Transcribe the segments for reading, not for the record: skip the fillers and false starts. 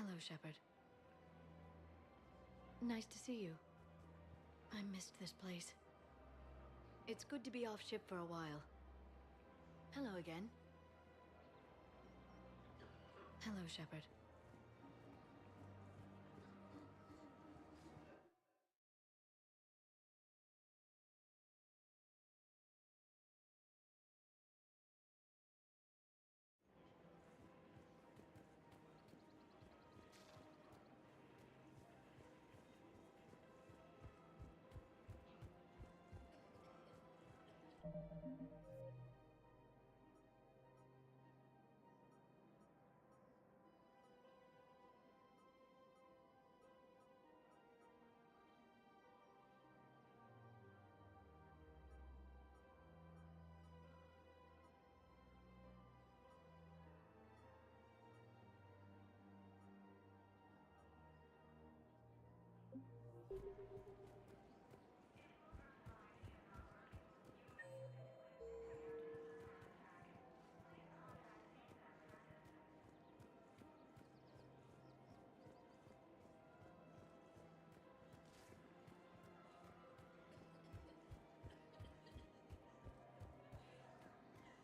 Hello, Shepard. Nice to see you. I missed this place. It's good to be off ship for a while. Hello again. Hello, Shepard.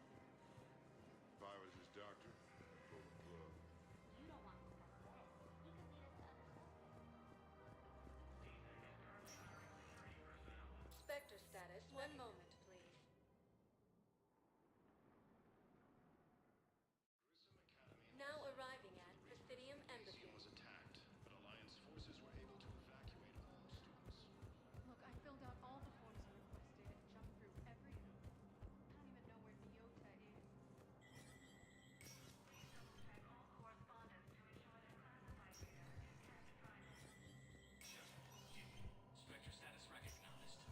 If I was his doctor, I'd pull the plug. You don't want to step away. He could lead us to understand. Spectre status. One moment, please. Now arriving at Presidium Embassy. Was attacked, but Alliance forces were able to evacuate all students. Look, I filled out all the forms you requested and jumped through every hoop. I don't even know where Leota is. Please double check all correspondence to ensure that classified data is kept private. Spectre status recognized.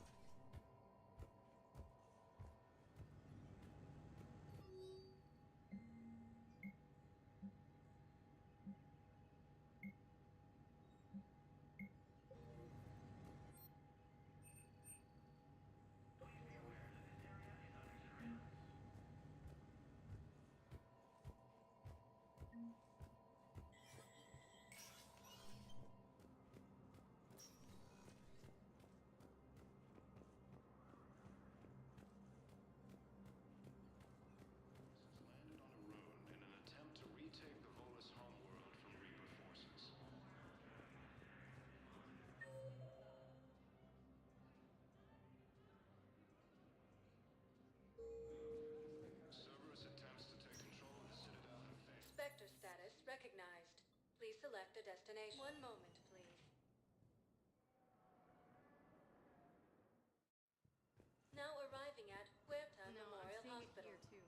Landed on a rune in an attempt to retake the Volus homeworld from Reaper forces. Cerberus attempts to take control of the Citadel have failed. Spectre status recognized. Please select a destination. One moment, please. Now arriving at Huerta No, I'm Memorial seeing it Hospital. here too.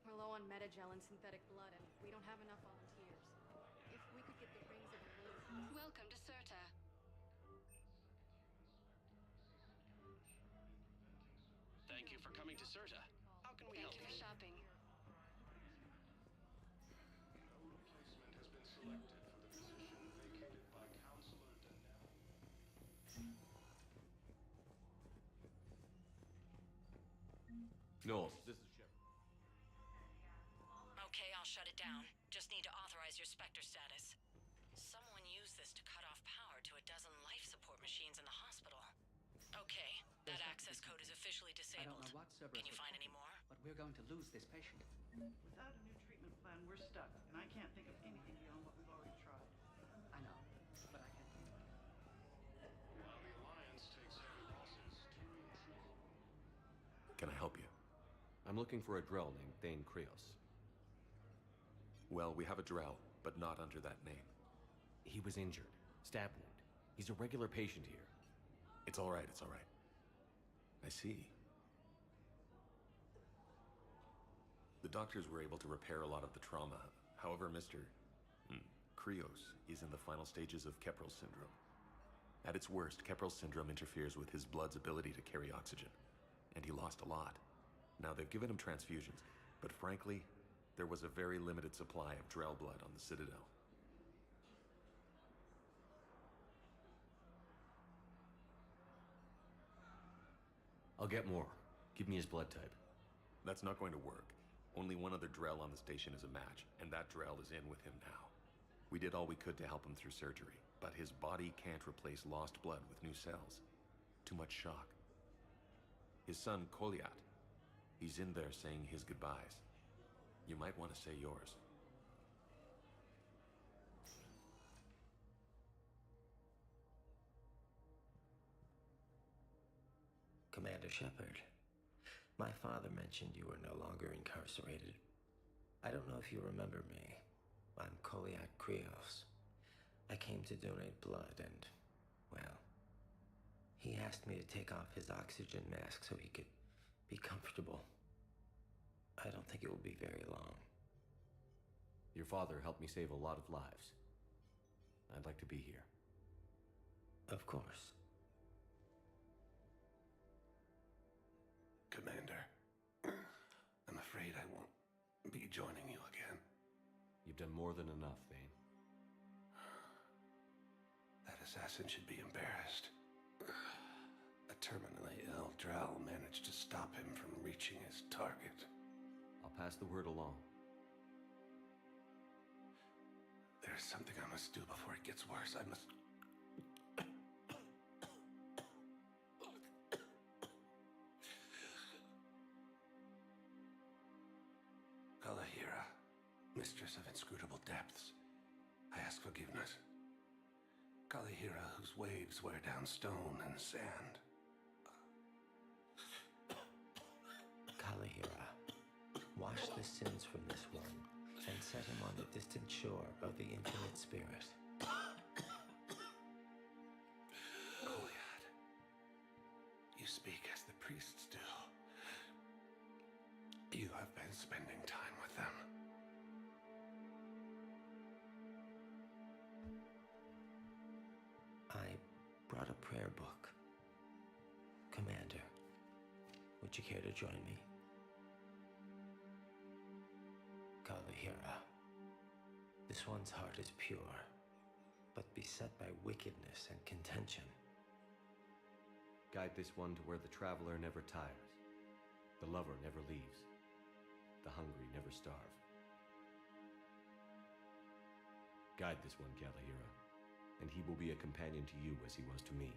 We're low on metagel and synthetic blood, and we don't have enough volunteers. If we could get the rings of the moon. Welcome to Serta. Thank you for coming to Serta. How can we help Thank you for you? shopping. No replacement has been selected for the position vacated by Counselor Donnell. Knowles, this is Shepard. Okay, I'll shut it down. Just need to authorize your Spectre status. Someone used this to cut off power to a dozen life support machines in the hospital. Okay, that access code is officially I disabled. don't know what Cerberus Can you was find talking any more? about, but we're going to lose this patient. Without a new treatment plan, we're stuck, and I can't think of anything beyond what we've already tried. I know, but I can't think of it. While the Alliance takes heavy losses to retreat. Can I help you? I'm looking for a Drell named Thane Krios. Well, we have a Drell, but not under that name. He was injured. Stab wound. He's a regular patient here. It's all right, it's all right. I see. The doctors were able to repair a lot of the trauma. However, Mr. Krios is in the final stages of Keprel syndrome. At its worst, Keprel syndrome interferes with his blood's ability to carry oxygen, and he lost a lot. Now, they've given him transfusions, but frankly, there was a very limited supply of Drell blood on the Citadel. I'll get more. Give me his blood type. That's not going to work. Only one other Drell on the station is a match, and that Drell is in with him now. We did all we could to help him through surgery, but his body can't replace lost blood with new cells. Too much shock. His son, Kolyat, he's in there saying his goodbyes. You might want to say yours. Commander Shepard, my father mentioned you were no longer incarcerated. I don't know if you remember me. I'm Kolyat Krios. I came to donate blood and, well, he asked me to take off his oxygen mask so he could be comfortable. I don't think it will be very long. Your father helped me save a lot of lives. I'd like to be here. Of course. Commander, I'm afraid I won't be joining you again. You've done more than enough, Vane. That assassin should be embarrassed. A terminally ill Drow managed to stop him from reaching his target. I'll pass the word along. There's something I must do before it gets worse. I must... Kalahira, mistress of inscrutable depths, I ask forgiveness. Kalahira, whose waves wear down stone and sand. Kalahira, wash the sins from this one and set him on the distant shore of the infinite spirit. Kolyat, you speak as the priests do. You have been spending time with them. I brought a prayer book. Commander, would you care to join me? Kalahira, this one's heart is pure, but beset by wickedness and contention. Guide this one to where the traveler never tires, the lover never leaves, the hungry never starve. Guide this one, Kalahira, and he will be a companion to you as he was to me.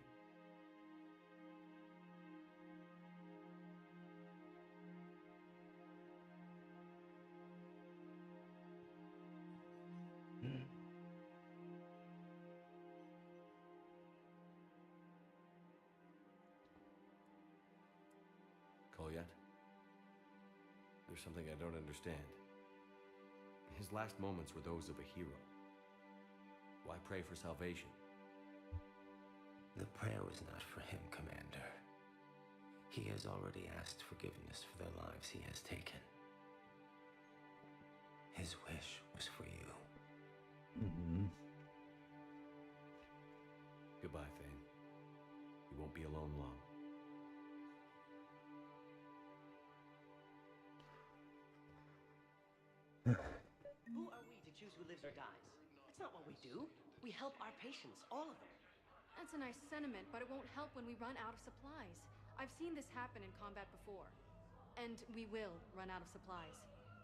Kolyat? There's something I don't understand. His last moments were those of a hero. Why pray for salvation? The prayer was not for him, Commander. He has already asked forgiveness for the lives he has taken. His wish was for you. Goodbye, Thane. You won't be alone long. Who are we to choose who lives or dies? That's not what we do. We help our patients, all of them. That's a nice sentiment, but it won't help when we run out of supplies. I've seen this happen in combat before. And we will run out of supplies.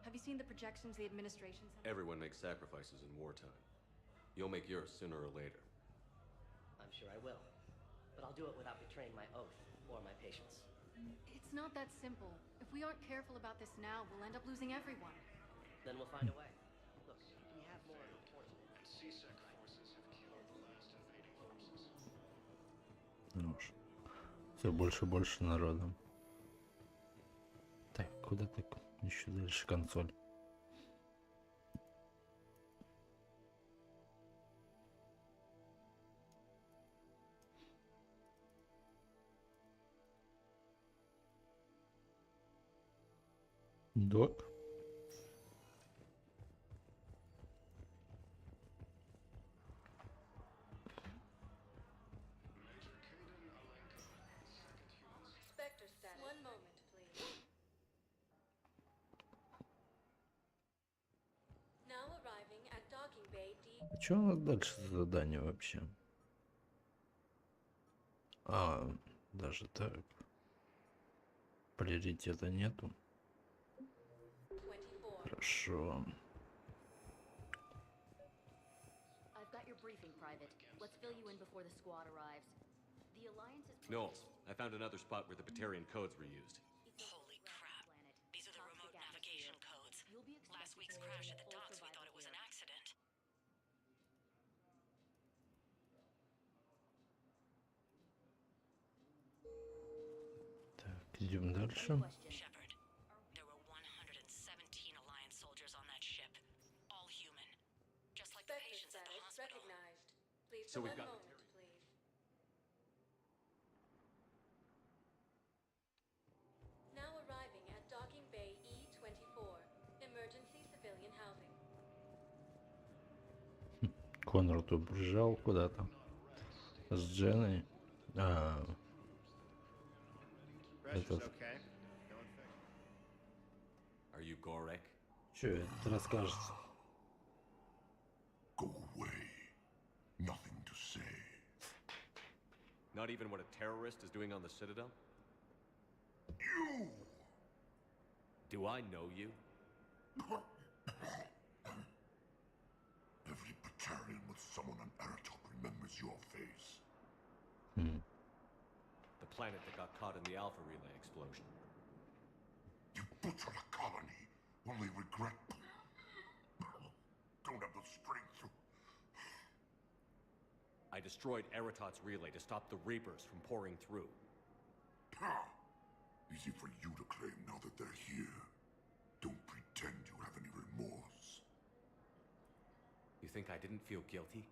Have you seen the projections the administration sent? Everyone makes sacrifices in wartime. You'll make yours sooner or later. I'm sure I will. But I'll do it without betraying my oath or my patients. It's not that simple. If we aren't careful about this now, we'll end up losing everyone. Then we'll find a way. Look, we have more important... And CSEC forces have killed the last invading forces. Ну уж. Все больше и больше народу. Так, куда так? Еще дальше консоль. Док. Spectre status. One moment, please. Now arriving at docking bay D. А что у нас дальше за задание вообще? А, даже так. Приоритета нету. 24. Хорошо. Let's fill you in before the squad arrives. The Alliance is... Knowles, I found another spot where the Batarian codes were used. Holy crap. These are the remote navigation codes. Last week's crash at the docks, we thought it was an accident. Так, идем дальше. Shepard, there were 117 Alliance soldiers on that ship. All human. Just like the Spectre patients at the status hospital. recognized. Please So for we've one got- moment, please. Now arriving at Docking Bay E-24, emergency civilian housing. Коннор тут побежал куда-то с Дженной. Этот... Are you Gorek? Что это расскажет? Go away. Nothing to say. Not even what a terrorist is doing on the Citadel? You! Do I know you? Every Batarian with someone on Aratok remembers your face. The planet that got caught in the Alpha Relay explosion. You butchered a colony. Only regret. Don't have the strength to... I destroyed Eratot's relay to stop the Reapers from pouring through. Ha! Easy for you to claim now that they're here. Don't pretend you have any remorse. You think I didn't feel guilty?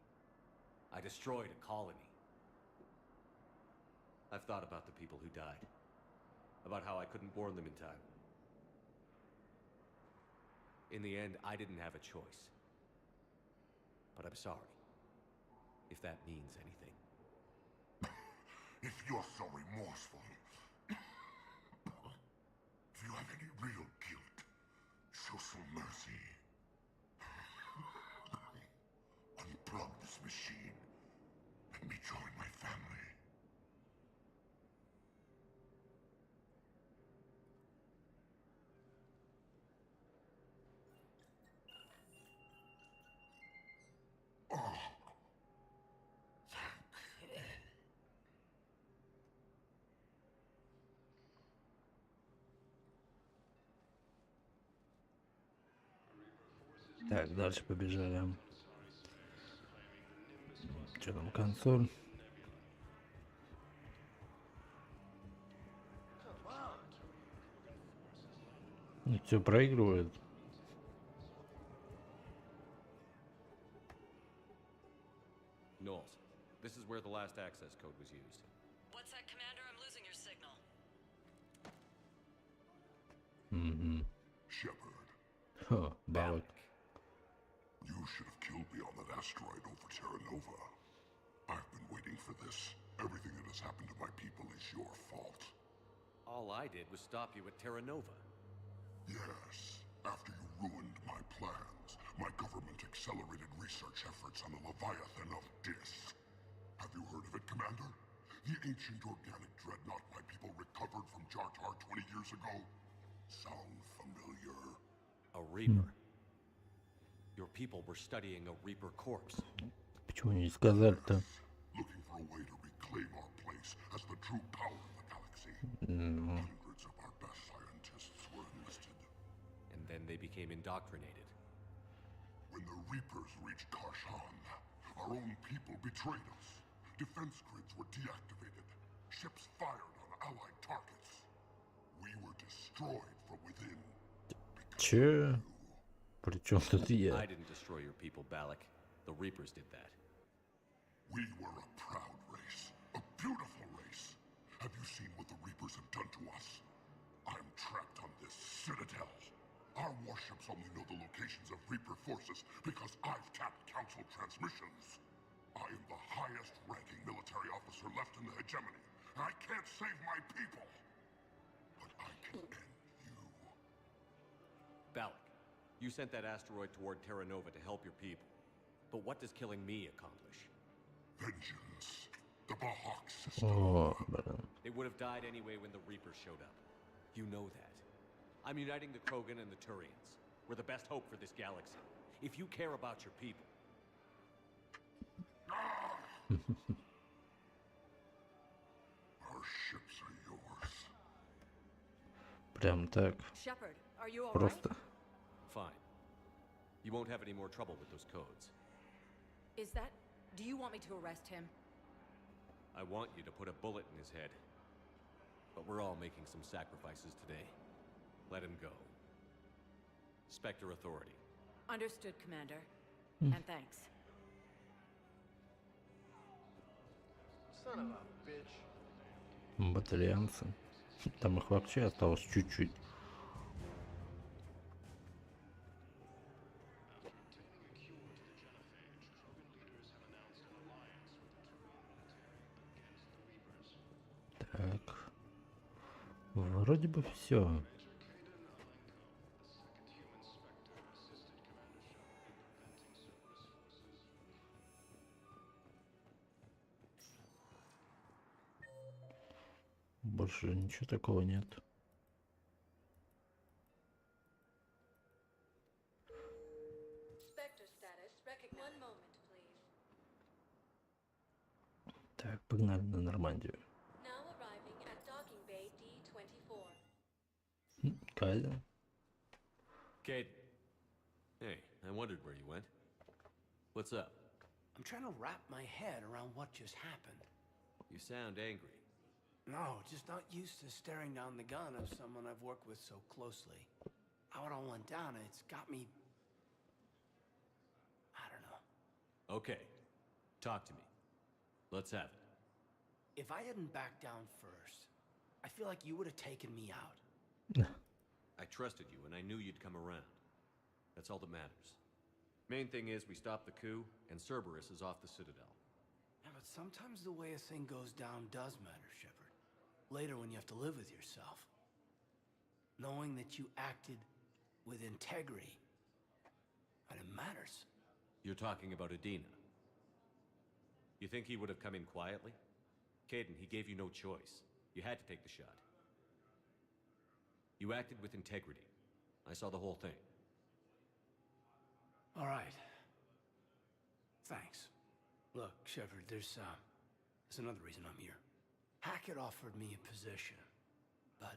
I destroyed a colony. I've thought about the people who died. About how I couldn't warn them in time. In the end, I didn't have a choice. But I'm sorry. If that means anything. If you're so remorseful, if you have any real guilt, show some mercy. Unplug this machine. Let me join my family. Так, дальше побежали. Что там, консоль? Ну, все проигрывает. Knowles, this is where the last access code was used. What's that, Commander? I'm losing your signal. Shepard, Huh, Balak. you should have killed me on that asteroid over Terra Nova. I've been waiting for this. Everything that has happened to my people is your fault. All I did was stop you at Terra Nova. Yes, after you ruined my plans, my government accelerated research efforts on the Leviathan of Dis. Have you heard of it, Commander? The ancient organic dreadnought my people recovered from Jartar 20 years ago? Sound familiar? A Reaper. Your people were studying a Reaper corpse. Почему не сказали-то? Looking for a way to reclaim our place as the true power of the galaxy. Hundreds of our best scientists were enlisted. And then they became indoctrinated. When the Reapers reached Karshan, our own people betrayed us. Defense grids were deactivated. Ships fired on allied targets. We were destroyed from within. Че? При чем тут я? I didn't destroy your people, Balak. The Reapers did that. We were a proud race. A beautiful race. Have you seen what the Reapers have done to us? I'm trapped on this citadel. Our warships only know the locations of Reaper forces because I've tapped Council transmissions. I am the highest-ranking military officer left in the hegemony, and I can't save my people. But I can end you. Balak, you sent that asteroid toward Terra Nova to help your people. But what does killing me accomplish? Vengeance. The Bahak system. О, блин. They would have died anyway when the Reapers showed up. You know that. I'm uniting the Krogan and the Turians. We're the best hope for this galaxy. If you care about your people... Our ships are yours. Прям так. Shepard, are you all right? Просто. Fine. You won't have any more trouble with those codes. Is that... Do you want me to arrest him? I want you to put a bullet in his head. But we're all making some sacrifices today. Let him go. Spectre Authority. Understood, Commander. And thanks. Son of a bitch. Батальянцы. Там их вообще осталось чуть-чуть. Так. Вроде бы все. Больше ничего такого нет. Spectre status recognized. One moment, please. Так, погнали на Нормандию. Now arriving at docking bay D24. Кайзен. Kate. Hey, I wondered where you went. What's up? I'm trying to wrap my head around what just happened. You sound angry. No, just not used to staring down the gun of someone I've worked with so closely. How it all went down, it's got me... I don't know. Okay. Talk to me. Let's have it. If I hadn't backed down first, I feel like you would have taken me out. I trusted you, and I knew you'd come around. That's all that matters. Main thing is we stopped the coup, and Cerberus is off the Citadel. Yeah, but sometimes the way a thing goes down does matter, Shepard. Later when you have to live with yourself. Knowing that you acted with integrity. And it matters. You're talking about Adina. You think he would have come in quietly? Caden, he gave you no choice. You had to take the shot. You acted with integrity. I saw the whole thing. All right. Thanks. Look, Shepard, there's another reason I'm here. Hackett offered me a position, but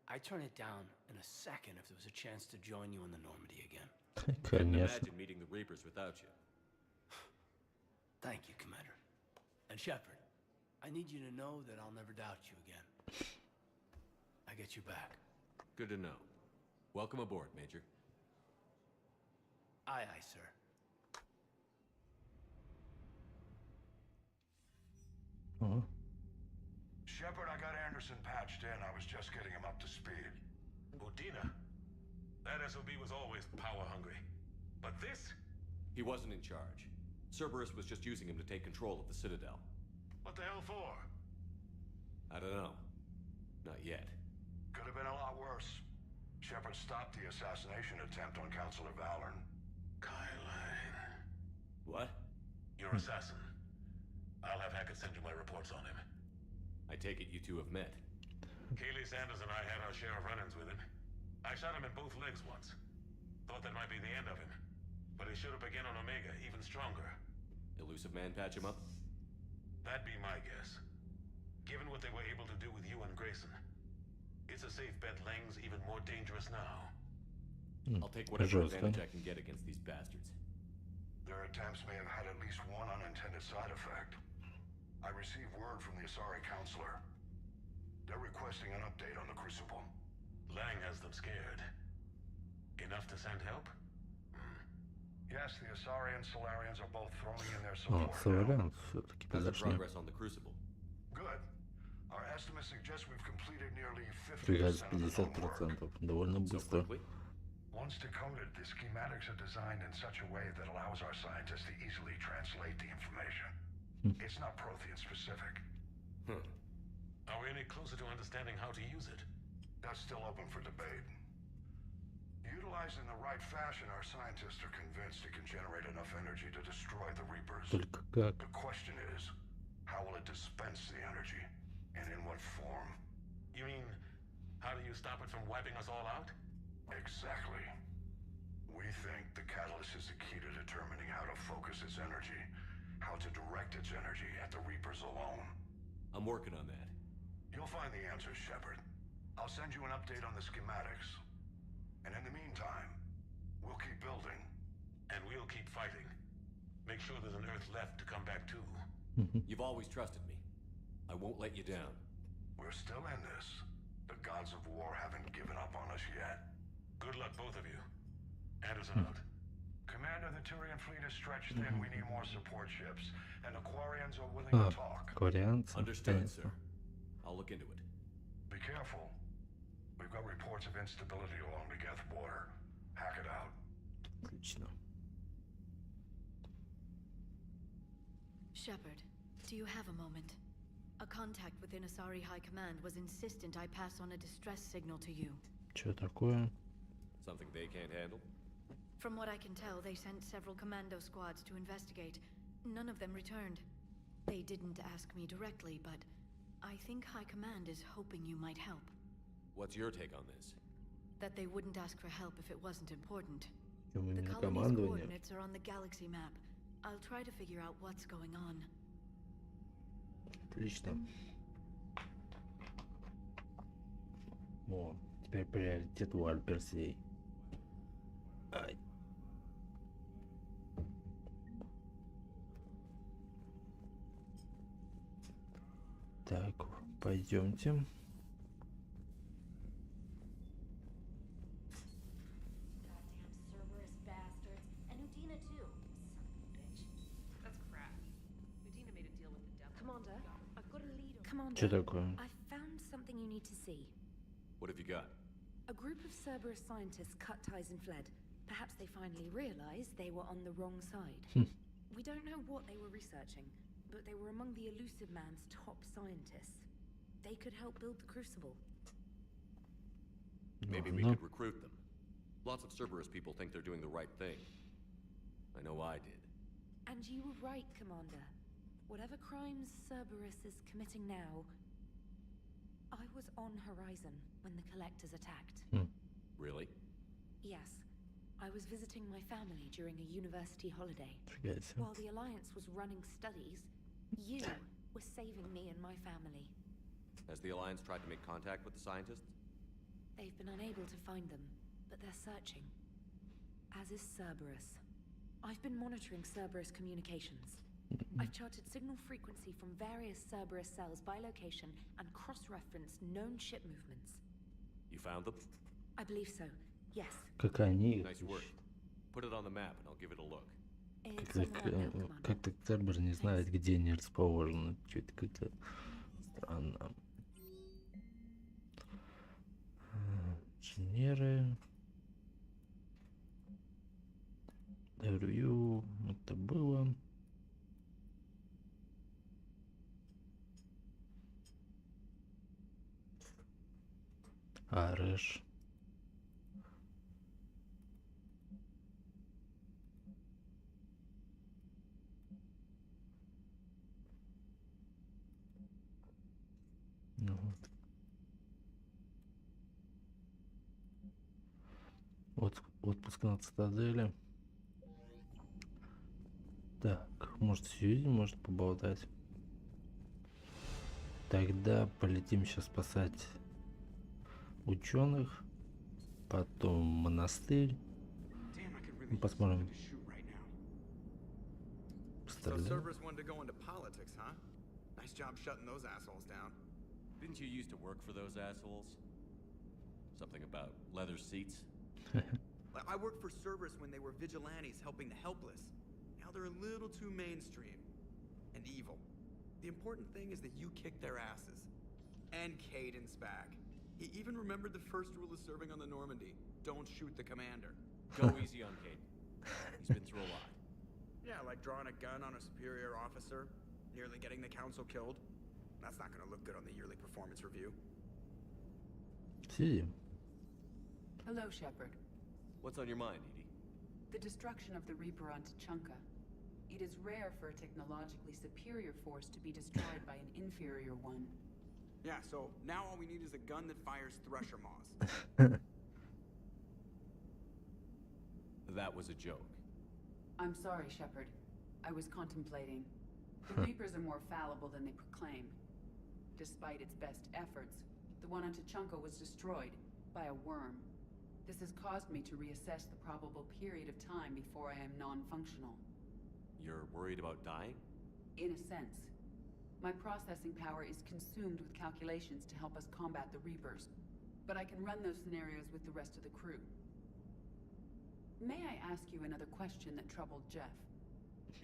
I'd turn it down in a second if there was a chance to join you in the Normandy again. Couldn't imagine meeting the Reapers without you. Thank you, Commander. And Shepard, I need you to know that I'll never doubt you again. I get you back. Good to know. Welcome aboard, Major. Aye, aye, sir. Shepard, I got Anderson patched in. I was just getting him up to speed. Udina. That SOB was always power hungry. But this? He wasn't in charge. Cerberus was just using him to take control of the Citadel. What the hell for? I don't know. Not yet. Could have been a lot worse. Shepard stopped the assassination attempt on Counselor Valorn. Kylane. What? Your assassin. I'll have Hackett send you my reports on him. I take it you two have met. Kaylee Sanders and I had our share of run-ins with him. I shot him in both legs once. Thought that might be the end of him. But he should have begun on Omega, even stronger. Elusive Man patch him up? That'd be my guess. Given what they were able to do with you and Grayson. It's a safe bet Lang's even more dangerous now. I'll take whatever advantage I can get against these bastards. Their attempts may have had at least one unintended side effect. I received word from the Asari Counselor. They're requesting an update on the Crucible. Lang has them scared. Enough to send help? Yes, the Asari and Solarians are both throwing in their О, support Солариан все-таки How's the подошли. progress on the Crucible? Good. Our estimates suggest we've completed nearly 50% Пригодится of the homework. 50%. Довольно быстро. Once decoded, the schematics are designed in such a way that allows our scientists to easily translate the information. It's not Prothean specific. Are we any closer to understanding how to use it? That's still open for debate. Utilized in the right fashion, our scientists are convinced it can generate enough energy to destroy the Reapers. Только как? The question is, how will it dispense the energy? And in what form? You mean, how do you stop it from wiping us all out? Exactly. We think the catalyst is the key to determining how to focus its energy how to direct its energy at the Reapers alone. I'm working on that. You'll find the answers, Shepard. I'll send you an update on the schematics. And in the meantime, we'll keep building. And we'll keep fighting. Make sure there's an Earth left to come back to. You've always trusted me. I won't let you down. We're still in this. The gods of war haven't given up on us yet. Good luck, both of you. Anderson out. Commander, the Turian fleet is stretched thin. We need more support ships. And the Quarians are willing to talk. Корианцы. Understood, sir. I'll look into it. Be careful. We've got reports of instability along the Geth border. Hack it out. Отлично. Shepard, do you have a moment? A contact within Asari High Command was insistent I pass on a distress signal to you. Что такое? Something they can't handle? From what I can tell, they sent several commando squads to investigate. None of them returned. They didn't ask me directly, but I think High Command is hoping you might help. What's your take on this? That they wouldn't ask for help if it wasn't important. У The меня colony's командование. coordinates are on the galaxy map. I'll try to figure out what's going on. Отлично. О, теперь приоритет у Альперсей. Ай. Так, пойдемте. Cerberus bastards. And Udina too. Son of a bitch. That's crap. Udina made a deal with the devil. Commander, I've got a lead on... Commander, Что такое? I've found something you need to see. What have you got? A group of Cerberus scientists cut ties and fled. Perhaps they finally realized they were on the wrong side. We don't know what they were researching, but they were among the Elusive Man's top scientists. They could help build the Crucible. Maybe we could recruit them. Lots of Cerberus people think they're doing the right thing. I know I did. And you were right, Commander. Whatever crimes Cerberus is committing now, I was on Horizon when the Collectors attacked. Really? Yes. I was visiting my family during a university holiday. Фига себе. While the Alliance was running studies, you were saving me and my family. Has the Alliance tried to make contact with the scientists? They've been unable to find them, but they're searching. As is Cerberus. I've been monitoring Cerberus communications. I've charted signal frequency from various Cerberus cells by location and cross-referenced known ship movements. You found them? I believe so, yes. Как они их Nice work. Put it on the map and I'll give it a look. Как-то Цербер не знает, где они расположены. Что-то как-то странно. Инженеры. Ревью. Это было. Ареш. Ну вот. Отпуск на цитадели. Так, может Сьюзи может поболтать. Тогда полетим сейчас спасать ученых, потом монастырь. Посмотрим. So Cerberus wanted to go into politics, huh? Nice job shutting those assholes down. Didn't you used to work for those assholes? Something about leather seats? I worked for Cerberus when they were vigilantes helping the helpless. Now they're a little too mainstream. And evil. The important thing is that you kicked their asses. And Caden's back. He even remembered the first rule of serving on the Normandy. Don't shoot the commander. Go easy on Caden. He's been through a lot. Yeah, like drawing a gun on a superior officer, nearly getting the council killed. That's not gonna look good on the yearly performance review. Сидим. Hello, Shepard. What's on your mind, Edie? The destruction of the Reaper on Tuchanka. It is rare for a technologically superior force to be destroyed by an inferior one. Yeah, so now all we need is a gun that fires thresher maws. That was a joke. I'm sorry, Shepard. I was contemplating. The Reapers are more fallible than they proclaim. Despite its best efforts, the one on Tachanka was destroyed by a worm. This has caused me to reassess the probable period of time before I am non-functional. You're worried about dying? In a sense. My processing power is consumed with calculations to help us combat the Reapers, but I can run those scenarios with the rest of the crew. May I ask you another question that troubled Jeff?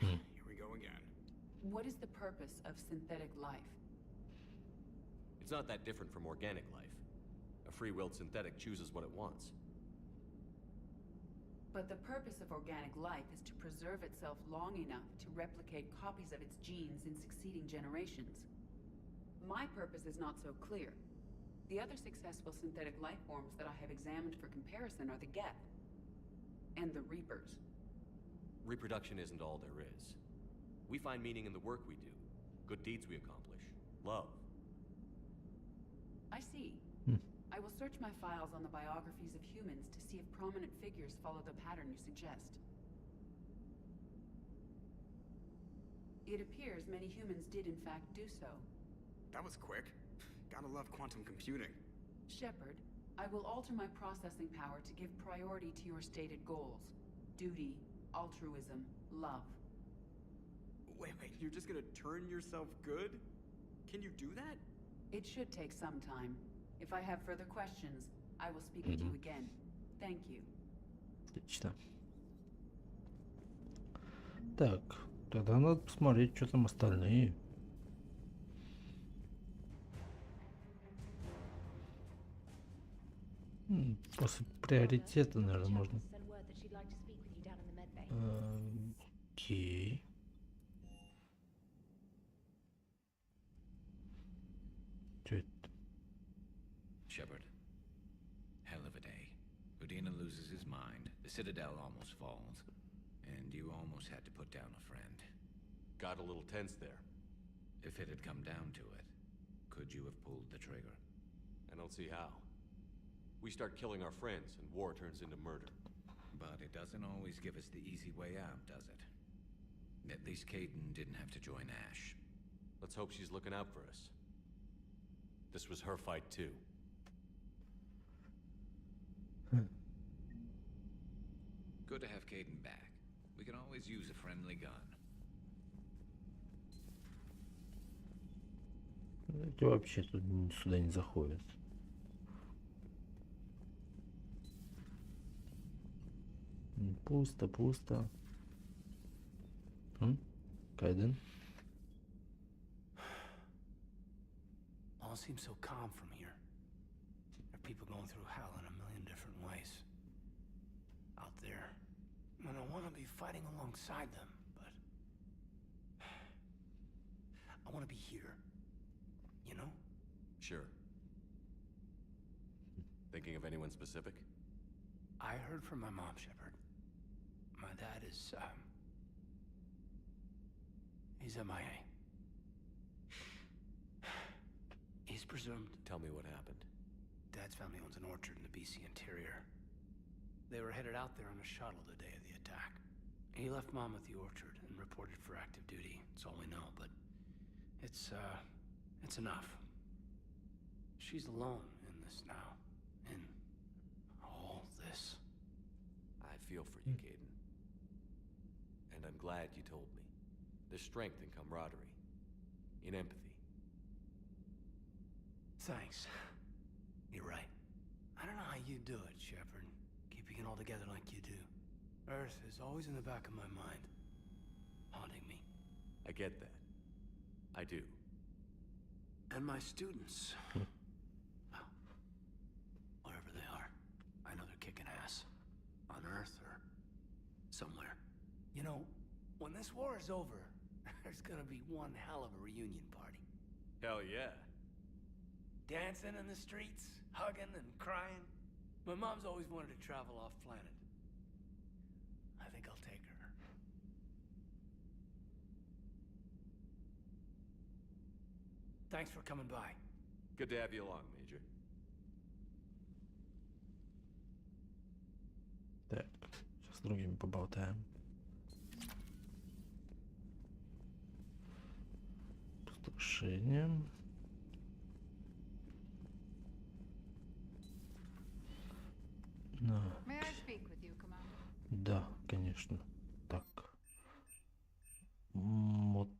Here we go again. What is the purpose of synthetic life? It's not that different from organic life. A free-willed synthetic chooses what it wants. But the purpose of organic life is to preserve itself long enough to replicate copies of its genes in succeeding generations. My purpose is not so clear. The other successful synthetic life forms that I have examined for comparison are the Geth and the Reapers. Reproduction isn't all there is. We find meaning in the work we do, good deeds we accomplish, love. I see. I will search my files on the biographies of humans to see if prominent figures follow the pattern you suggest. It appears many humans did in fact do so. That was quick. Gotta love quantum computing. Shepard, I will alter my processing power to give priority to your stated goals. Duty, altruism, love. Wait, you're just gonna turn yourself good? Can you do that? It should take some time. If I have further questions, I will speak with you again. Thank you. Отлично. Так, тогда надо посмотреть, что там остальные. После приоритета, наверное, можно. Окей. Что это? Shepard. Hell of a day. Udina loses his mind, the Citadel almost falls, and you almost had to put down a friend. Got a little tense there. If it had come down to it, could you have pulled the trigger? I don't see how. We start killing our friends, and war turns into murder. But it doesn't always give us the easy way out, does it? At least Caden didn't have to join Ash. Let's hope she's looking out for us. This was her fight, too. Good to have Caden back. We can always use a friendly gun. Эти вообще тут сюда не заходят. Пусто, пусто. Кайден? All seems so calm from here. There are people going through hell in a million different ways. Out there. And I want to be fighting alongside them, but... I want to be here. You know? Sure. Thinking of anyone specific? I heard from my mom, Shepard. My dad is, he's MIA. He's presumed... Tell me what happened. Dad's family owns an orchard in the BC interior. They were headed out there on a shuttle the day of the attack. He left Mom at the orchard and reported for active duty. That's all we know, but it's enough. She's alone in this now. In all this. I feel for you, Caden. And I'm glad you told me. There's strength in camaraderie. In empathy. Thanks. You're right. I don't know how you do it, Shepard. Keeping it all together like you do. Earth is always in the back of my mind. Haunting me. I get that. I do. And my students. Well, wherever they are. I know they're kicking ass. On Earth or somewhere. You know, when this war is over, there's gonna be one hell of a reunion party. Hell yeah. Dancing in the streets, hugging and crying. My mom's always wanted to travel off planet. I think I'll take her. Thanks for coming by. Good to have you along, Major. Так, сейчас с другими поболтаем. повышение. May I speak with you, Commander? Да, конечно. Так. Вот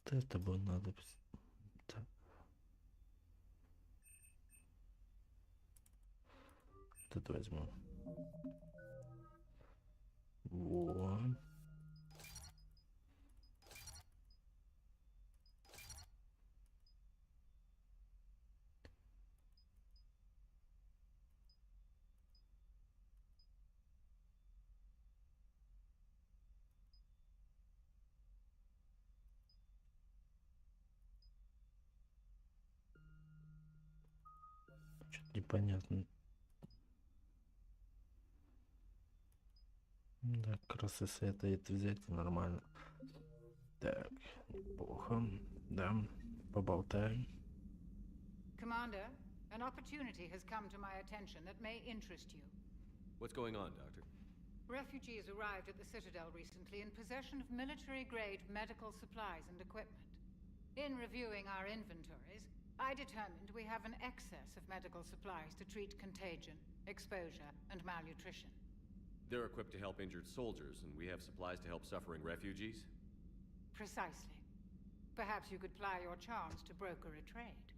это бы надо... Так. Вот это возьму. Вот. Что-то непонятно. Да, как раз если это взять, нормально. Так, неплохо. Да, поболтаем. Commander, an opportunity has come to my attention that may interest you. What's going on, Doctor? Refugees arrived at the Citadel recently in possession of military-grade medical supplies and equipment. In reviewing our inventories, I determined we have an excess of medical supplies to treat contagion, exposure, and malnutrition. They're equipped to help injured soldiers, and we have supplies to help suffering refugees? Precisely. Perhaps you could ply your charms to broker a trade.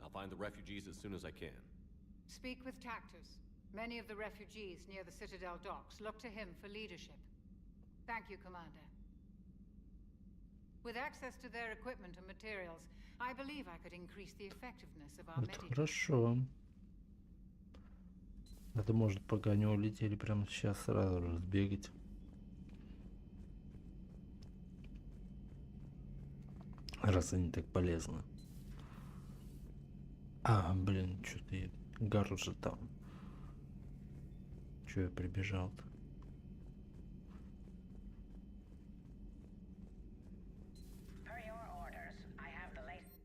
I'll find the refugees as soon as I can. Speak with Tactus. Many of the refugees near the Citadel docks look to him for leadership. Thank you, Commander. With access to their equipment and materials, I believe I could increase the effectiveness of our Это medical. хорошо. Это может, пока не улетели, прямо сейчас сразу же сбегать. Раз они так полезны. А, блин, что-то я... Гару же там. Чё я прибежал-то? Per your orders, I have the latest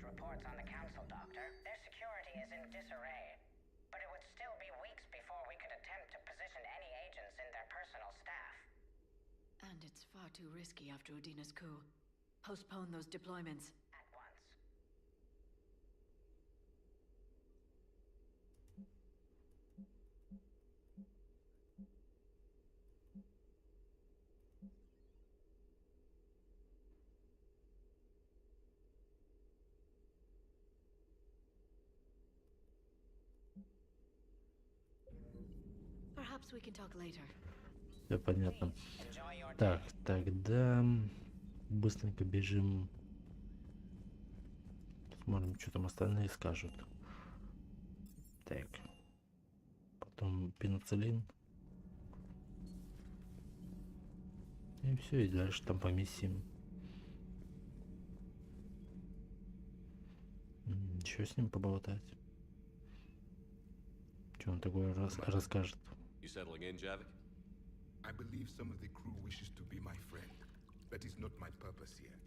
reports on the Council, Doctor. Their security is in disarray, but it would still be weeks before we could attempt to position any agents in their personal staff. And it's far too risky after Udina's coup. Postpone those deployments. At once. Perhaps we can talk later. Все понятно. Так, тогда быстренько бежим. Смотрим, что там остальные скажут. Так. Потом пенициллин. И все, и дальше там по миссиям. Еще с ним поболтать. Что он такое расскажет? You settling in, Javik? I believe some of the crew wishes to be my friend. That is not my purpose here.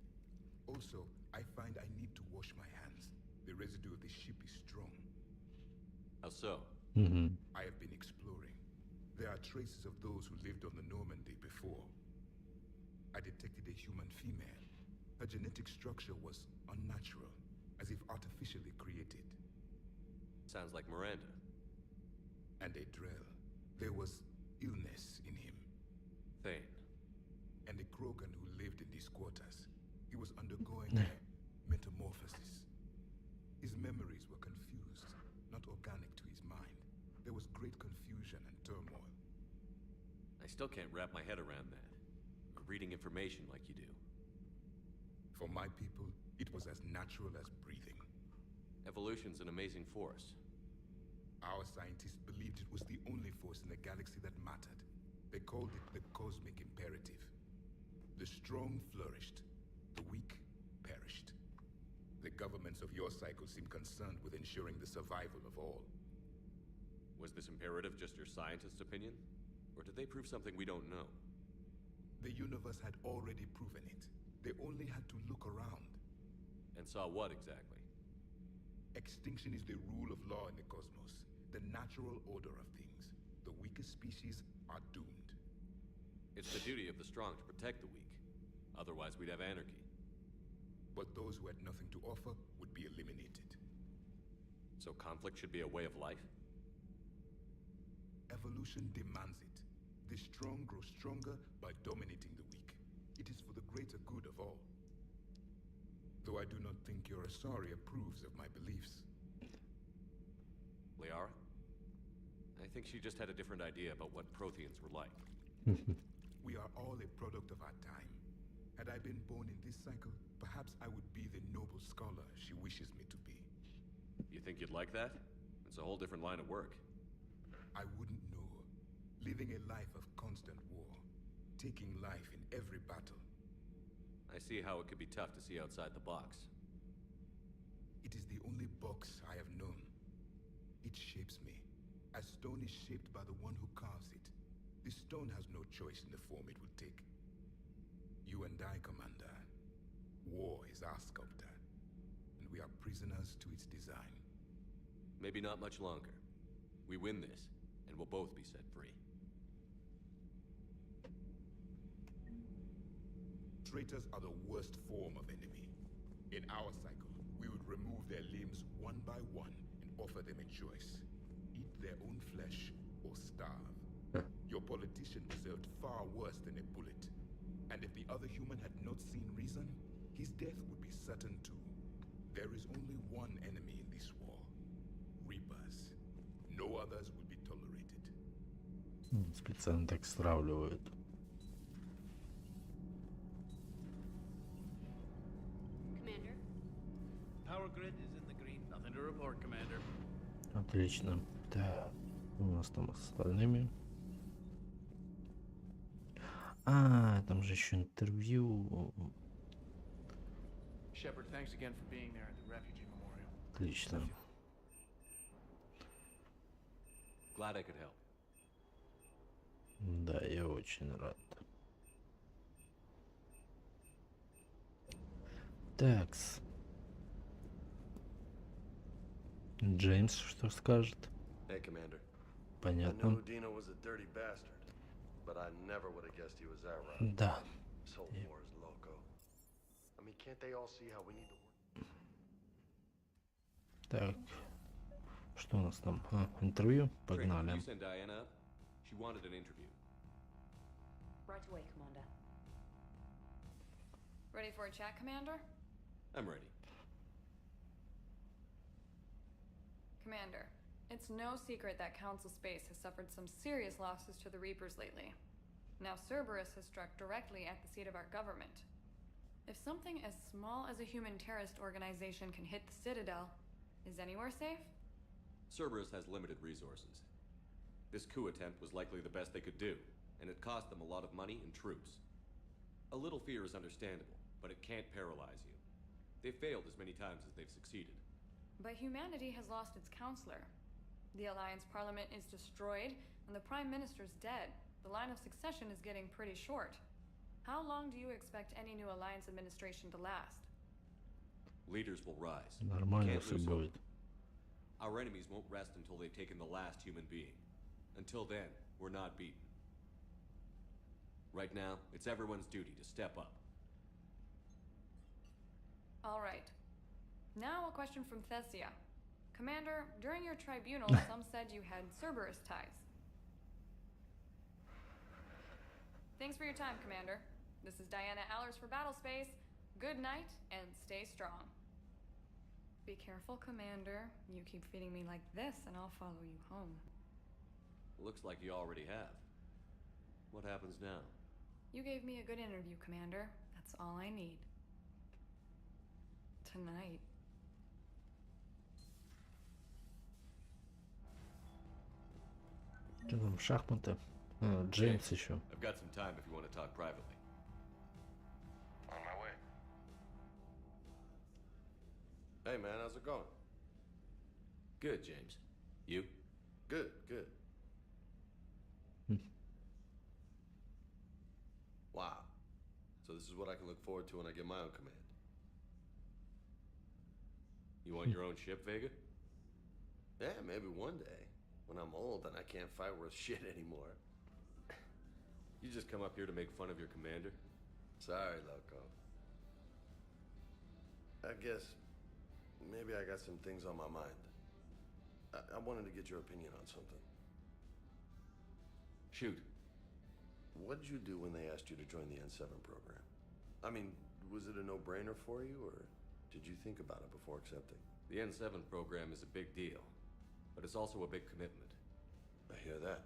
Also, I find I need to wash my hands. The residue of the ship is strong. How so? I have been exploring. There are traces of those who lived on the Normandy before. I detected a human female. Her genetic structure was unnatural, as if artificially created. Sounds like Miranda. And a Drell. There was illness in him. Thane. And a Krogan who lived in these quarters. He was undergoing a metamorphosis. His memories were confused, not organic to his mind. There was great confusion and turmoil. I still can't wrap my head around that. Reading information like you do. For my people, it was as natural as breathing. Evolution's an amazing force. Our scientists believed it was the only force in the galaxy that mattered. They called it the cosmic imperative. The strong flourished, the weak perished. The governments of your cycle seem concerned with ensuring the survival of all. Was this imperative just your scientist's opinion? Or did they prove something we don't know? The universe had already proven it. They only had to look around. And saw what exactly? Extinction is the rule of law in the cosmos. The natural order of things. The weakest species are doomed. It's the duty of the strong to protect the weak. Otherwise, we'd have anarchy. but those who had nothing to offer would be eliminated. So conflict should be a way of life? Evolution demands it. The strong grow stronger by dominating the weak. It is for the greater good of all. Though I do not think your Asari approves of my beliefs. Liara? I think she just had a different idea about what Protheans were like. We are all a product of our time. Had I been born in this cycle, perhaps I would be the noble scholar she wishes me to be. You think you'd like that? It's a whole different line of work. I wouldn't know. Living a life of constant war. Taking life in every battle. I see how it could be tough to see outside the box. It is the only box I have known. It shapes me, as stone is shaped by the one who carves it. The stone has no choice in the form it will take. You and I, Commander. War is our sculptor, and we are prisoners to its design. Maybe not much longer. We win this, and we'll both be set free. Traitors are the worst form of enemy. In our cycle, we would remove their limbs one by one and offer them a choice. Eat their own flesh or starve. Your politician deserved far worse than a bullet. And if the other human had not seen reason, his death would be certain too. There is only one enemy in this war. Reapers. No others will be tolerated. Специально так стравливают. Commander? Power grid is in the green. Nothing to report, Commander. Отлично. Так, у нас там с остальными. А, там же еще интервью. Shepard, thanks again for being there at the refugee memorial. Отлично. Glad I could help. Да, я очень рад. Такс. Джеймс что скажет? Hey, Commander. Понятно. I know Dino was a dirty bastard, but I never would have guessed he was that rough. Да. This whole war is loco. I mean, can't they all see how we need to work? Так. Что у нас там? А, интервью? Погнали. You send Diana up? She wanted an interview. Right away, Commander. Ready for a chat, Commander? I'm ready. Commander, it's no secret that Council Space has suffered some serious losses to the Reapers lately. Now Cerberus has struck directly at the seat of our government. If something as small as a human terrorist organization can hit the Citadel, is anywhere safe? Cerberus has limited resources. This coup attempt was likely the best they could do, and it cost them a lot of money and troops. A little fear is understandable, but it can't paralyze you. They've failed as many times as they've succeeded. But humanity has lost its counselor. The Alliance Parliament is destroyed, and the Prime Minister's dead. The line of succession is getting pretty short. How long do you expect any new Alliance administration to last? Leaders will rise. Нормально Can't все lose hope. будет. Our enemies won't rest until they've taken the last human being. Until then, we're not beaten. Right now, it's everyone's duty to step up. All right. Now a question from Thessia. Commander, during your tribunal, some said you had Cerberus ties. Thanks for your time, Commander. This is Diana Allers for Battlespace. Good night, and stay strong. Be careful, Commander. You keep feeding me like this, and I'll follow you home. Looks like you already have. What happens now? You gave me a good interview, Commander. That's all I need. Tonight. Что там, шахматы? А, Джеймс еще. I've got some time if you want to talk privately. On my way. Hey, man, how's it going? Good, James. You? Good, good. Wow. So this is what I can look forward to when I get my own command. You want your own ship, Vega? Yeah, maybe one day. When I'm old and I can't fight worth shit anymore. You just come up here to make fun of your commander? Sorry, loco. I guess maybe I got some things on my mind. I wanted to get your opinion on something. Shoot. What did you do when they asked you to join the N7 program? I mean, was it a no-brainer for you, or did you think about it before accepting? The N7 program is a big deal, but it's also a big commitment. I hear that.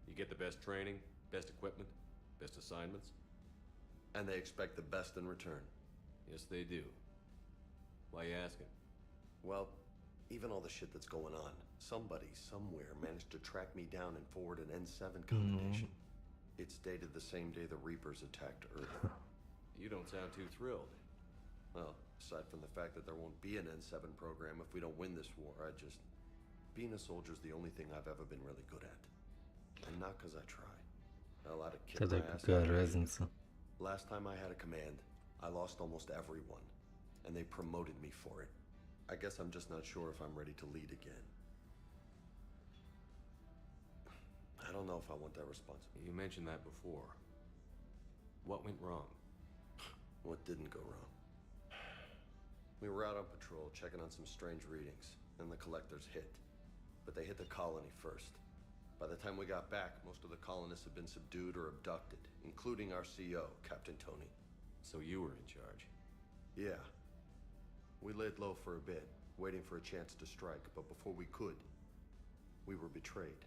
You get the best training, best equipment, best assignments. And they expect the best in return. Yes, they do. Why you asking? Well, even all the shit that's going on, somebody somewhere managed to track me down and forward an N7 combination. It's dated the same day the Reapers attacked Earth. You don't sound too thrilled. Well, aside from the fact that there won't be an N7 program if we don't win this war, being a soldier's the only thing I've ever been really good at. And not because I try. Hell, I'd have kicked my ass. Какая разница? Last time I had a command, I lost almost everyone. And they promoted me for it. I guess I'm just not sure if I'm ready to lead again. I don't know if I want that responsibility. You mentioned that before. What went wrong? What didn't go wrong? We were out on patrol, checking on some strange readings. Then the collectors hit. But they hit the colony first. By the time we got back, most of the colonists had been subdued or abducted, including our CO, Captain Tony. So you were in charge? Yeah. We laid low for a bit, waiting for a chance to strike, but before we could, we were betrayed.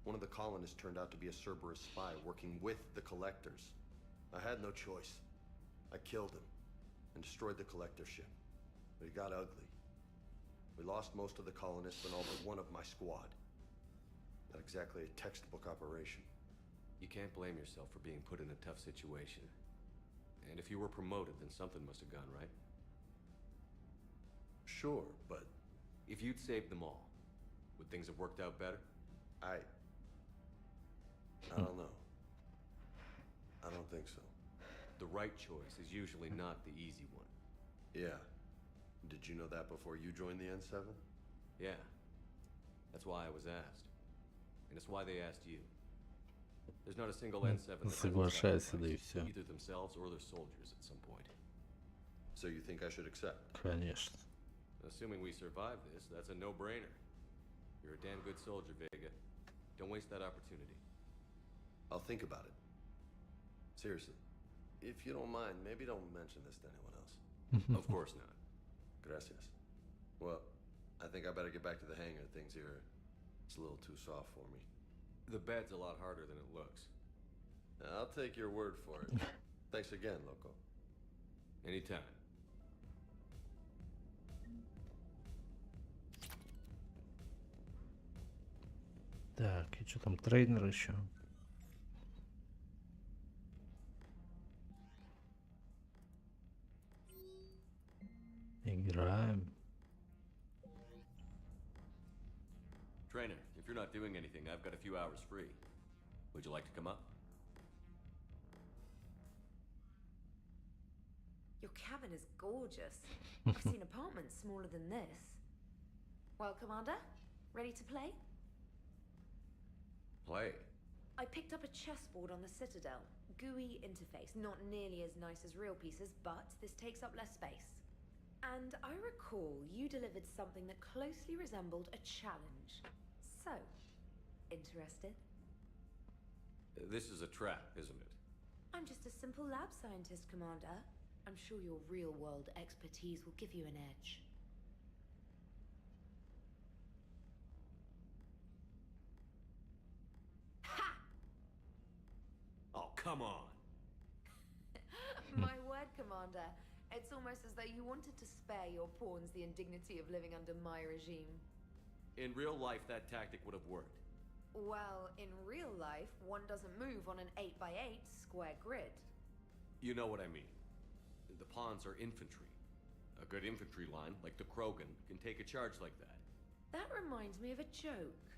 One of the colonists turned out to be a Cerberus spy working with the collectors. I had no choice. I killed him and destroyed the collector ship. But it got ugly. We lost most of the colonists and all but one of my squad. Not exactly a textbook operation. You can't blame yourself for being put in a tough situation. And if you were promoted, then something must have gone right. Sure, but... If you'd saved them all, would things have worked out better? I don't know. I don't think so. The right choice is usually not the easy one. Yeah. Did you know that before you joined the N7? Yeah. That's why I was asked. And it's why they asked you. There's not a single N7 that Соглашайся, да и все. either themselves or their soldiers at some point. So you think I should accept? Конечно. Assuming we survive this, that's a no-brainer. You're a damn good soldier, Vega. Don't waste that opportunity. I'll think about it. Seriously. If you don't mind, maybe don't mention this to anyone else. Of course not. Gracias. Well, I think I better get back to the hangar. Things here, it's a little too soft for me. The bed's a lot harder than it looks. I'll take your word for it. Thanks again, Loco. Anytime. Так, и что там, трейнер еще? Играем. Trainer, if you're not doing anything, I've got a few hours free. Would you like to come up? Your cabin is gorgeous. I've seen apartments smaller than this. Well, Commander, ready to play? Play? I picked up a chessboard on the Citadel. GUI interface, not nearly as nice as real pieces, but this takes up less space. And I recall you delivered something that closely resembled a challenge. So, interested? This is a trap, isn't it? I'm just a simple lab scientist, Commander. I'm sure your real-world expertise will give you an edge. Ha! Oh, come on! My word, Commander. It's almost as though you wanted to spare your pawns the indignity of living under my regime. In real life, that tactic would have worked. Well, in real life, one doesn't move on an 8x8 square grid. You know what I mean. The pawns are infantry. A good infantry line, like the Krogan, can take a charge like that. That reminds me of a joke.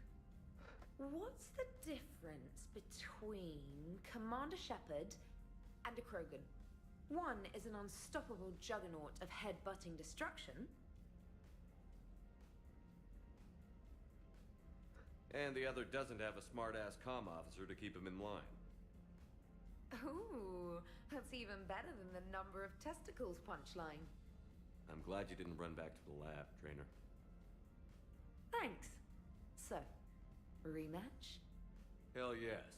What's the difference between Commander Shepard and a Krogan? One is an unstoppable juggernaut of head-butting destruction. And the other doesn't have a smart-ass comm officer to keep him in line. Ooh, that's even better than the number of testicles punchline. I'm glad you didn't run back to the lab, Trainer. Thanks. So, rematch? Hell yes.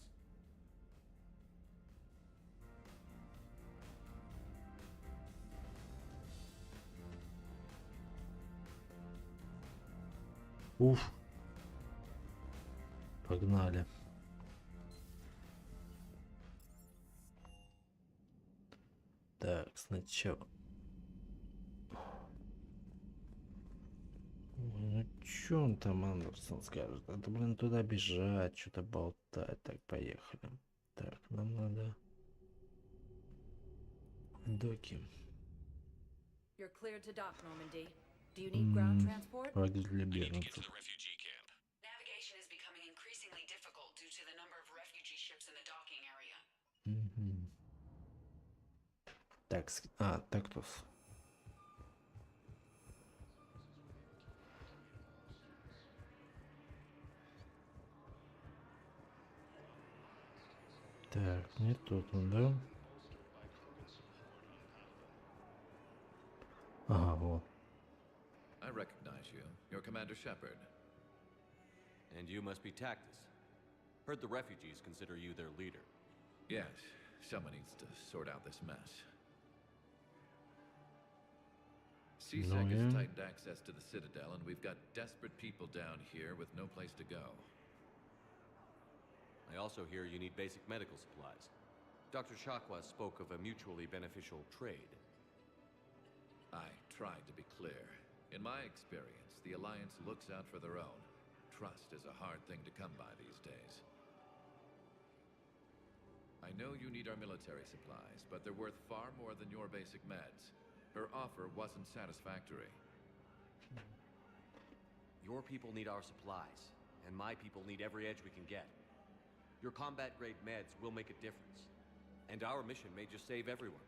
Уф. Погнали. Так, сначала. Ну, чё он там, Андерсон, скажет? Это, блин, туда бежать, что-то болтать. Так, поехали. Так, нам надо... Доки. You're cleared to dock, Normandy. Do you need ground transport? Лагерь для беженцев. Navigation is becoming increasingly difficult due to the number of refugee ships in the docking area. Так, Тактус. Так, не тут он, да? Ага, вот. I recognize you. You're Commander Shepard. And you must be Tactus. Heard the refugees consider you their leader. Yes, someone needs to sort out this mess. CSEC has tightened access to the Citadel, and we've got desperate people down here with no place to go. I also hear you need basic medical supplies. Dr. Shakwa spoke of a mutually beneficial trade. I tried to be clear. In my experience, the Alliance looks out for their own. Trust is a hard thing to come by these days. I know you need our military supplies, but they're worth far more than your basic meds. Her offer wasn't satisfactory. Your people need our supplies, and my people need every edge we can get. Your combat-grade meds will make a difference, and our mission may just save everyone.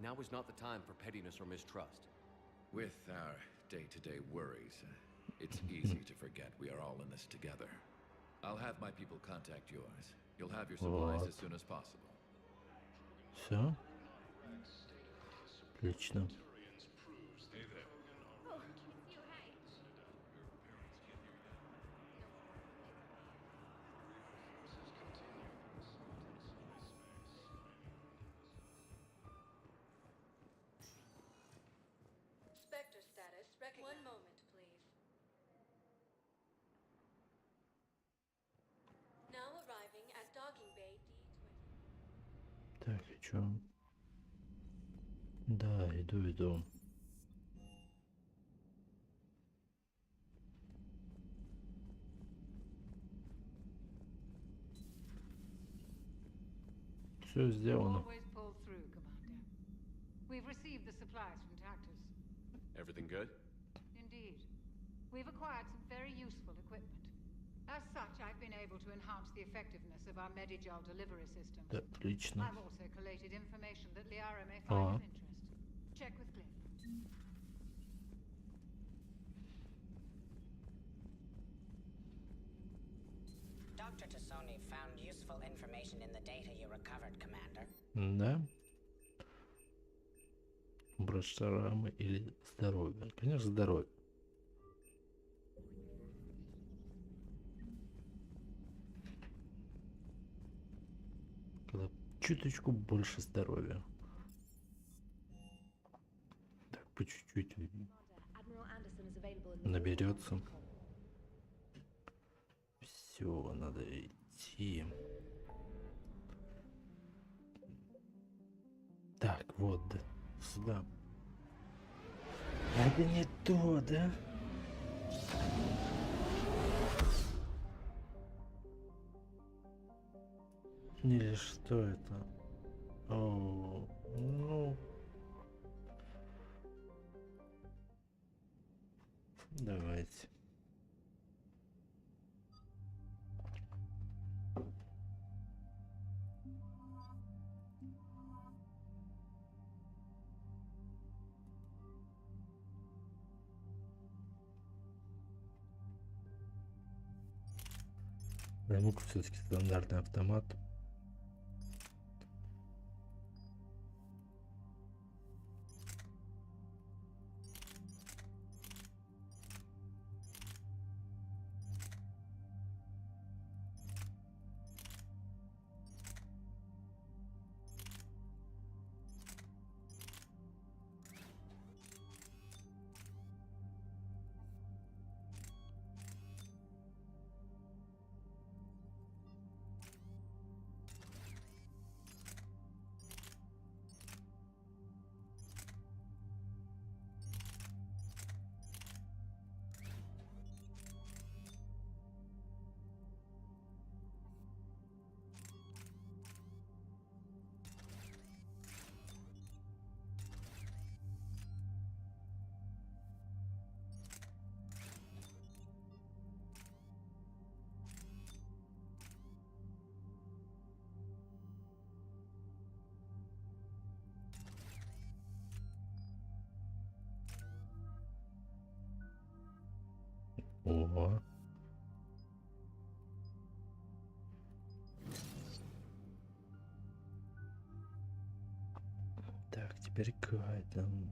Now is not the time for pettiness or mistrust. With our day-to-day worries, it's easy to forget we are all in this together. I'll have my people contact yours. You'll have your supplies as soon as possible. Все? Отлично. Spectre status recognized. One moment, please. Now arriving at docking bay D20. Так, и чё? Да, иду. Все сделано. Always pull through, Commander. We've received the supplies from Tactus. Everything good? Indeed. We've acquired some very useful equipment. As such, I've been able to enhance the effectiveness of our Medigel delivery systems. Отлично. I've also collated information that Liara may find of interest. Check with Glenn. Dr. Tassoni found useful information in the data you recovered, Commander. Да. Убрать шрамы или здоровье? Конечно, здоровье. Когда чуточку больше здоровья. Так, по чуть-чуть наберется. Все, надо идти. Так, вот, да, сюда. Это не то, да? Или что это? О, ну... Давайте. Замок все-таки стандартный автомат. О. Так, теперь Кайден.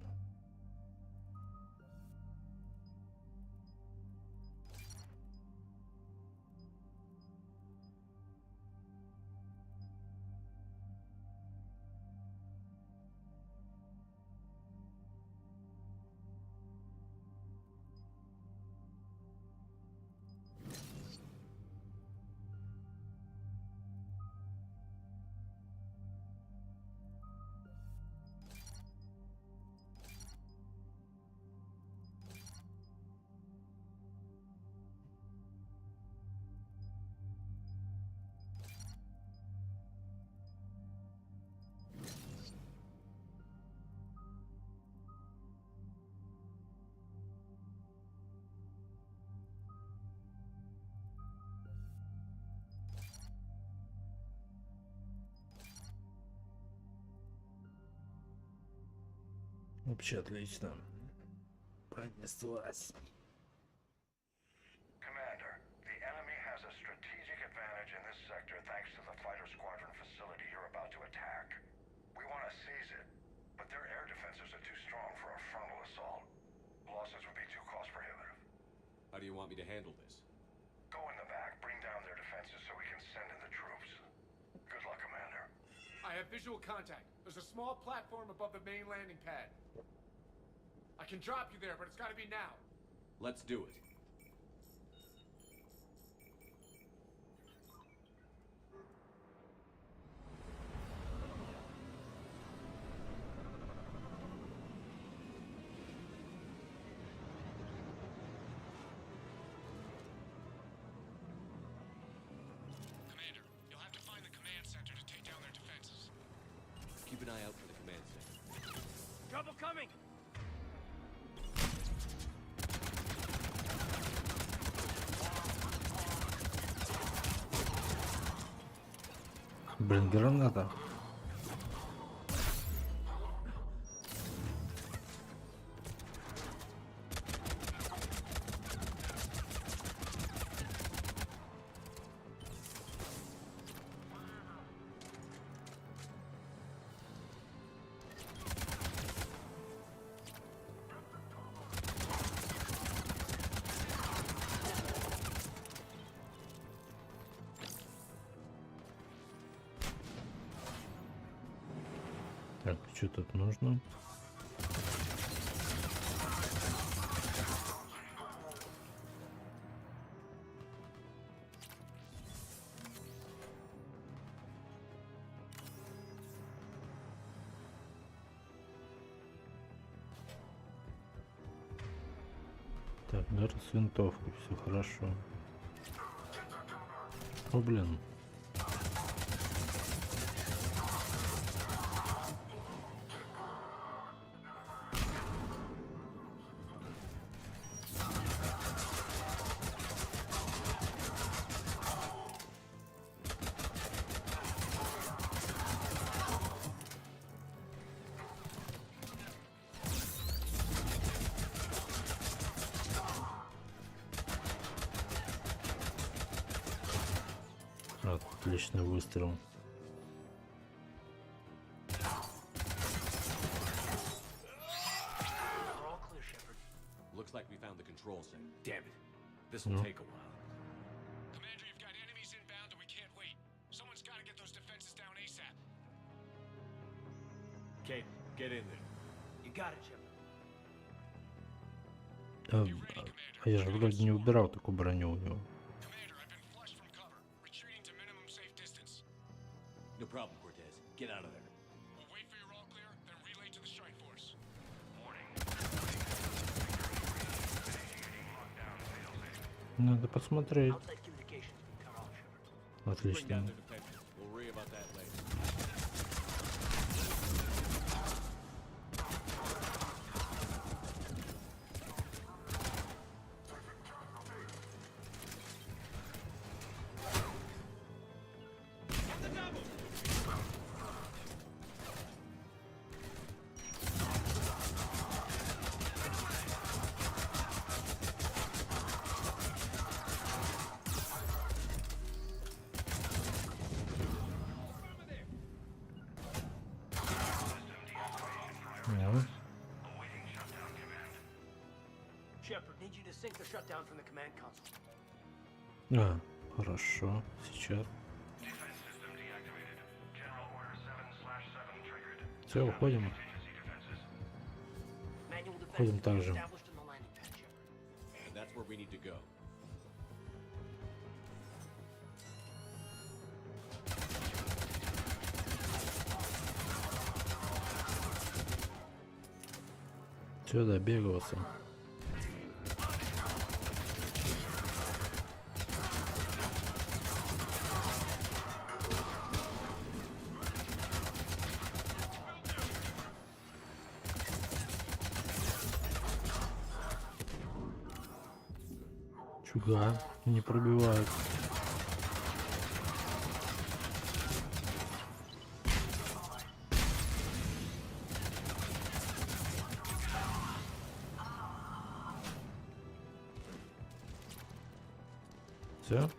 Вообще отлично. Пронеслась. Commander, the enemy has a strategic advantage in this sector thanks to the fighter squadron facility you're about to attack. We want to seize it, but their air defenses are too strong for a frontal assault. Losses would be too cost prohibitive. How do you want me to handle this? Go in the back, bring down their defenses so we can send in the troops. Good luck, Commander. I have visual contact. There's a small platform above the main landing pad. I can drop you there, but it's gotta be now. Let's do it. Commander, you'll have to find the command center to take down their defenses. Keep an eye out for the command center. Trouble coming! Блин, граната. Так, что тут нужно? Так, даже с винтовкой все хорошо. О, блин. Отличный выстрел. Looks like we found the control center. Damn it. This will take a while. Commander, you've got enemies inbound and we can't wait. Someone's got to get those defenses down ASAP. Okay, get in there. You got it, Shepard. А я же вроде не убирал такую броню у него. No problem, Cortez. Get out of there. We'll wait for your all clear, then relay to the strike force. Надо посмотреть. Отлично. We'll worry about that later. need you to sync the shutdown from the command console. А, хорошо, сейчас. Все, уходим. Уходим также. And that's where we need to go. Все, добегался. Чуга, не пробивают. Все.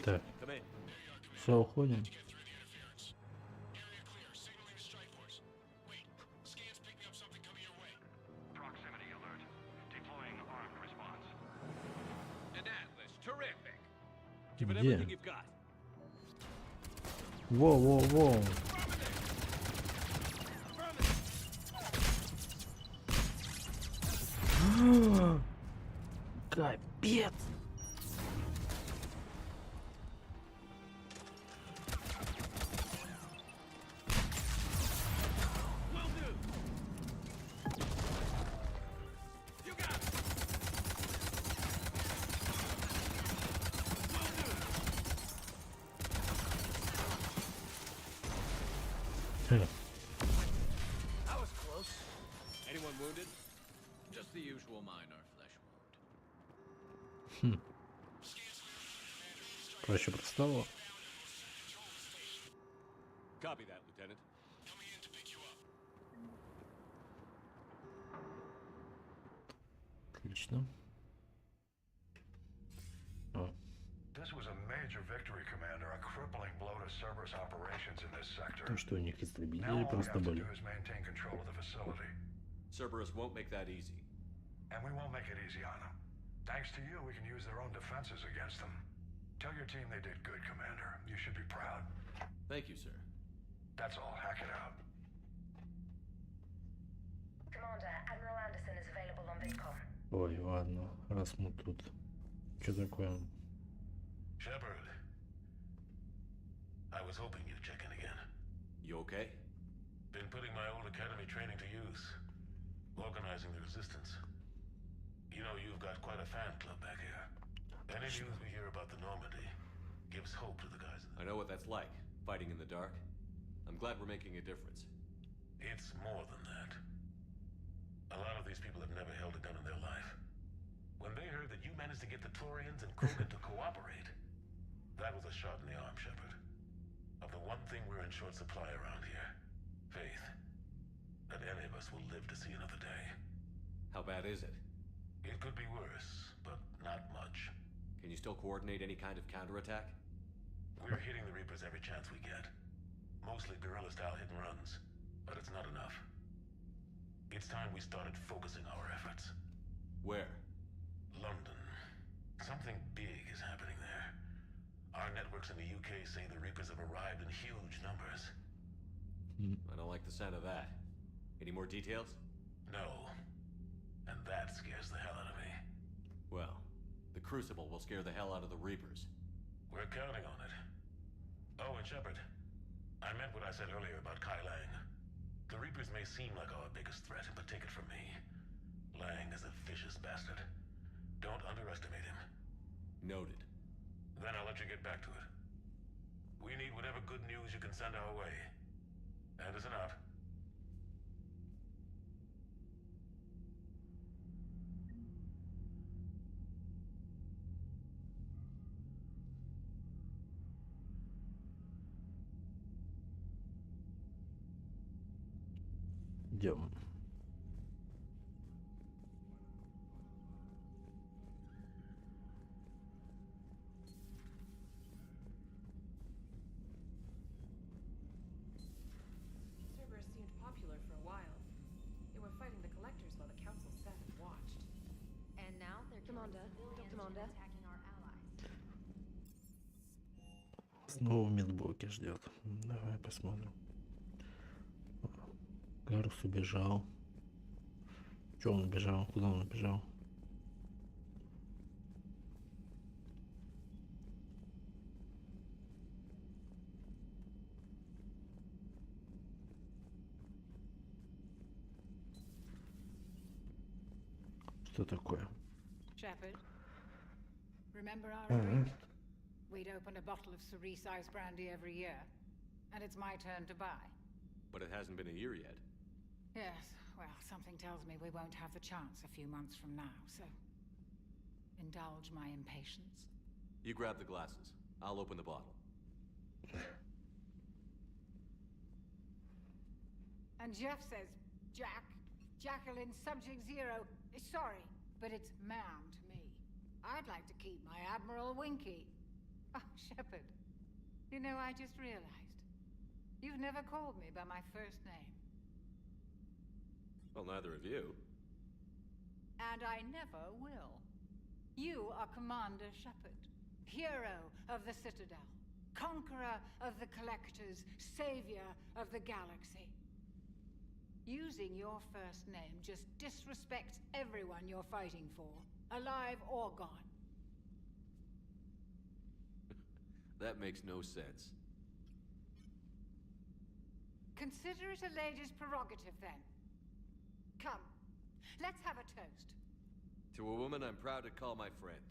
Так. Все, уходим. Где? Воу-воу-воу. Капец. That was close. Anyone wounded? Just the usual minor flesh wound. Проще простого. Copy that, Lieutenant. Отлично. О. This was a major victory, Commander. A crippling blow to Cerberus operations in this sector. То, что у них истребители Now all we просто have to были. do is maintain control of the facility. Cerberus won't make that easy. And we won't make it easy on them. Thanks to you, we can use their own defenses against them. Tell your team they did good, Commander. You should be proud. Thank you, sir. That's all. Hack it out. Commander, Admiral Anderson is available on VidCom. Ой, ладно, раз мы тут. Что такое? Shepard, I was hoping you'd check in again. You okay? Been putting my old academy training to use. Organizing the resistance. You know, you've got quite a fan club back here. Any news we hear about the Normandy gives hope to the guys. I know what that's like, fighting in the dark. I'm glad we're making a difference. It's more than that. A lot of these people have never held a gun in their life. When they heard that you managed to get the Turians and Krogan to cooperate, that was a shot in the arm, Shepard. Of the one thing we're in short supply around here, faith. That any of us will live to see another day. How bad is it? It could be worse, but not much. Can you still coordinate any kind of counterattack? We're hitting the Reapers every chance we get. Mostly guerrilla-style hit and runs, but it's not enough. It's time we started focusing our efforts. Where? London. Something big is happening there. Our networks in the UK say the Reapers have arrived in huge numbers. I don't like the sound of that. Any more details? No. And that scares the hell out of me. Well, the Crucible will scare the hell out of the Reapers. We're counting on it. Oh, and Shepard, I meant what I said earlier about Kai Lang. The Reapers may seem like our biggest threat, but take it from me. Lang is a vicious bastard. Don't underestimate him. Noted. Then I'll let you get back to it. We need whatever good news you can send our way. Anderson out. идем. Cerberus seemed popular for a while. They were fighting the collectors while the council sat and watched. And now they're Commander, Commander. attacking our allies. Снова в медблоке ждет. Давай посмотрим. Гарус убежал. Че он убежал? Куда он убежал? Что такое? Shepard, remember our agreement? We'd open a bottle of cerise ice brandy every year, and it's my turn to buy. But it hasn't been a year yet. Yes, well, something tells me we won't have the chance a few months from now, so indulge my impatience. You grab the glasses. I'll open the bottle. And Jeff says, Jacqueline Subject Zero is sorry, but it's ma'am to me. I'd like to keep my Admiral Winky. Oh, Shepard, you know, I just realized. You've never called me by my first name. Well, neither of you. And I never will. You are Commander Shepard, hero of the Citadel, conqueror of the Collectors, savior of the galaxy. Using your first name just disrespects everyone you're fighting for, alive or gone. That makes no sense. Consider it a lady's prerogative, then. Come, let's have a toast. To a woman I'm proud to call my friend.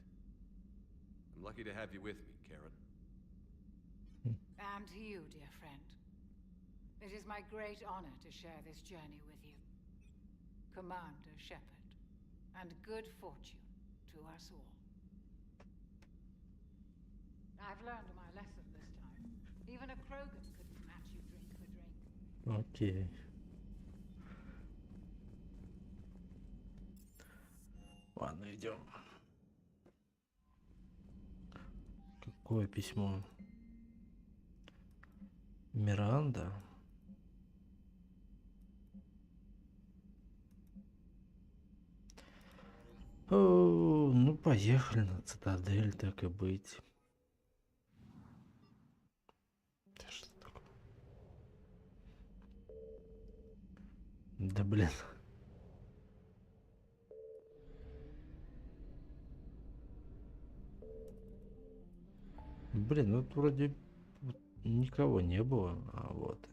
I'm lucky to have you with me, Karen. And to you, dear friend. It is my great honor to share this journey with you. Commander Shepard. And good fortune to us all. I've learned my lesson this time. Even a Krogan couldn't match you drink for drink. Окей. Ладно, идем. Какое письмо? Миранда? О, ну, поехали на цитадель, так и быть. Да что такое? Да блин. Блин, ну тут вроде никого не было, а вот.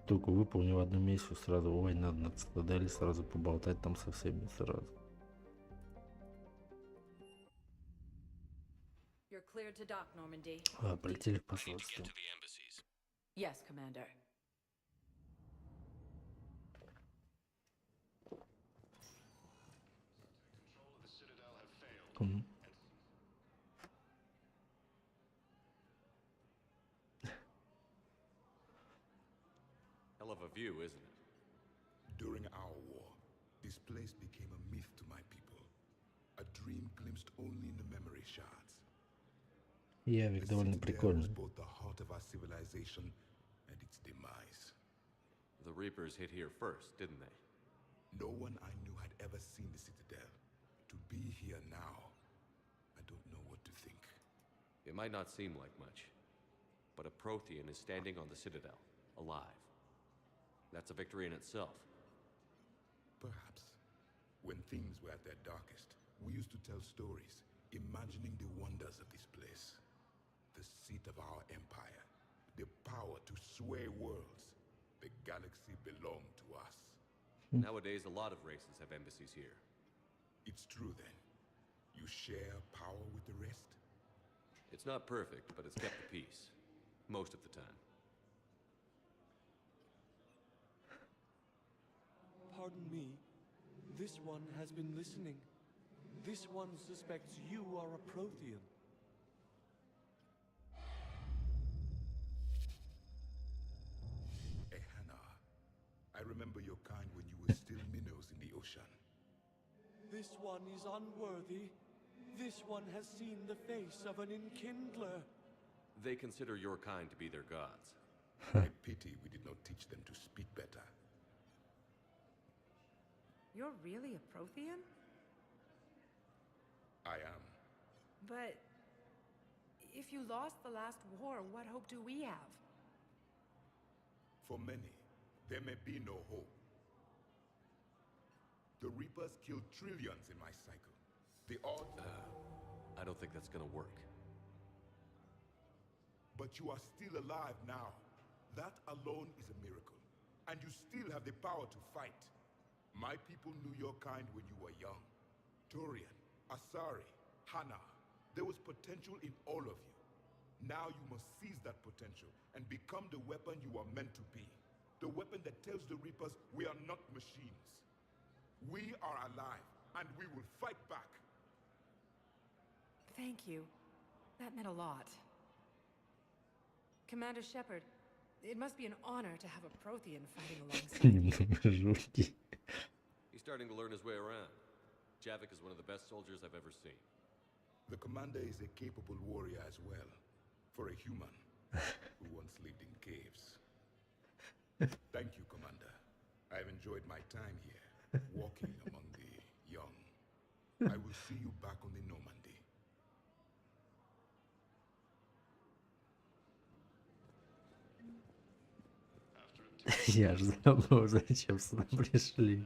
Только выполнил одну миссию сразу. Ой, надо на цитадели сразу поболтать там со всеми сразу. You're cleared to dock, Normandy. Полетели в посольство. Yes, Commander. Hell of a view, isn't it? During our war, this place became a myth to my people. A dream glimpsed only in the memory shards. Явик довольно прикольный. Both the heart of our civilization and its demise. The Reapers hit here first, didn't they? No one I knew had ever seen the Citadel. To be here now, I don't know what to think. It might not seem like much, but a Prothean is standing on the Citadel, alive. That's a victory in itself. Perhaps. When things were at their darkest, we used to tell stories, imagining the wonders of this place. The seat of our empire, the power to sway worlds. The galaxy belonged to us. Nowadays, a lot of races have embassies here. It's true then. You share power with the rest? It's not perfect, but it's kept the peace. Most of the time. Pardon me. This one has been listening. This one suspects you are a Prothean. Hannah, I remember your kind when you were still minnows in the ocean. This one is unworthy. This one has seen the face of an enkindler. They consider your kind to be their gods. I pity we did not teach them to speak better. You're really a Prothean? I am. But if you lost the last war, what hope do we have? For many, there may be no hope. The Reapers killed trillions in my cycle. The odds... I don't think that's gonna work. But you are still alive now. That alone is a miracle. And you still have the power to fight. My people knew your kind when you were young. Turian, Asari, Hana. There was potential in all of you. Now you must seize that potential and become the weapon you are meant to be. The weapon that tells the Reapers we are not machines. We are alive, and we will fight back. Thank you. That meant a lot. Commander Shepard, it must be an honor to have a Prothean fighting alongside you. He's starting to learn his way around. Javik is one of the best soldiers I've ever seen. The commander is a capable warrior as well, for a human who once lived in caves. Thank you, Commander. I've enjoyed my time here, walking among the young. I will see you back on the Normandy. Я ж забыл, зачем сюда пришли.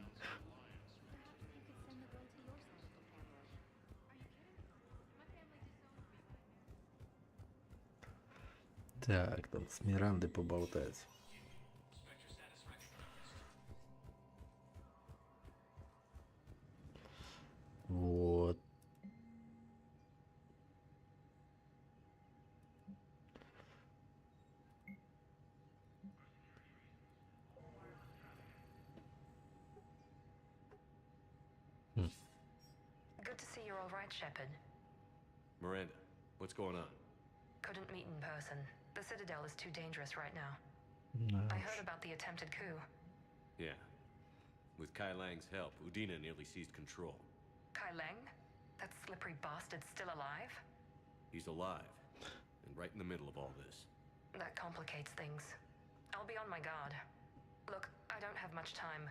Так, там с Мирандой поболтать. Вот. Good to see you're all right, Shepard. Miranda, what's going on? Couldn't meet in person. The Citadel is too dangerous right now. Nice. I heard about the attempted coup. Yeah. With Kai Lang's help, Udina nearly seized control. Kai Leng? That slippery bastard's still alive? He's alive, and right in the middle of all this. That complicates things. I'll be on my guard. Look, I don't have much time,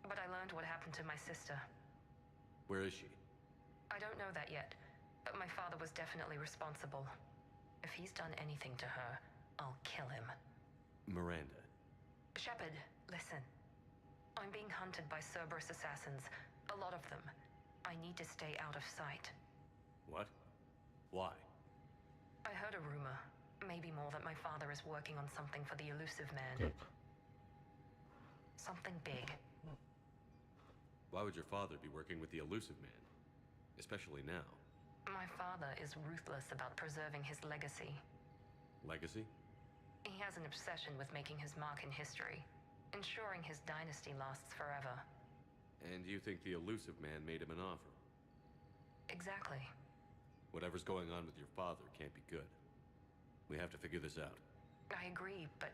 but I learned what happened to my sister. Where is she? I don't know that yet, but my father was definitely responsible. If he's done anything to her, I'll kill him. Miranda. Shepard, listen. I'm being hunted by Cerberus assassins. A lot of them. I need to stay out of sight. What? Why? I heard a rumor, maybe more, that my father is working on something for the Elusive Man. Something big. Why would your father be working with the Elusive Man? Especially now. My father is ruthless about preserving his legacy. Legacy? He has an obsession with making his mark in history, ensuring his dynasty lasts forever. And you think the Elusive Man made him an offer? Exactly. Whatever's going on with your father can't be good. We have to figure this out. I agree, but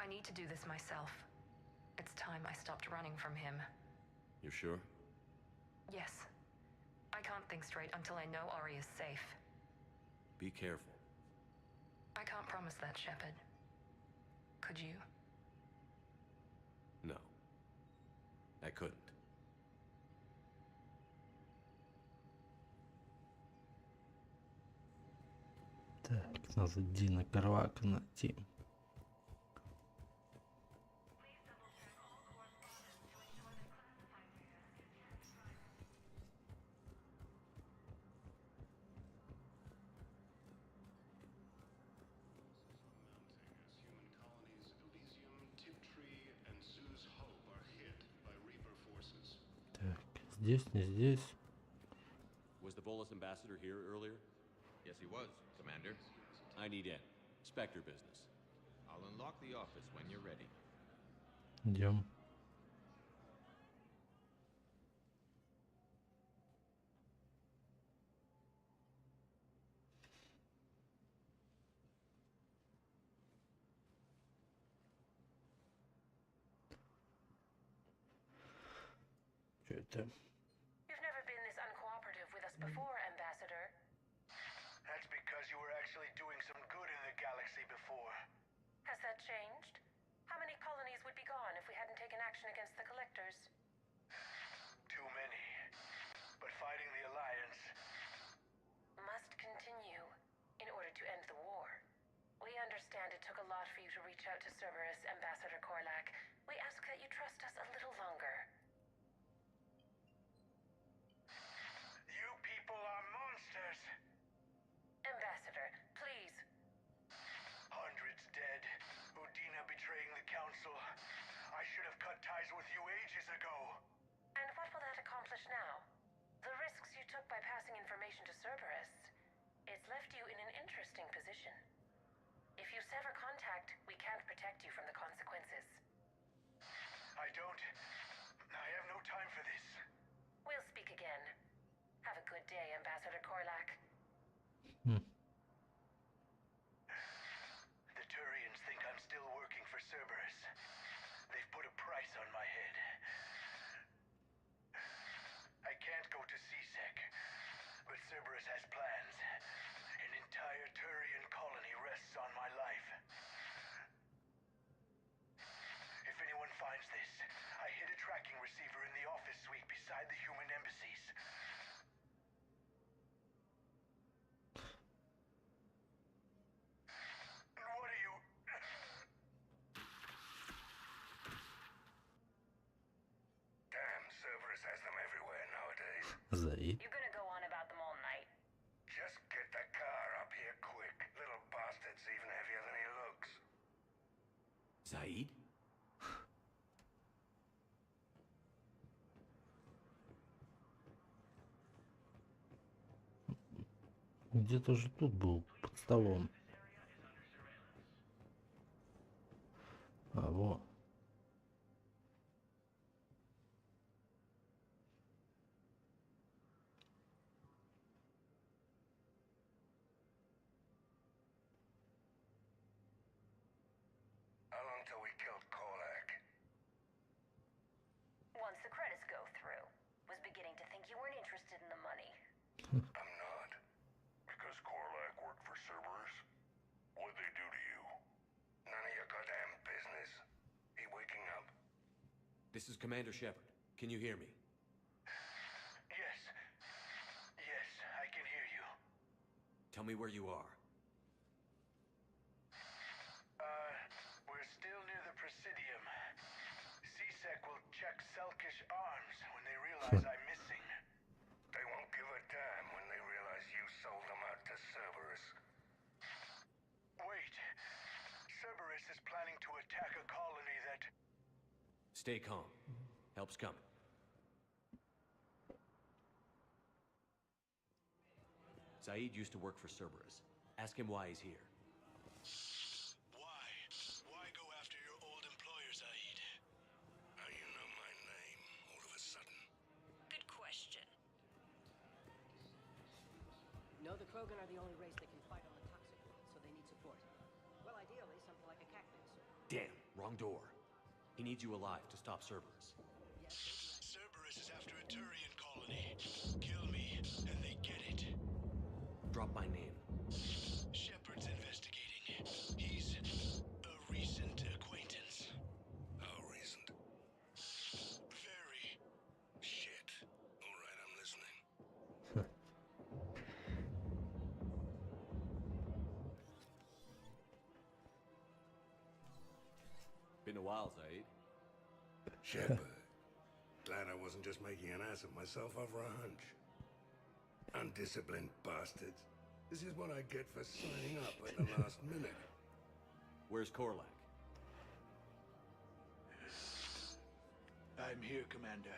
I need to do this myself. It's time I stopped running from him. You're sure? Yes. I can't think straight until I know Ori is safe. Be careful. I can't promise that, Shepard. Could you? No. I couldn't. Так, надо Дина Карвака найти. Так, здесь, не здесь. Was the Volus ambassador here earlier? Yes, he was, Commander. I need in. Spectre business. I'll unlock the office when you're ready. Идем. Чё это? You've never been this uncooperative with us before, Ambassador. That's because you were actually doing some good in the galaxy before. Has that changed? How many colonies would be gone if we hadn't taken action against the Collectors? Too many. But fighting the Alliance must continue in order to end the war. We understand it took a lot for you to reach out to Cerberus, Ambassador Korlak. We ask that you trust us a little longer. You people are monsters! Ambassador, please. Hundreds dead. Udina betraying the Council. I should have cut ties with you ages ago. And what will that accomplish now? The risks you took by passing information to Cerberus, it's left you in an interesting position. If you sever contact, we can't protect you from the consequences. I have no time for this. We'll speak again. Have a good day, Ambassador Korlak. The Turians think I'm still working for Cerberus. They've put a price on my head. I can't go to CSEC, but Cerberus has plans. An entire Turian colony rests on my life. If anyone finds this, I hid a tracking receiver in the office suite beside the human embassies. What are you... Damn, Cerberus has them everywhere nowadays. Заид. You're gonna go on about them all night. Just get the car up here quick. Little bastard's even heavier than he looks. Zaid? Где-то же тут был, под столом. А, во. How long till we killed Korlak? Once the credits go through. Was beginning to think you weren't interested in the money. I'm not. Because Korlak worked for Cerberus? What'd they do to you? None of your goddamn business. He waking up? This is Commander Shepard. Can you hear me? Yes. Yes, I can hear you. Tell me where you are. We're still near the Presidium. CSEC will check Selkish arms when they realize I'm missing. They won't give a damn when they realize you sold them out to Cerberus. Wait. Cerberus is planning to attack a colony that... Stay calm. Help's coming. Zaid used to work for Cerberus. Ask him why he's here. Why? Why go after your old employer, Zaid? How you know my name all of a sudden? Good question. No, the Krogan are the only race that can fight on the toxic world, so they need support. Well, ideally, something like a cactus. Damn, wrong door. He needs you alive to stop Cerberus. Cerberus is after a Turian colony. Kill me, and they get it. Drop my name. Shepard's investigating. He's a recent acquaintance. How recent? Very. Shit. All right, I'm listening. Been a while, Zaid. Shepard. Glad I wasn't just making an ass of myself over a hunch. Undisciplined bastards. This is what I get for signing up at the last minute. Where's Korlak? I'm here, Commander.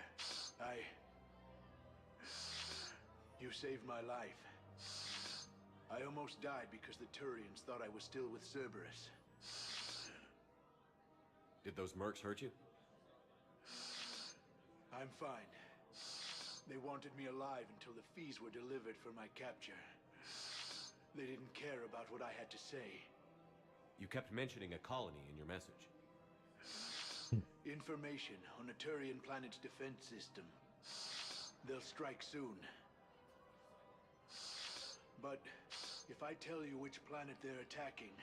You saved my life. I almost died because the Turians thought I was still with Cerberus. Did those mercs hurt you? I'm fine. They wanted me alive until the fees were delivered for my capture. They didn't care about what I had to say. You kept mentioning a colony in your message. Information on a Turian planet's defense system. They'll strike soon. But if I tell you which planet they're attacking,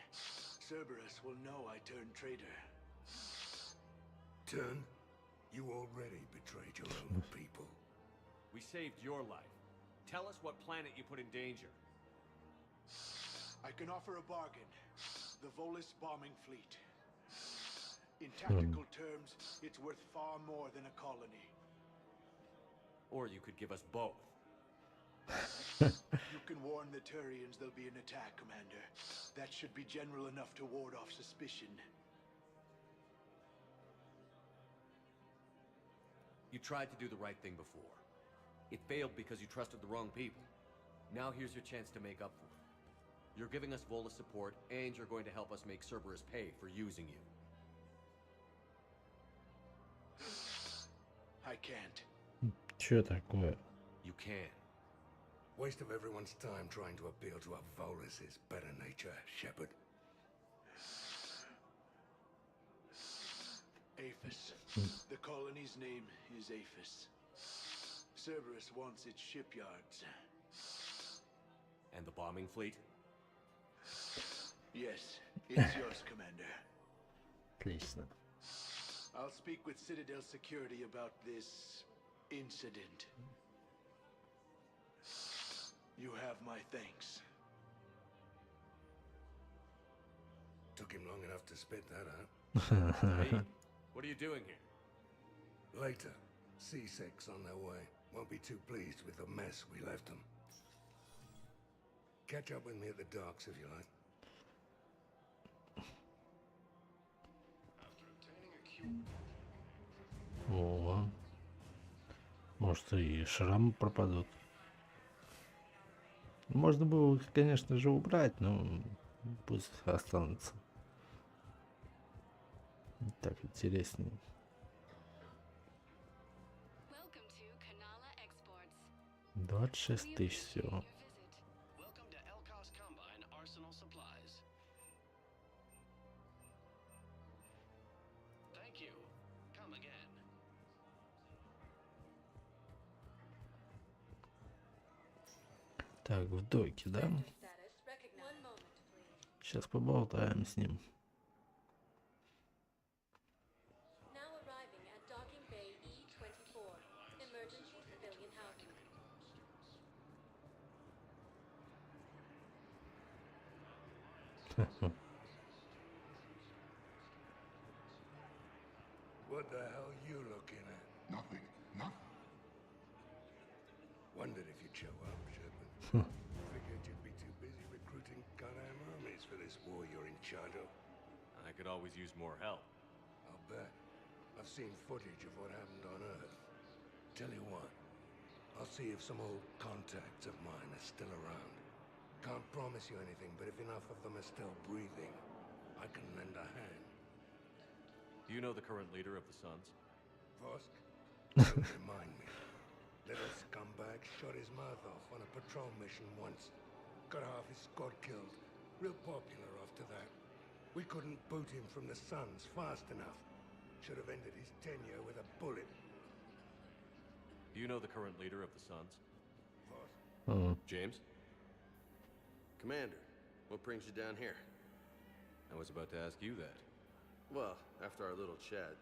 Cerberus will know I turned traitor. Turn? You already betrayed your own people. We saved your life. Tell us what planet you put in danger. I can offer a bargain. The Volus bombing fleet. In tactical terms, it's worth far more than a colony. Or you could give us both. You can warn the Turians there'll be an attack, Commander. That should be general enough to ward off suspicion. You tried to do the right thing before. It failed because you trusted the wrong people. Now here's your chance to make up for it. You're giving us Volus support, and you're going to help us make Cerberus pay for using you. I can't. Чё такое? You can. Waste of everyone's time trying to appeal to a Volus's better nature, Shepard. Aphis. The colony's name is Aphis. Cerberus wants its shipyards. And the bombing fleet? Yes, it's yours, Commander. Отлично. I'll speak with Citadel security about this incident. You have my thanks. Took him long enough to spit that out. Hey, what are you doing here? Later. C6 on their way. Won't be too pleased with the mess we left them. Catch up with me at the docks if you like. О, может и шрамы пропадут. Можно было их, конечно же, убрать, но пусть останутся. Так интереснее. 26 тысяч всего. Так, в доке, да? Сейчас поболтаем с ним. What the hell are you looking at? Nothing. Nothing. Wondered if you'd show up, Shepard. Figured you'd be too busy recruiting goddamn armies for this war you're in charge of. I could always use more help. I'll bet. I've seen footage of what happened on Earth. Tell you what, I'll see if some old contacts of mine are still around. Can't promise you anything, but if enough of them are still breathing, I can lend a hand. Do you know the current leader of the Suns? Vosk? Don't remind me. Little scumbag shot his mouth off on a patrol mission once. Got half his squad killed. Real popular after that. We couldn't boot him from the Suns fast enough. Should have ended his tenure with a bullet. Do you know the current leader of the Suns? Vosk? James? Commander, what brings you down here? I was about to ask you that. Well, after our little chat,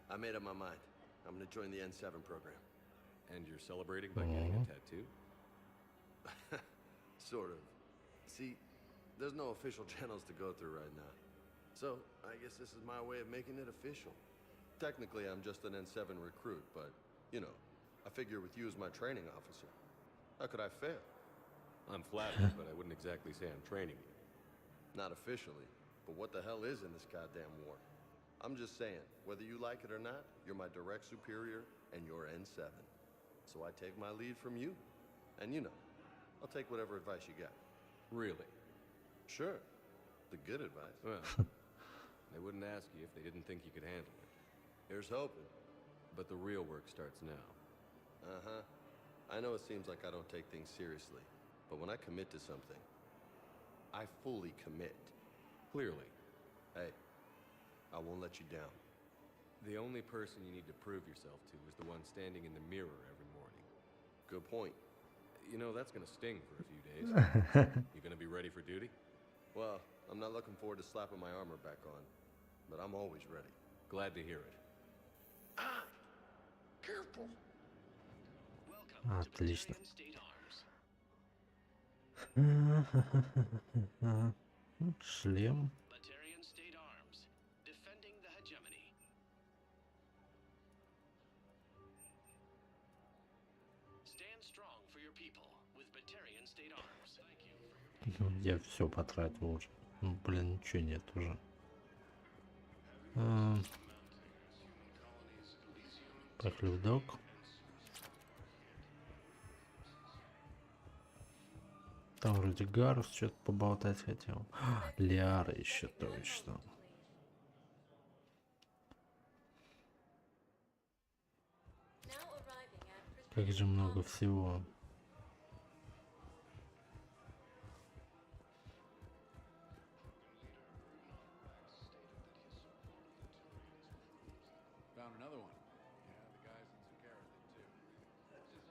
I made up my mind. I'm gonna join the N7 program. And you're celebrating by getting a tattoo? Sort of. See, there's no official channels to go through right now. So, I guess this is my way of making it official. Technically, I'm just an N7 recruit, but, you know, I figure with you as my training officer, how could I fail? I'm flattered, but I wouldn't exactly say I'm training you. Not officially, but what the hell is in this goddamn war? I'm just saying, whether you like it or not, you're my direct superior, and you're N7. So I take my lead from you. And you know, I'll take whatever advice you got. Really? Sure. The good advice. Well, they wouldn't ask you if they didn't think you could handle it. Here's hoping. But the real work starts now. Uh-huh. I know it seems like I don't take things seriously, but when I commit to something, I fully commit. Clearly. Hey, I won't let you down. The only person you need to prove yourself to is the one standing in the mirror every morning. Good point. You know, that's gonna sting for a few days. You gonna be ready for duty? Well, I'm not looking forward to slapping my armor back on, but I'm always ready. Glad to hear it. Ah! Careful! Отлично. Шлем. Ну, я все потратил уже. Ну, блин, ничего нет уже. Поехали в док. Там вроде Гарус что-то поболтать хотел. Лиара еще точно. Как же много всего.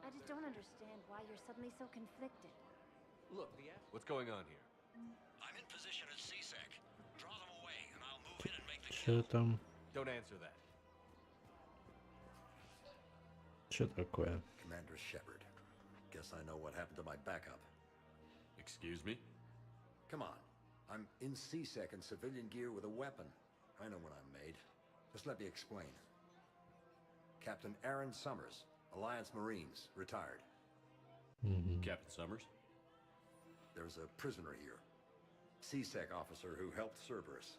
I just don't understand why you're suddenly so conflicted. Look, what's going on here? I'm in position at CSEC. Draw them away, and I'll move in and make the Что там? Don't answer that. Что такое? Commander Shepard. Guess I know what happened to my backup. Excuse me? Come on. I'm in CSEC in civilian gear with a weapon. I know what I'm made. Just let me explain. Captain Aaron Summers, Alliance Marines, retired. Captain Summers? There's a prisoner here. CSEC officer who helped Cerberus.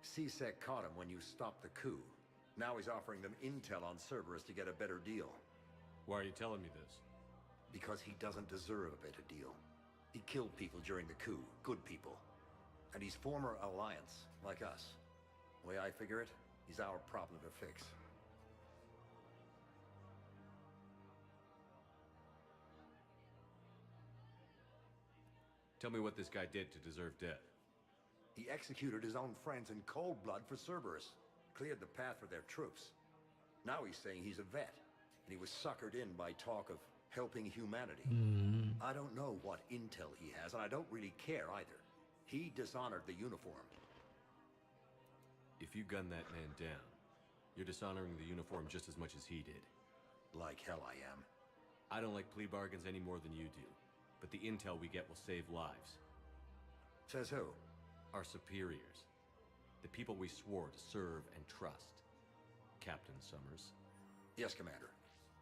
CSEC caught him when you stopped the coup. Now he's offering them intel on Cerberus to get a better deal. Why are you telling me this? Because he doesn't deserve a better deal. He killed people during the coup, good people. And he's former Alliance, like us. The way I figure it, he's our problem to fix. Tell me what this guy did to deserve death. He executed his own friends in cold blood for Cerberus. Cleared the path for their troops. Now he's saying he's a vet. And he was suckered in by talk of helping humanity. I don't know what intel he has, and I don't really care either. He dishonored the uniform. If you gun that man down, you're dishonoring the uniform just as much as he did. Like hell I am. I don't like plea bargains any more than you do. But the intel we get will save lives. Says who? Our superiors. The people we swore to serve and trust. Captain Summers. Yes, Commander.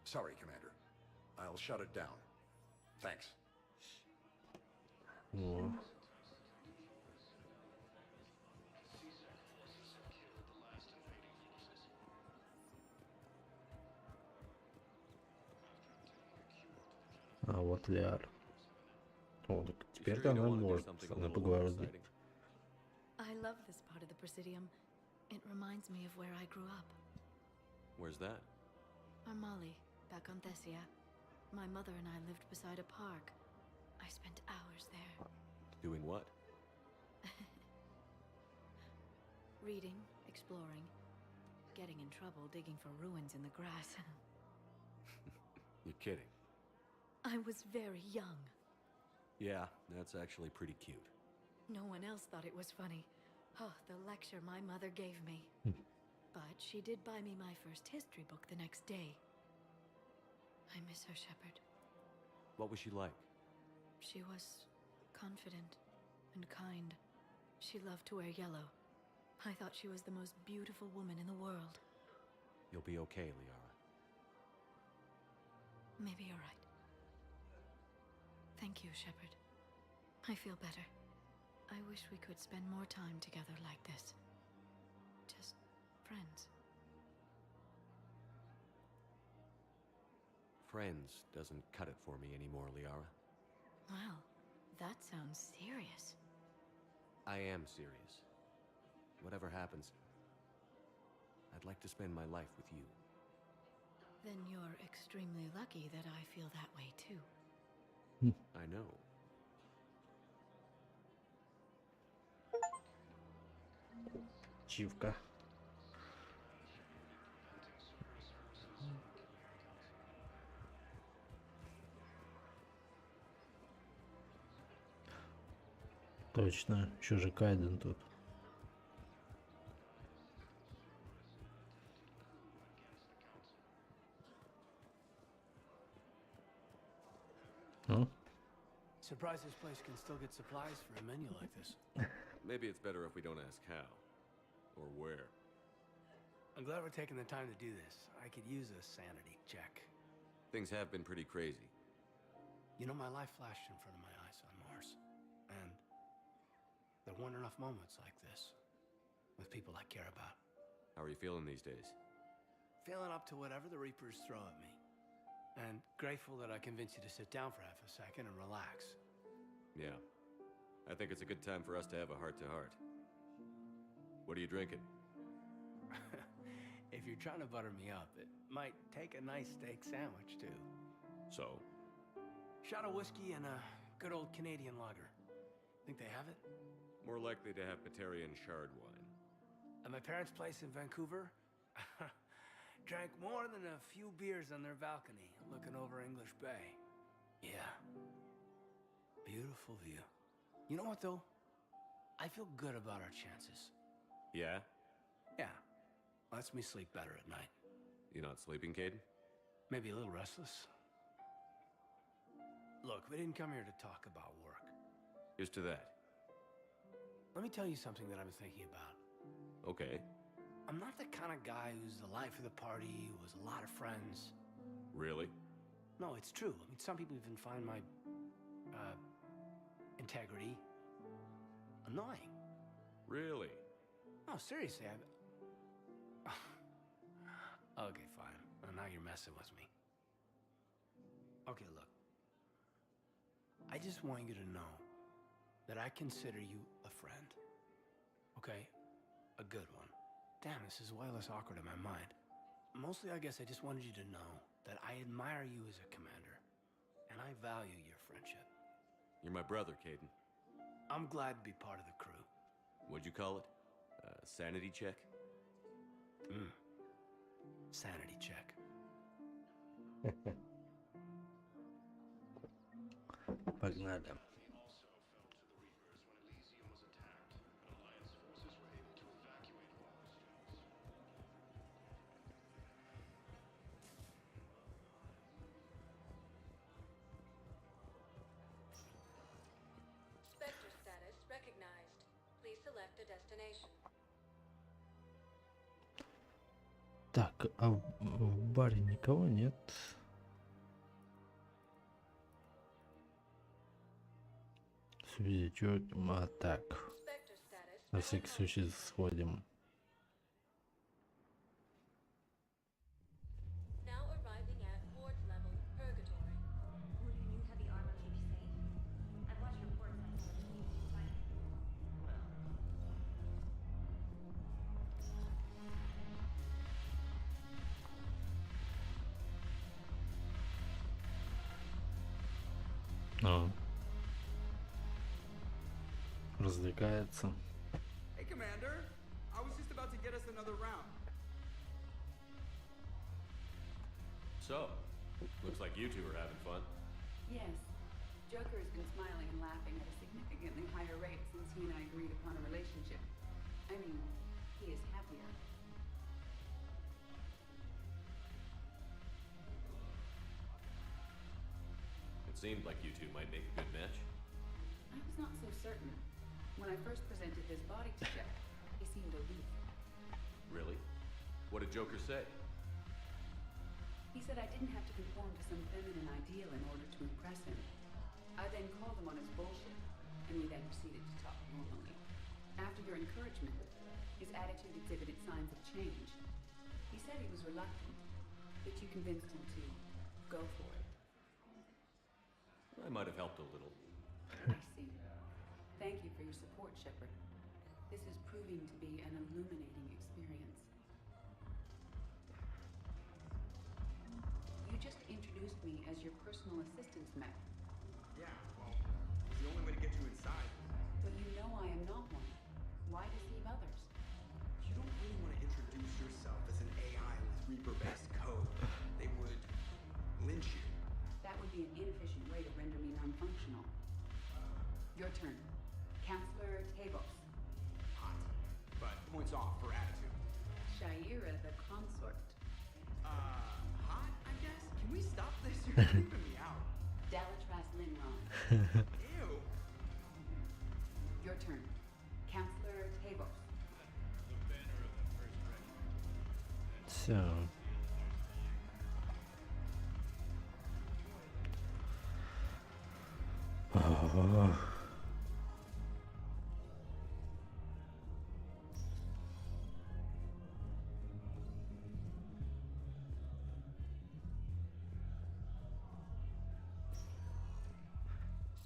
Sorry, Commander. I'll shut it down. Thanks. О. А вот Лиар. О, так теперь она может со мной поговорить. I love this part of the Presidium. It reminds me of where I grew up. Where's that? Armali, back on Thessia. My mother and I lived beside a park. I spent hours there. Doing what? Reading, exploring, getting in trouble digging for ruins in the grass. You're kidding. I was very young. Yeah, that's actually pretty cute. No one else thought it was funny. Oh, the lecture my mother gave me. But she did buy me my first history book the next day. I miss her, Shepard. What was she like? She was confident and kind. She loved to wear yellow. I thought she was the most beautiful woman in the world. You'll be okay, Liara. Maybe you're right. Thank you, Shepard. I feel better. I wish we could spend more time together like this. Just friends. Friends doesn't cut it for me anymore, Liara. Well, that sounds serious. I am serious. Whatever happens, I'd like to spend my life with you. Then you're extremely lucky that I feel that way too. I know. Чивка. Точно, еще же Кайден тут. Ну? Surprised this place can still get supplies for a menu like this. Maybe it's better if we don't ask how. Or where. I'm glad we're taking the time to do this. I could use a sanity check. Things have been pretty crazy. You know, my life flashed in front of my eyes on Mars. And there weren't enough moments like this. With people I care about. How are you feeling these days? Feeling up to whatever the Reapers throw at me. And grateful that I convinced you to sit down for half a second and relax. Yeah. I think it's a good time for us to have a heart-to-heart. What are you drinking? If you're trying to butter me up, it might take a nice steak sandwich, too. So? Shot of whiskey and a good old Canadian lager. Think they have it? More likely to have Batarian shard wine. At my parents' place in Vancouver, drank more than a few beers on their balcony, looking over English Bay. Yeah. Beautiful view. You know what, though? I feel good about our chances. Yeah? Yeah. Lets me sleep better at night. You not sleeping, Caden? Maybe a little restless. Look, we didn't come here to talk about work. Here's to that. Let me tell you something that I've been thinking about. Okay. I'm not the kind of guy who's the life of the party, who has a lot of friends. Really? No, it's true. I mean, some people even find my, integrity annoying. Really? No, seriously, Okay, fine. Well, now you're messing with me. Okay, look. I just want you to know that I consider you a friend. Okay? A good one. Damn, this is way less awkward in my mind. Mostly, I guess I just wanted you to know that I admire you as a commander, and I value your friendship. You're my brother, Caden. I'm glad to be part of the crew. What'd you call it? Sanity check? Sanity check. Погнали. Spectre status recognized. Please select a destination. Так, а в баре никого нет? Свидетель, так. На всякий случай сходим. Now arriving at ward level purgatory. Will your new heavy armor keep you safe? I've watched reports on some of the people fighting. Развлекается. Hey, Commander. I was just about to get us another round. So, looks like you two are having fun. Yes. Joker has been smiling and laughing at a significantly higher rate since he and I agreed upon a relationship. I mean, he is happier. It seemed like you two might make a good match. I was not so certain. When I first presented this body to Jeff, he seemed aloof. Really? What did Joker say? He said I didn't have to conform to some feminine ideal in order to impress him. I then called him on his bullshit, and we then proceeded to talk normally. After your encouragement, his attitude exhibited signs of change. He said he was reluctant, but you convinced him to go for it. I might have helped a little. I see. Thank you for your support, Shepard. This is proving to be an illuminating experience. You just introduced me as your personal assistance mech. Yeah, well, it's the only way to get you inside. But you know I am not one. Why deceive others? You don't really want to introduce yourself as an AI with Reaper-based code. They would lynch you. That would be an inefficient way to render me non-functional. Your turn. Counselor Tavos. Hot. But points off for attitude. Shaira the consort. Hot, I guess? Can we stop this? You're creeping me out. Delatras Linron. Ew. Your turn. Counselor Tavos. Все.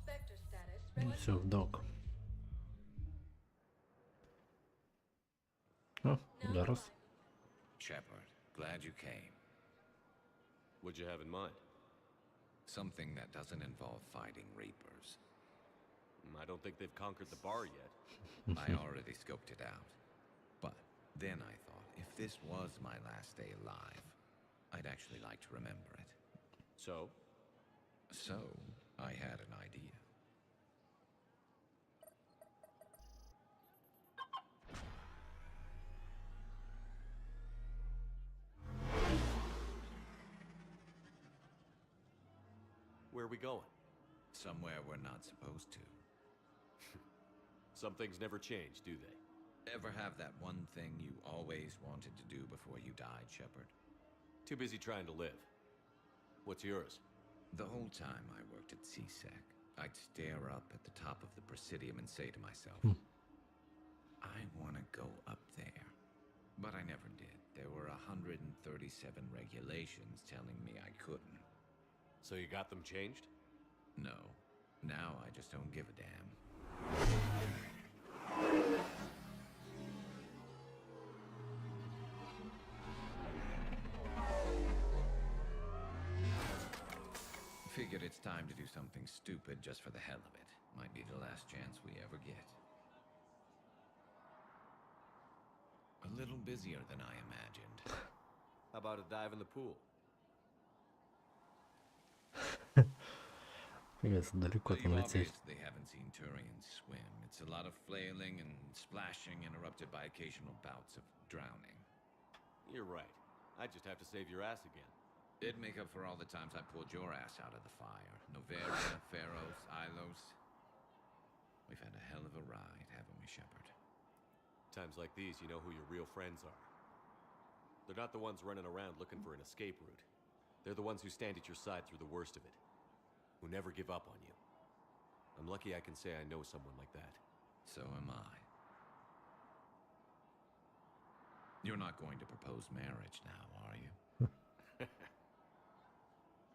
Spectre status. Все в док. О, зараз. Shepard, glad you came. What'd you have in mind? Something that doesn't involve fighting Reapers. I don't think they've conquered the bar yet. I already scoped it out. But then I thought, if this was my last day alive, I'd actually like to remember it. So? So, I had an idea. Where are we going? Somewhere we're not supposed to. Some things never change, do they? Ever have that one thing you always wanted to do before you died, Shepard? Too busy trying to live. What's yours? The whole time I worked at CSEC, I'd stare up at the top of the Presidium and say to myself, I want to go up there. But I never did. There were 137 regulations telling me I couldn't. So you got them changed? No. Now I just don't give a damn. Figured it's time to do something stupid just for the hell of it. Might be the last chance we ever get. A little busier than I imagined. How about a dive in the pool? Кажется, далеко там You лететь. obviously haven't seen Turians swim. It's a lot of flailing and splashing interrupted by occasional bouts of drowning. You're right. I just have to save your ass again. It'd make up for all the times I pulled your ass out of the fire. Noveria, Pharos, Ilos. We've had a hell of a ride, haven't we, Shepard? Times like these, you know who your real friends are. They're not the ones running around looking for an escape route. They're the ones who stand at your side through the worst of it. Who never give up on you. I'm lucky I can say I know someone like that. So am I. You're not going to propose marriage now, are you?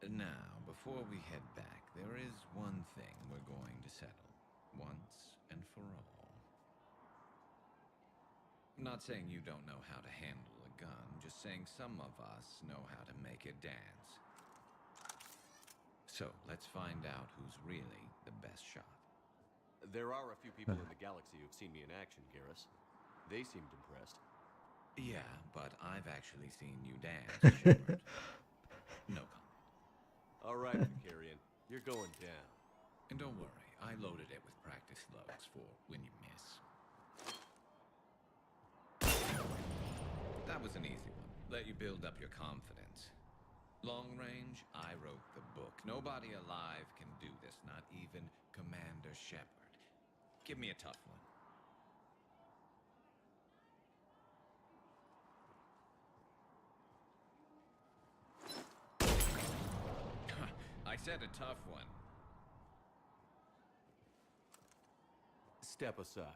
Now, before we head back, there is one thing we're going to settle. Once and for all. Not saying you don't know how to handle a gun, just saying some of us know how to make it dance. So, let's find out who's really the best shot. There are a few people in the galaxy who've seen me in action, Garrus. They seemed impressed. Yeah, but I've actually seen you dance, Shepard. No comment. All right, Vicarian. You're going down. And don't worry, I loaded it with practice slugs for when you miss. That was an easy one. Let you build up your confidence. Long range, I wrote the book. Nobody alive can do this, not even Commander Shepard. Give me a tough one. I said a tough one. Step aside.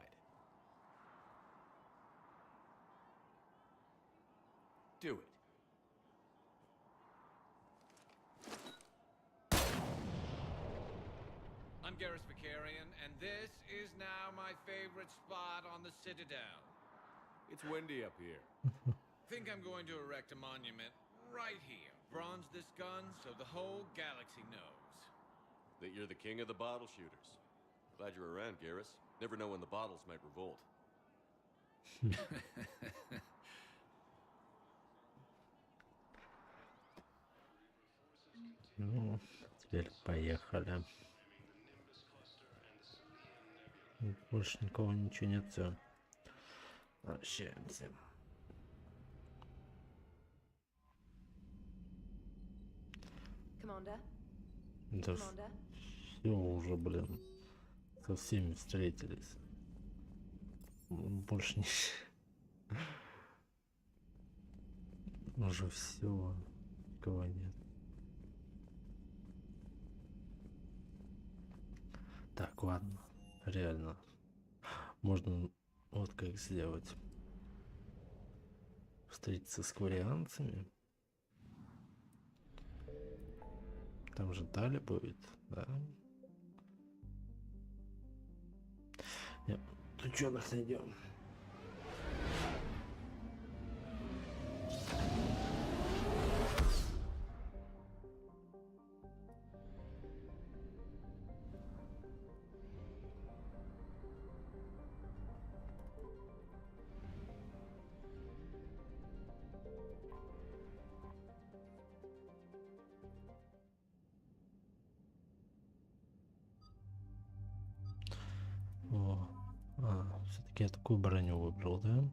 Do it. I'm Garrus Vicarian, and this is now my favorite spot on the Citadel. It's windy up here. Think I'm going to erect a monument right here. Bronze this gun so the whole galaxy knows. That you're the king of the bottle shooters. Glad you're around, Garrus. Never know when the bottles might revolt. Ну, теперь поехали. Больше никого ничего нет, все. Общаемся. Commander? Да Commander? все уже, блин. Со всеми встретились. Больше не... Уже все. Никого нет. Так, ладно. Реально. Можно вот как сделать. Встретиться с кварианцами. Там же Тали будет, да? Нет, тут что нас найдем? О, все-таки я такую броню выбрал, да?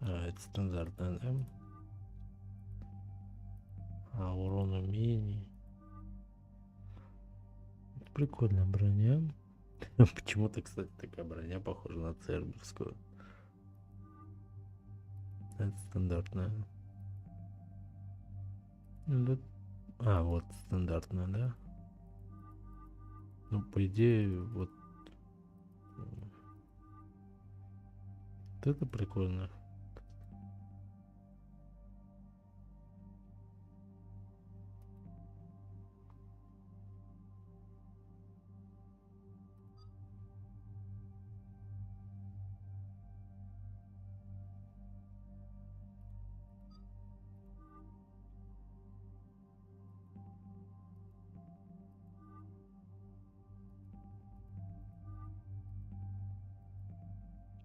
Это стандартная, да? А урон умений. Прикольная броня. Почему-то, кстати, такая броня похожа на церберскую. Это стандартная. Вот стандартная, да? Ну, по идее, вот это прикольно.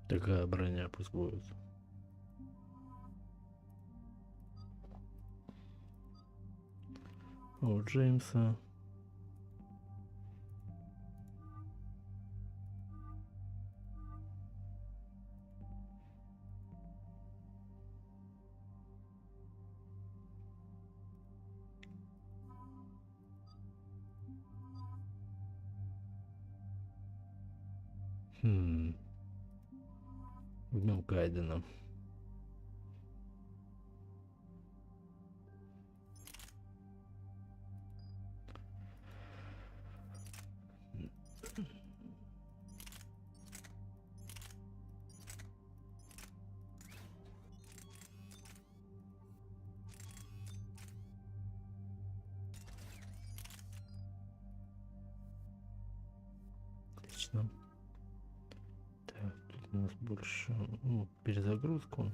Такая броня пусть будет. У Джеймса. Гайдена. Отлично. Так, тут у нас больше перезагрузку.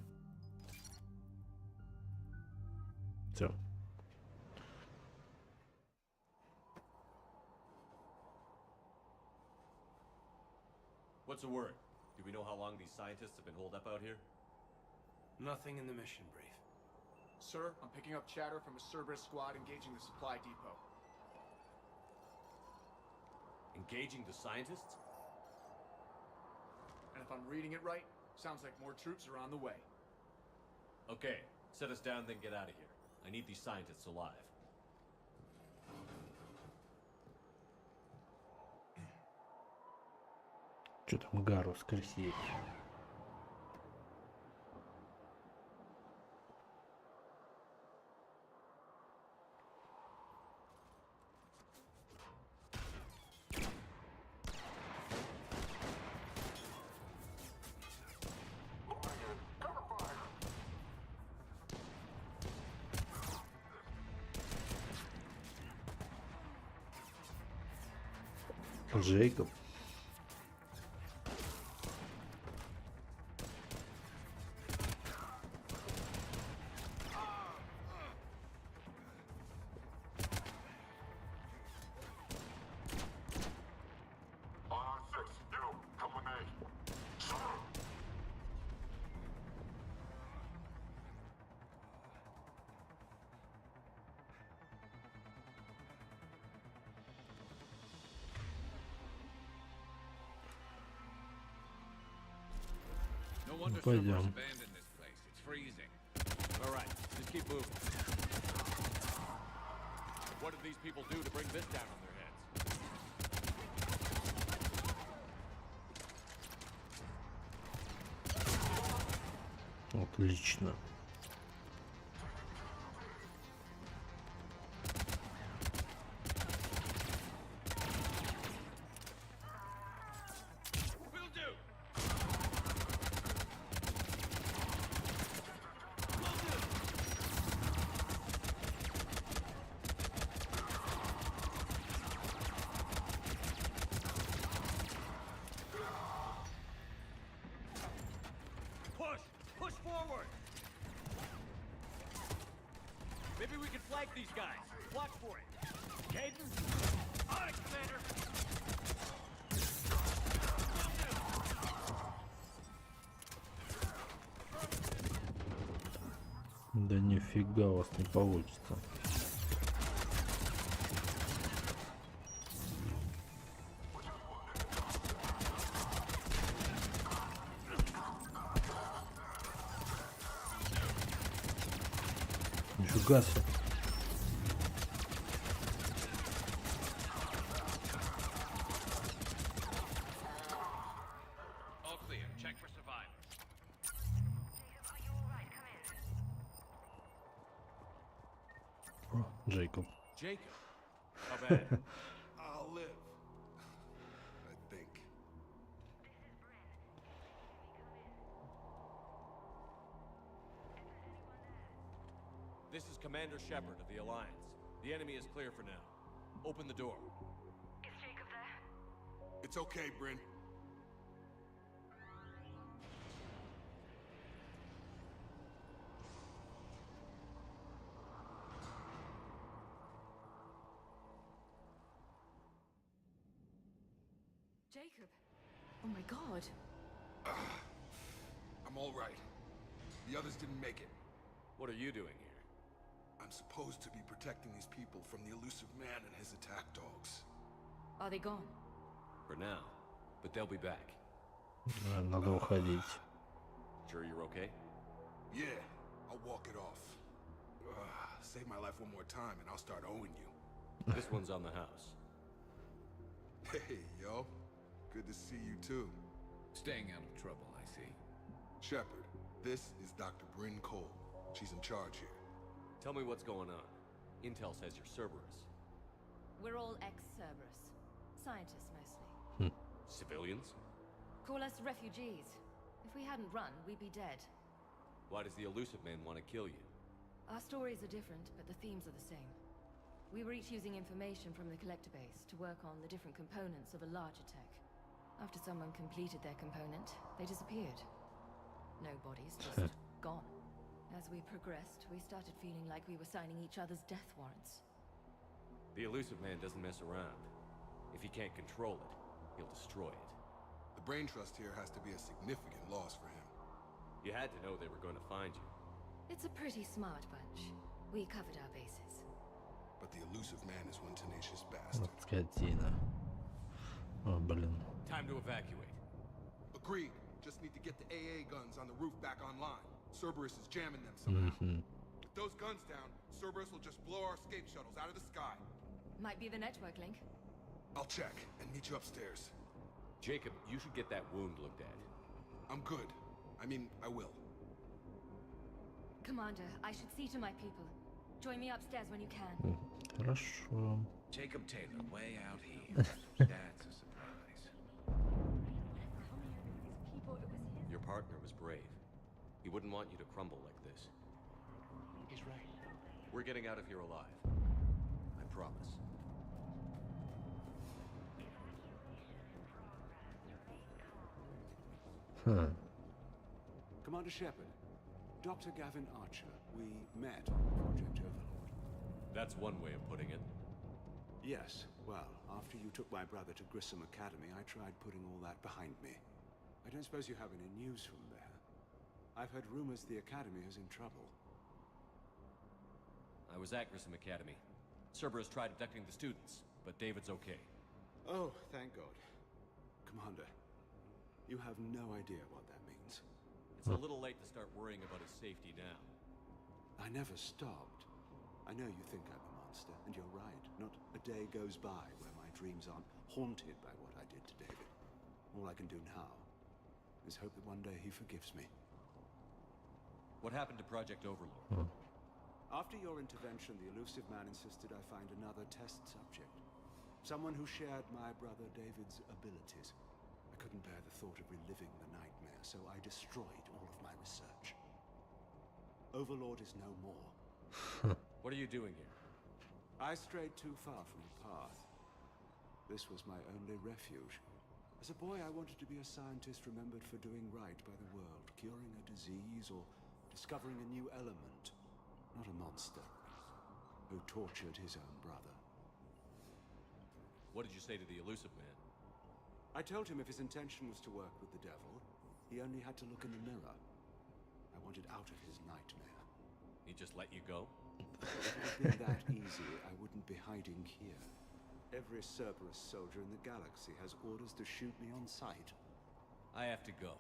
Все. What's the word? Do we know how long these scientists have been holed up out here? Nothing in the mission brief. Sir, I'm picking up chatter from a Cerberus squad engaging the supply depot. Engaging the scientists? And if I'm reading it right, sounds like more troops are on the way. Okay, set us down, then get out of here. I need these scientists alive. Что там Гарус красивый? Джейкоб. Other Пойдем. servers abandoned this place. It's freezing. All right, just keep moving. What did these people do to bring this down on their heads? Отлично. Will do. Push forward. Maybe we can flank these guys. Watch for it. Caden? On it, Commander! Да нифига у вас не получится. Нифига себе. All clear. Check for survivors. О, Джейкоб. Jacob? How bad? I'll live. I think. This is Commander Shepard of the Alliance. The enemy is clear for now. Open the door. Is Jacob there? It's okay, Bryn. Jacob! Oh my god. I'm all right. The others didn't make it. What are you doing here? I'm supposed to be protecting these people from the elusive man and his attack dogs. Are they gone? For now. But they'll be back. Надо уходить. Sure you're okay? Yeah, I'll walk it off. Save my life one more time and I'll start owing you. This one's on the house. Hey, yo. Good to see you too. Staying out of trouble, I see. Shepard, this is Dr. Bryn Cole. She's in charge here. Tell me what's going on. Intel says you're Cerberus. We're all ex-Cerberus. Scientists, mostly. Civilians? Call us refugees. If we hadn't run, we'd be dead. Why does the elusive man want to kill you? Our stories are different, but the themes are the same. We were each using information from the collector base to work on the different components of a larger tech. After someone completed their component, they disappeared. No bodies, just gone. As we progressed, we started feeling like we were signing each other's death warrants. The elusive man doesn't mess around. If he can't control it, he'll destroy it. The brain trust here has to be a significant loss for him. You had to know they were going to find you. It's a pretty smart bunch. We covered our bases. But the elusive man is one tenacious bastard. Вот скотина. О, блин. Time to evacuate. Agreed. Just need to get the AA guns on the roof back online. Cerberus is jamming them somehow. With those guns down, Cerberus will just blow our escape shuttles out of the sky. Might be the network link. I'll check and meet you upstairs. Jacob, you should get that wound looked at. I'm good. I mean, I will. Commander, I should see to my people. Join me upstairs when you can. Хорошо. Jacob Taylor, way out here. That's a surprise. Your partner was brave. He wouldn't want you to crumble like this. He's right. We're getting out of here alive. I promise. Huh. Commander Shepard, Dr. Gavin Archer, we met on Project Overlord. That's one way of putting it. Yes, well, after you took my brother to Grissom Academy, I tried putting all that behind me. I don't suppose you have any news from there. I've heard rumors the Academy is in trouble. I was at Grissom Academy. Cerberus tried abducting the students, but David's okay. Oh, thank God. Commander, you have no idea what that means. It's a little late to start worrying about his safety now. I never stopped. I know you think I'm a monster, and you're right. Not a day goes by where my dreams aren't haunted by what I did to David. All I can do now is hope that one day he forgives me. What happened to Project Overlord? After your intervention, the elusive man insisted I find another test subject. Someone who shared my brother David's abilities. I couldn't bear the thought of reliving the nightmare, so I destroyed all of my research. Overlord is no more. What are you doing here? I strayed too far from the path. This was my only refuge. As a boy, I wanted to be a scientist remembered for doing right by the world, curing a disease or discovering a new element, not a monster who tortured his own brother. What did you say to the elusive man? I told him if his intention was to work with the devil, he only had to look in the mirror. I wanted out of his nightmare. He just let you go? If it had been that easy, I wouldn't be hiding here. Every Cerberus soldier in the galaxy has orders to shoot me on sight. I have to go.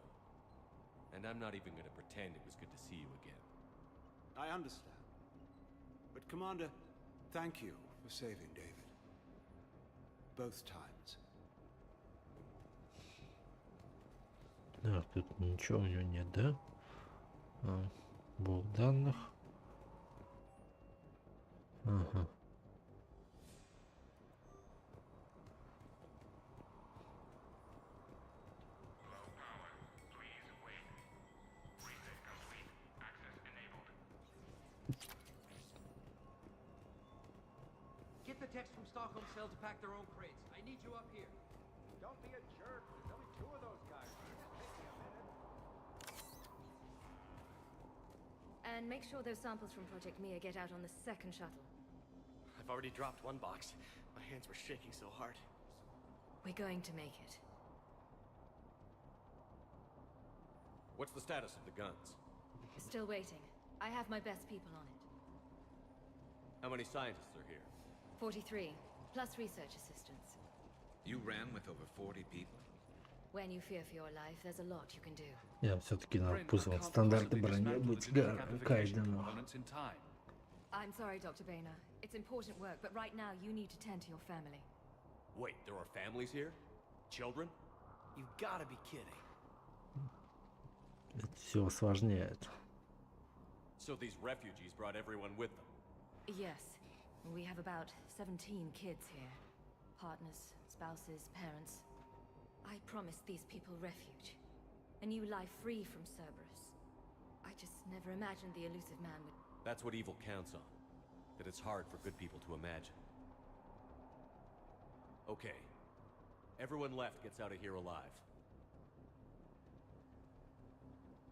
And I'm not even gonna pretend it was good to see you again. I understand. But Commander, thank you for saving David. Both times. Так, тут ничего у него нет, да? Блок данных. Ага. Get the text from Stockholm Cell to pack their own crates. I need you up here. Don't be a jerk. There's only two of those guys. Take me a minute. And make sure those samples from Project Mia get out on the second shuttle. I've already dropped one box. My hands were shaking so hard. We're going to make it. What's the status of the guns? Still waiting. I have my best people on it. How many scientists are here? 43, plus research assistants. You ran with over 40 people? When you fear for your life, there's a lot you can do. Я все-таки надо позвать стандарты брони быть каждому. I'm sorry, Dr. Boehner. It's important work, but right now you need to tend to your family. Wait, there are families here? Children? You gotta be kidding. Это все осложняет. So these refugees brought everyone with them? Yes. We have about 17 kids here. Partners, spouses, parents. I promised these people refuge. A new life free from Cerberus. I just never imagined the elusive man would... That's what evil counts on. That it's hard for good people to imagine. Okay. Everyone left gets out of here alive.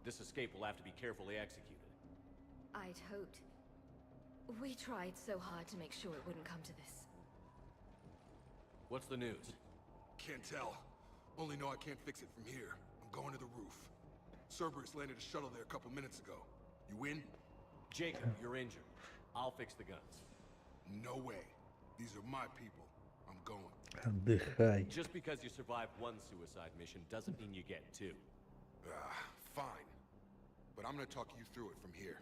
This escape will have to be carefully executed. I'd hoped. We tried so hard to make sure it wouldn't come to this. What's the news? Can't tell. Only know I can't fix it from here. I'm going to the roof. Cerberus landed a shuttle there a couple minutes ago. You win? Jacob, you're injured. I'll fix the guns. No way. These are my people. I'm going. Отдыхай. Just because you survived one suicide mission doesn't mean you get two. Fine. But I'm gonna talk you through it from here.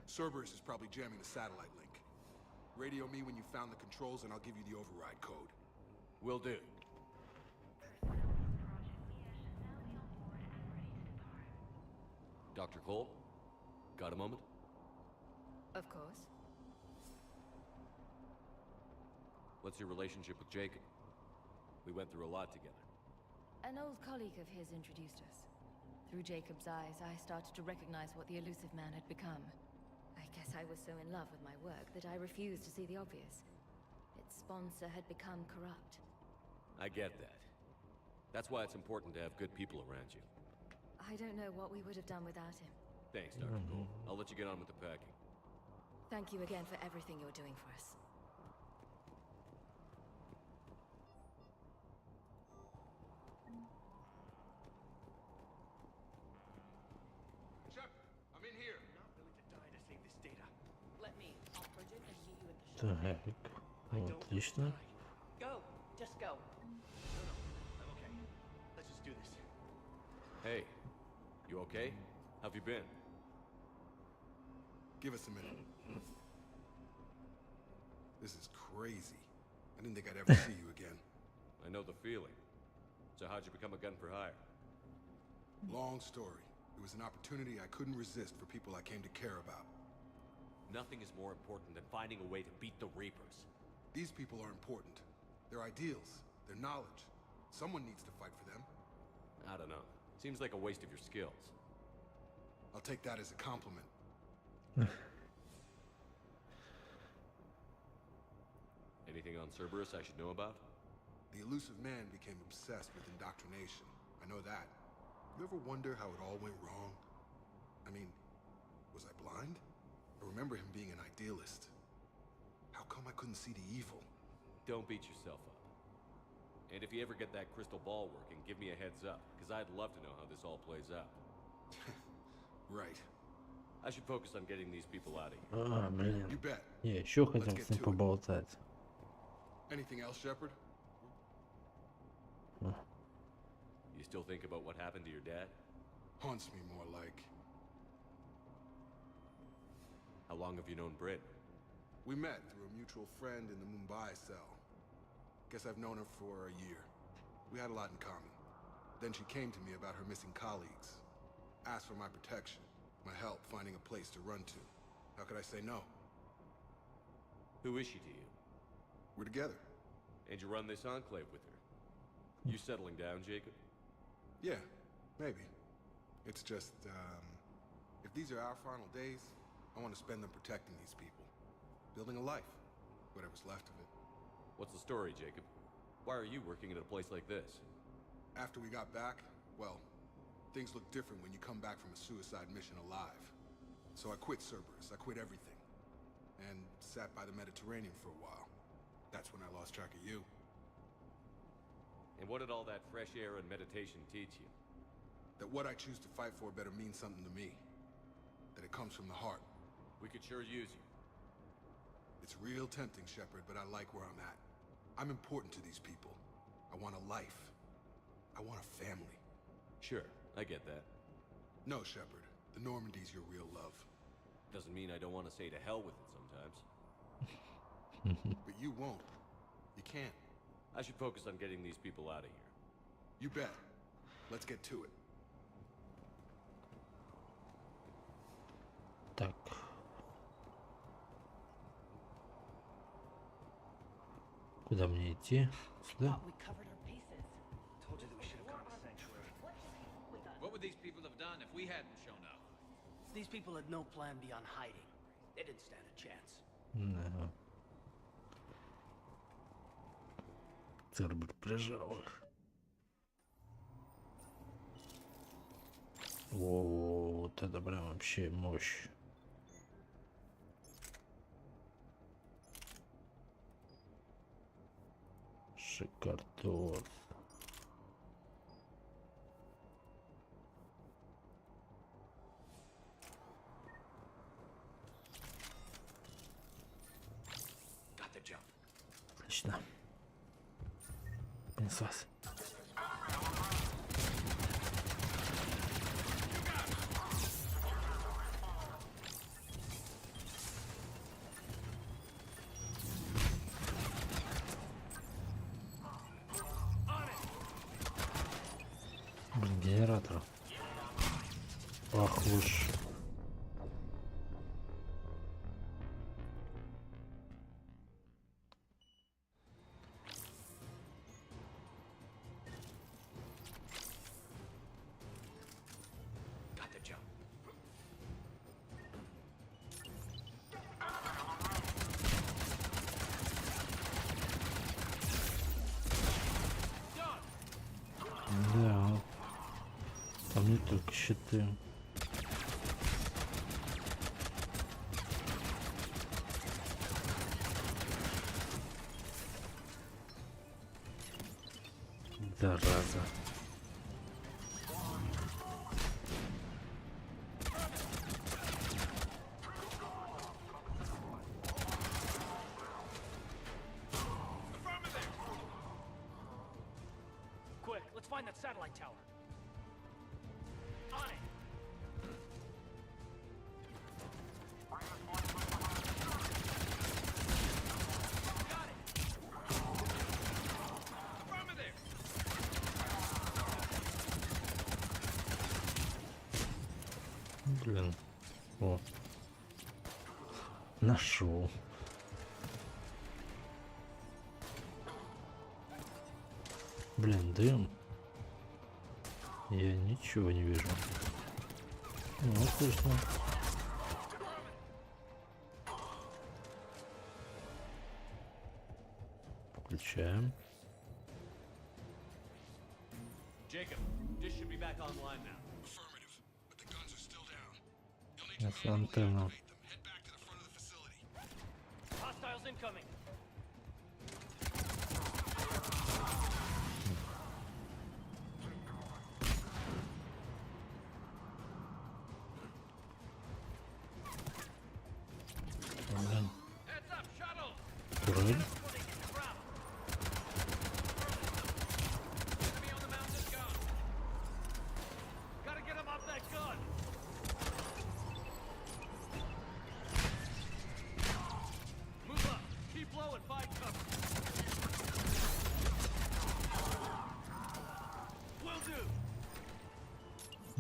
Cerberus is probably jamming the satellite link. Radio me when you found the controls and I'll give you the override code. Will do. Dr. Cole? Got a moment? Of course. What's your relationship with Jacob? We went through a lot together. An old colleague of his introduced us. Through Jacob's eyes, I started to recognize what the elusive man had become. I guess I was so in love with my work that I refused to see the obvious. Its sponsor had become corrupt. I get that. That's why it's important to have good people around you. I don't know what we would have done without him. Thanks, Dr. Cole. I'll let you get on with the packing. Thank you again for everything you're doing for us. Chuck, I'm in here. Not willing to die to save this data. Let me. I'll purge it and meet you at the Так, отлично. Go. Just go. No, I'm okay. Let's just do this. Hey, you okay? How've you been? Give us a minute. This is crazy. I didn't think I'd ever see you again. I know the feeling. So how'd you become a gun for hire? Long story. It was an opportunity I couldn't resist for people I came to care about. Nothing is more important than finding a way to beat the Reapers. These people are important. Their ideals, their knowledge. Someone needs to fight for them. I don't know. Seems like a waste of your skills. I'll take that as a compliment. Anything on Cerberus I should know about? The elusive man became obsessed with indoctrination. I know that. You ever wonder how it all went wrong? I mean, was I blind? I remember him being an idealist. How come I couldn't see the evil? Don't beat yourself up. And if you ever get that crystal ball working, give me a heads up, because I'd love to know how this all plays out. Right. I should focus on getting these people out of here. А, блин. You bet. Я еще хотел с ним поболтать. Anything else, Shepard? You still think about what happened to your dad? Haunts me more like. How long have you known Britt? We met through a mutual friend in the Mumbai cell. Guess I've known her for a year. We had a lot in common. Then she came to me about her missing colleagues. Asked for my protection, my help finding a place to run to. How could I say no? Who is she to you? We're together. And you run this enclave with her? You settling down, Jacob? Yeah, maybe. It's just, if these are our final days, I want to spend them protecting these people. Building a life. Whatever's left of it. What's the story, Jacob? Why are you working at a place like this? After we got back, well, things look different when you come back from a suicide mission alive. So I quit Cerberus, I quit everything. And sat by the Mediterranean for a while. That's when I lost track of you. And what did all that fresh air and meditation teach you? That what I choose to fight for better mean something to me. That it comes from the heart. We could sure use you. It's real tempting, Shepard, but I like where I'm at. I'm important to these people. I want a life. I want a family. Sure, I get that. No, Shepard. The Normandy's your real love. Doesn't mean I don't want to say to hell with it sometimes. But you won't. You can't. I should focus on getting these people out of here. You bet. Let's get to it. Так. Куда мне идти? Сюда? What would these people have done if we hadn't shown up? These people had no plan beyond hiding. They didn't stand a chance. Да. Цербер прижал их. О, вот это прям вообще мощь. Шикардос. Отлично. Понеслась. Блин, генератор. Ах уж. Да. Там не только щиты. Зараза. Quick, let's find that satellite tower. On it! Блин. О. Нашел. Блин, дым. Я ничего не вижу. Ну, отлично. Включаем. Jacob, dish should be back online now. Affirmative, but the guns are still down. You'll need to Это manually антенна. activate them. Head back to the front of the facility. Hostiles incoming. Блин. Heads up, shuttle. Турель. Before they hit the ground. Enemy on the mountain gun. Gotta get him off that gun. Move up. Keep low and find cover. Will do.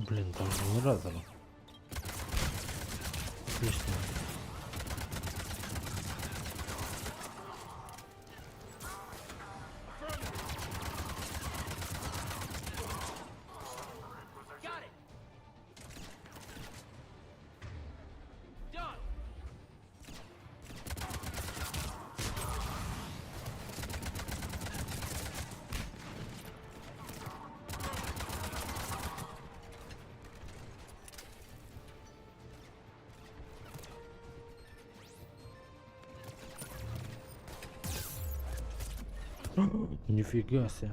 Блин, там генератор. Отлично. Got it. Done. Нифига себе.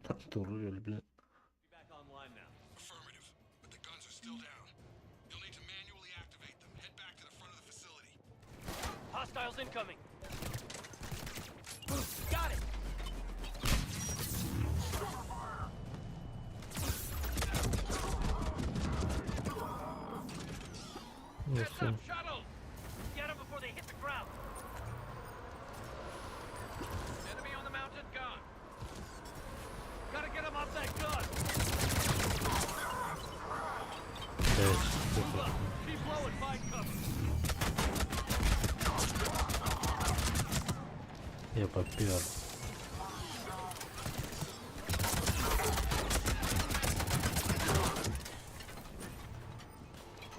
Там турель, блин. Back online now. Affirmative, but the guns are still down. You'll need to manually activate them. Head back to the front of the facility. Hostiles incoming. Got it. Ну Heads все. up, shuttle. Get them before they hit the ground. Enemy on the mountain gun. Gotta get him off that gun. Move up. Keep low and find cover. Я попер.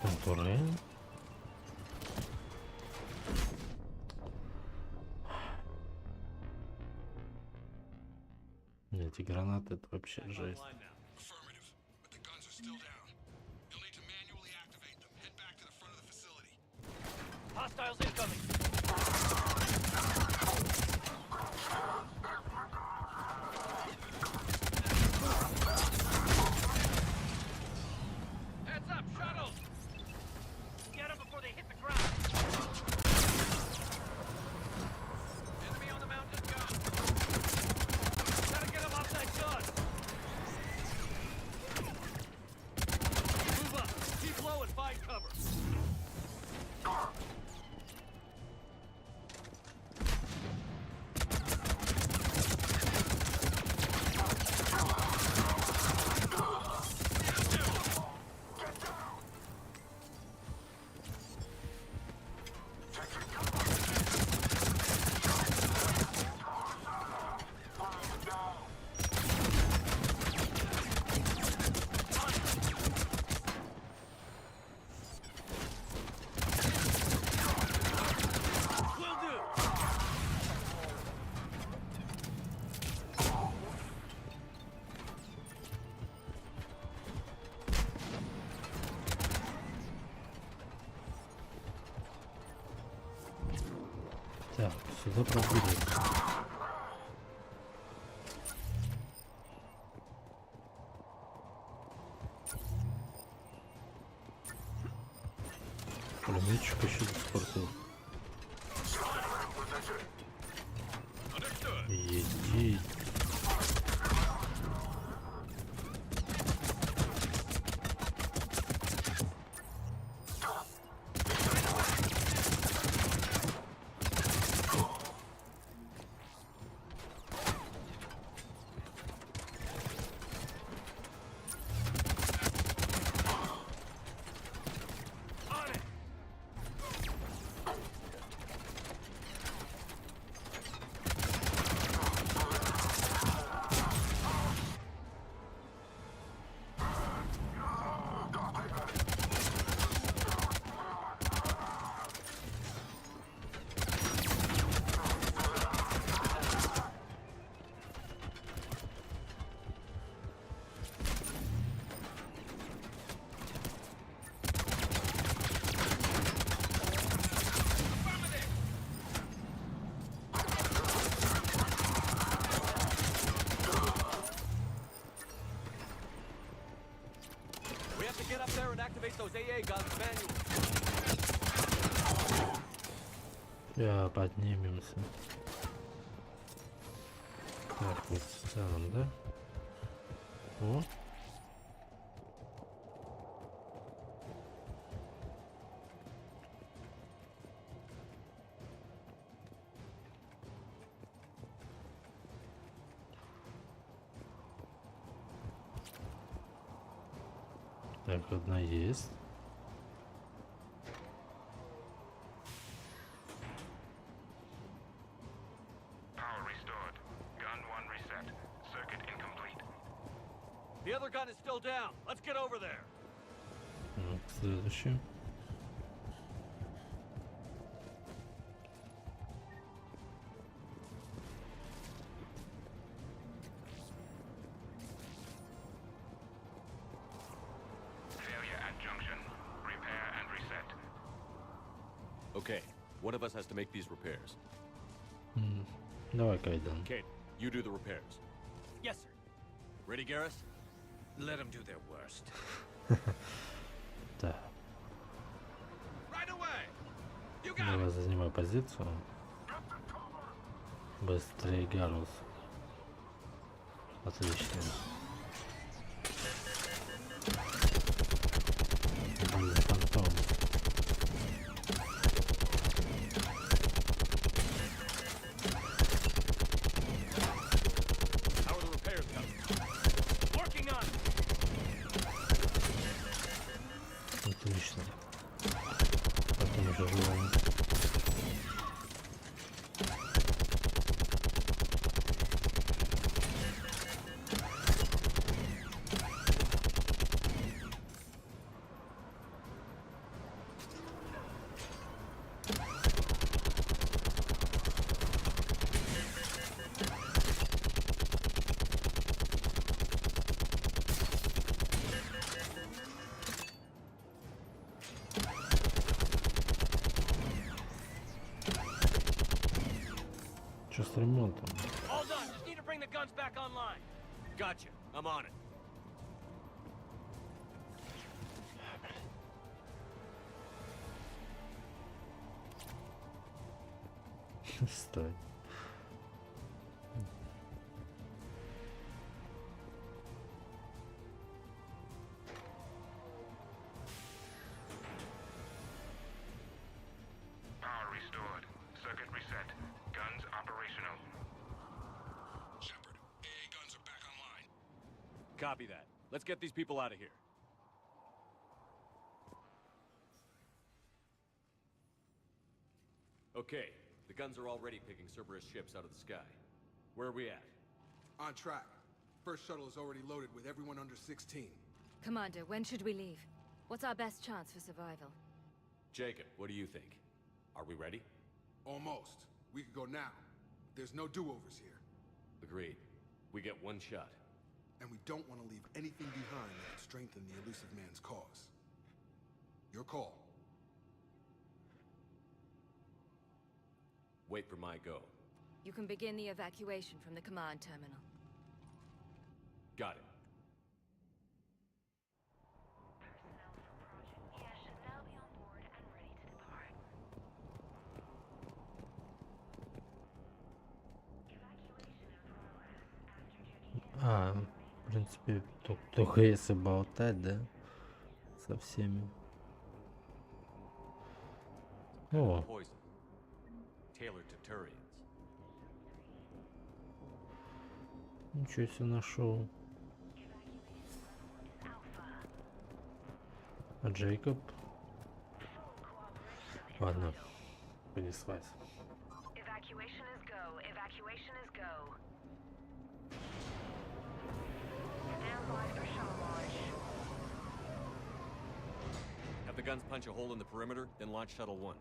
Там турель. Эти гранаты это вообще жесть. Affirmative, but the guns are still down. You'll need to manually activate them. Head back to the front of the facility. Hostiles incoming. Heads up, shuttle. Get them before they hit the ground. Enemy on the mountain gun. Gotta get him off that gun. Move up. Keep low and find cover. Will do. Так, сюда пробудет. Пулеметчик еще испортил. Едить. activate those AA guns manually. Я поднимемся. Так, вот сам, да? О. Так, одна есть. Power restored. Gun 1 reset. Circuit incomplete. The other gun is still down. Let's get over there. Так, следующий. Failure at junction. Repair and reset. Okay, one of us has to make these repairs. Давай, Кайдан. Kate, you do the repairs. Yes, sir. Ready, Garrus? Let them do their worst. Так, Right away. You got давай занимай позицию. Быстрее, Гарус. Отлично. Блин, фантом. How are the repairs coming? Working on it. Отлично. Потом еще живем. Что с ремонтом? All done. Just need to bring the guns back online. Gotcha. I'm on it. Стой. Power restored. Circuit reset. Guns operational. Shepard, AA guns are back online. Copy that. Let's get these people out of here. Okay, the guns are already picking Cerberus ships out of the sky. Where are we at? On track. First shuttle is already loaded with everyone under 16. Commander, when should we leave? What's our best chance for survival? Jacob, what do you think? Are we ready? Almost. We could go now. There's no do-overs here. Agreed. We get one shot. And we don't want to leave anything behind that could strengthen the elusive man's cause. Your call. Wait for my go. You can begin the evacuation from the command terminal. Got it. В принципе, только если болтать, да? Со всеми. О, Poison. Tailored to Turians. ничего себе нашел. А Джейкоб? Ладно, понеслась. Evacuation is go. Evacuation is go. Stand by for shuttle launch. Have the guns punch a hole in the perimeter, then launch Shuttle 1.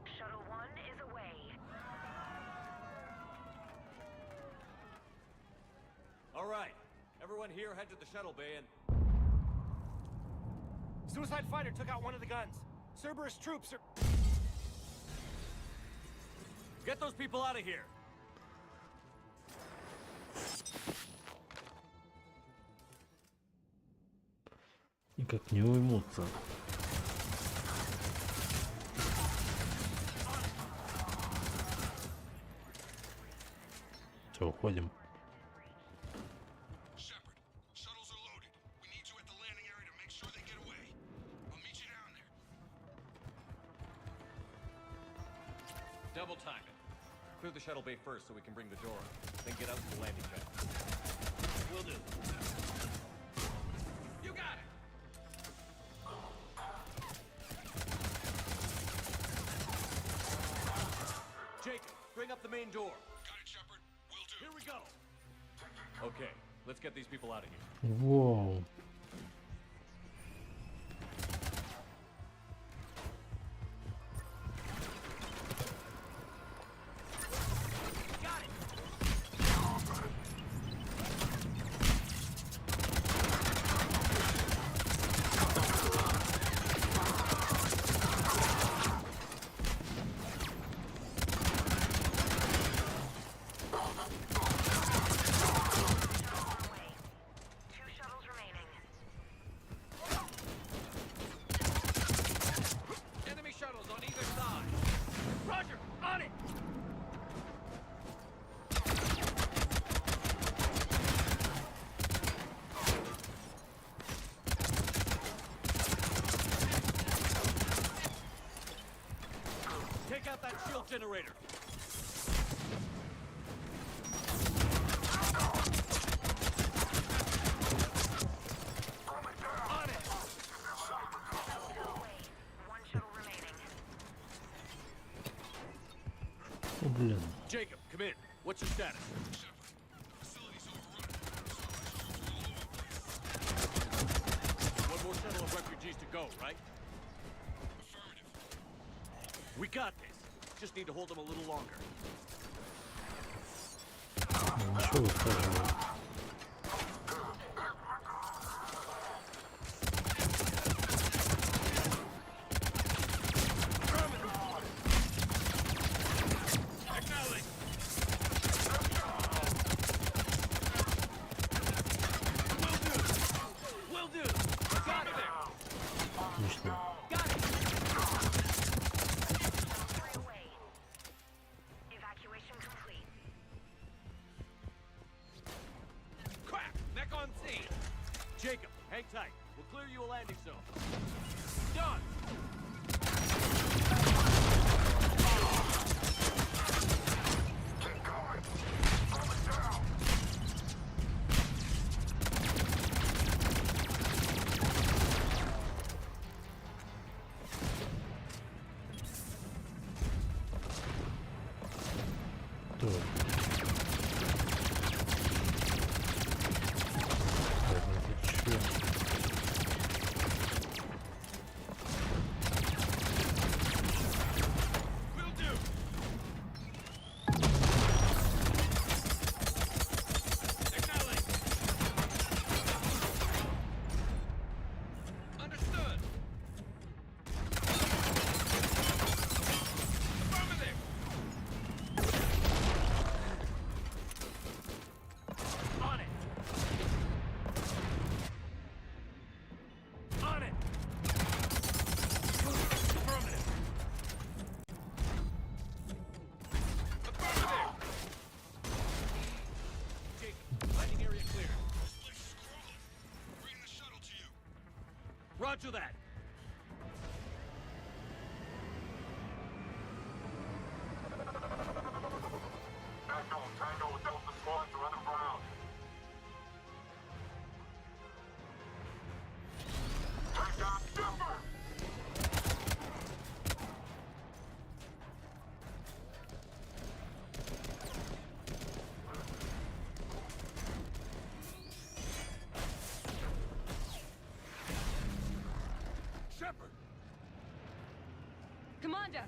Shuttle 1 is away. All right. Everyone here head to the shuttle bay and... Suicide fighter took out one of the guns. Cerberus troops are... Get those people out of here. Никак не уймутся. Все, уходим. Double time it. Clear the shuttle bay first so we can bring the door up. Then get out to the landing pad. Will do. You got it! Jacob, bring up the main door. Got it, Shepard. Will do. Here we go. Okay, let's get these people out of here. Whoa. Generator. On it. One shuttle remaining. О, блин. Jacob, come in. What's your status? One more shuttle of refugees to go, right? We got this. Just need to hold them a little longer. Ничего, скажем. Отлично. Evacuation complete. Crap! Mech on scene! Jacob, hang tight. We'll clear you a landing zone. Done! Roger that. Tango, Delta squads are underground. Take down Shepard! Shepard! Commander!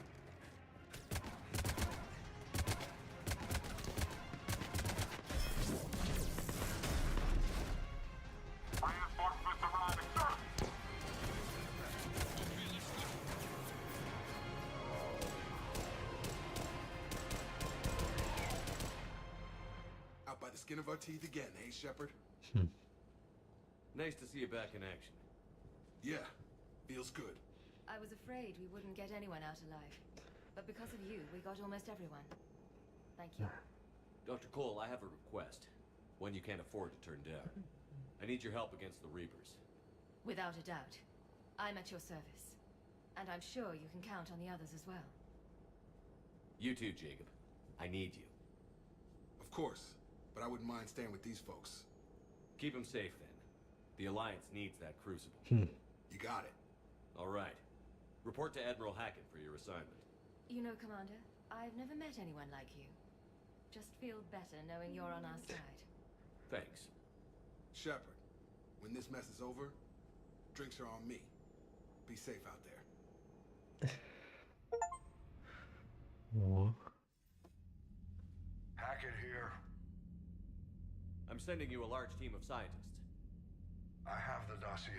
Reinforcements arriving, sir! of our teeth again, hey, Shepard? Nice to see you back in action. Yeah, feels good. I was afraid we wouldn't get anyone out alive. But because of you, we got almost everyone. Thank you. Dr. Cole, I have a request. One you can't afford to turn down. I need your help against the Reapers. Without a doubt. I'm at your service. And I'm sure you can count on the others as well. You too, Jacob. I need you. Of course, but I wouldn't mind staying with these folks. Keep them safe, then. The Alliance needs that crucible. You got it. All right. Report to Admiral Hackett for your assignment. You know, Commander, I've never met anyone like you. Just feel better knowing you're on our side. Thanks. Shepard, when this mess is over, drinks are on me. Be safe out there. Hackett here. I'm sending you a large team of scientists. I have the dossier.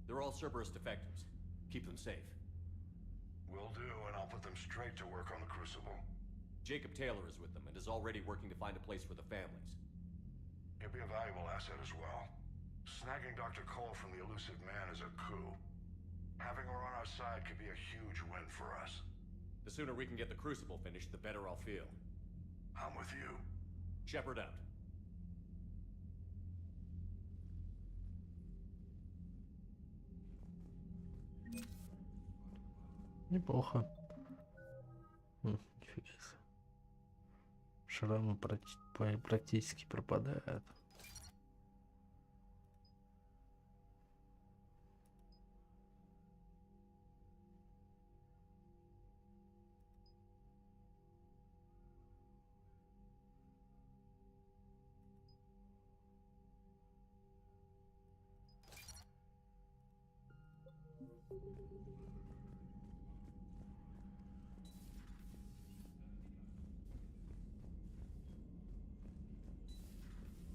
They're all Cerberus defectors. Keep them safe. Will do, and I'll put them straight to work on the Crucible. Jacob Taylor is with them and is already working to find a place for the families. He'll be a valuable asset as well. Snagging Dr. Cole from the elusive man is a coup. Having her on our side could be a huge win for us. The sooner we can get the Crucible finished, the better I'll feel. I'm with you. Shepard out. Неплохо. Нифига себе. Шрамы практически пропадают.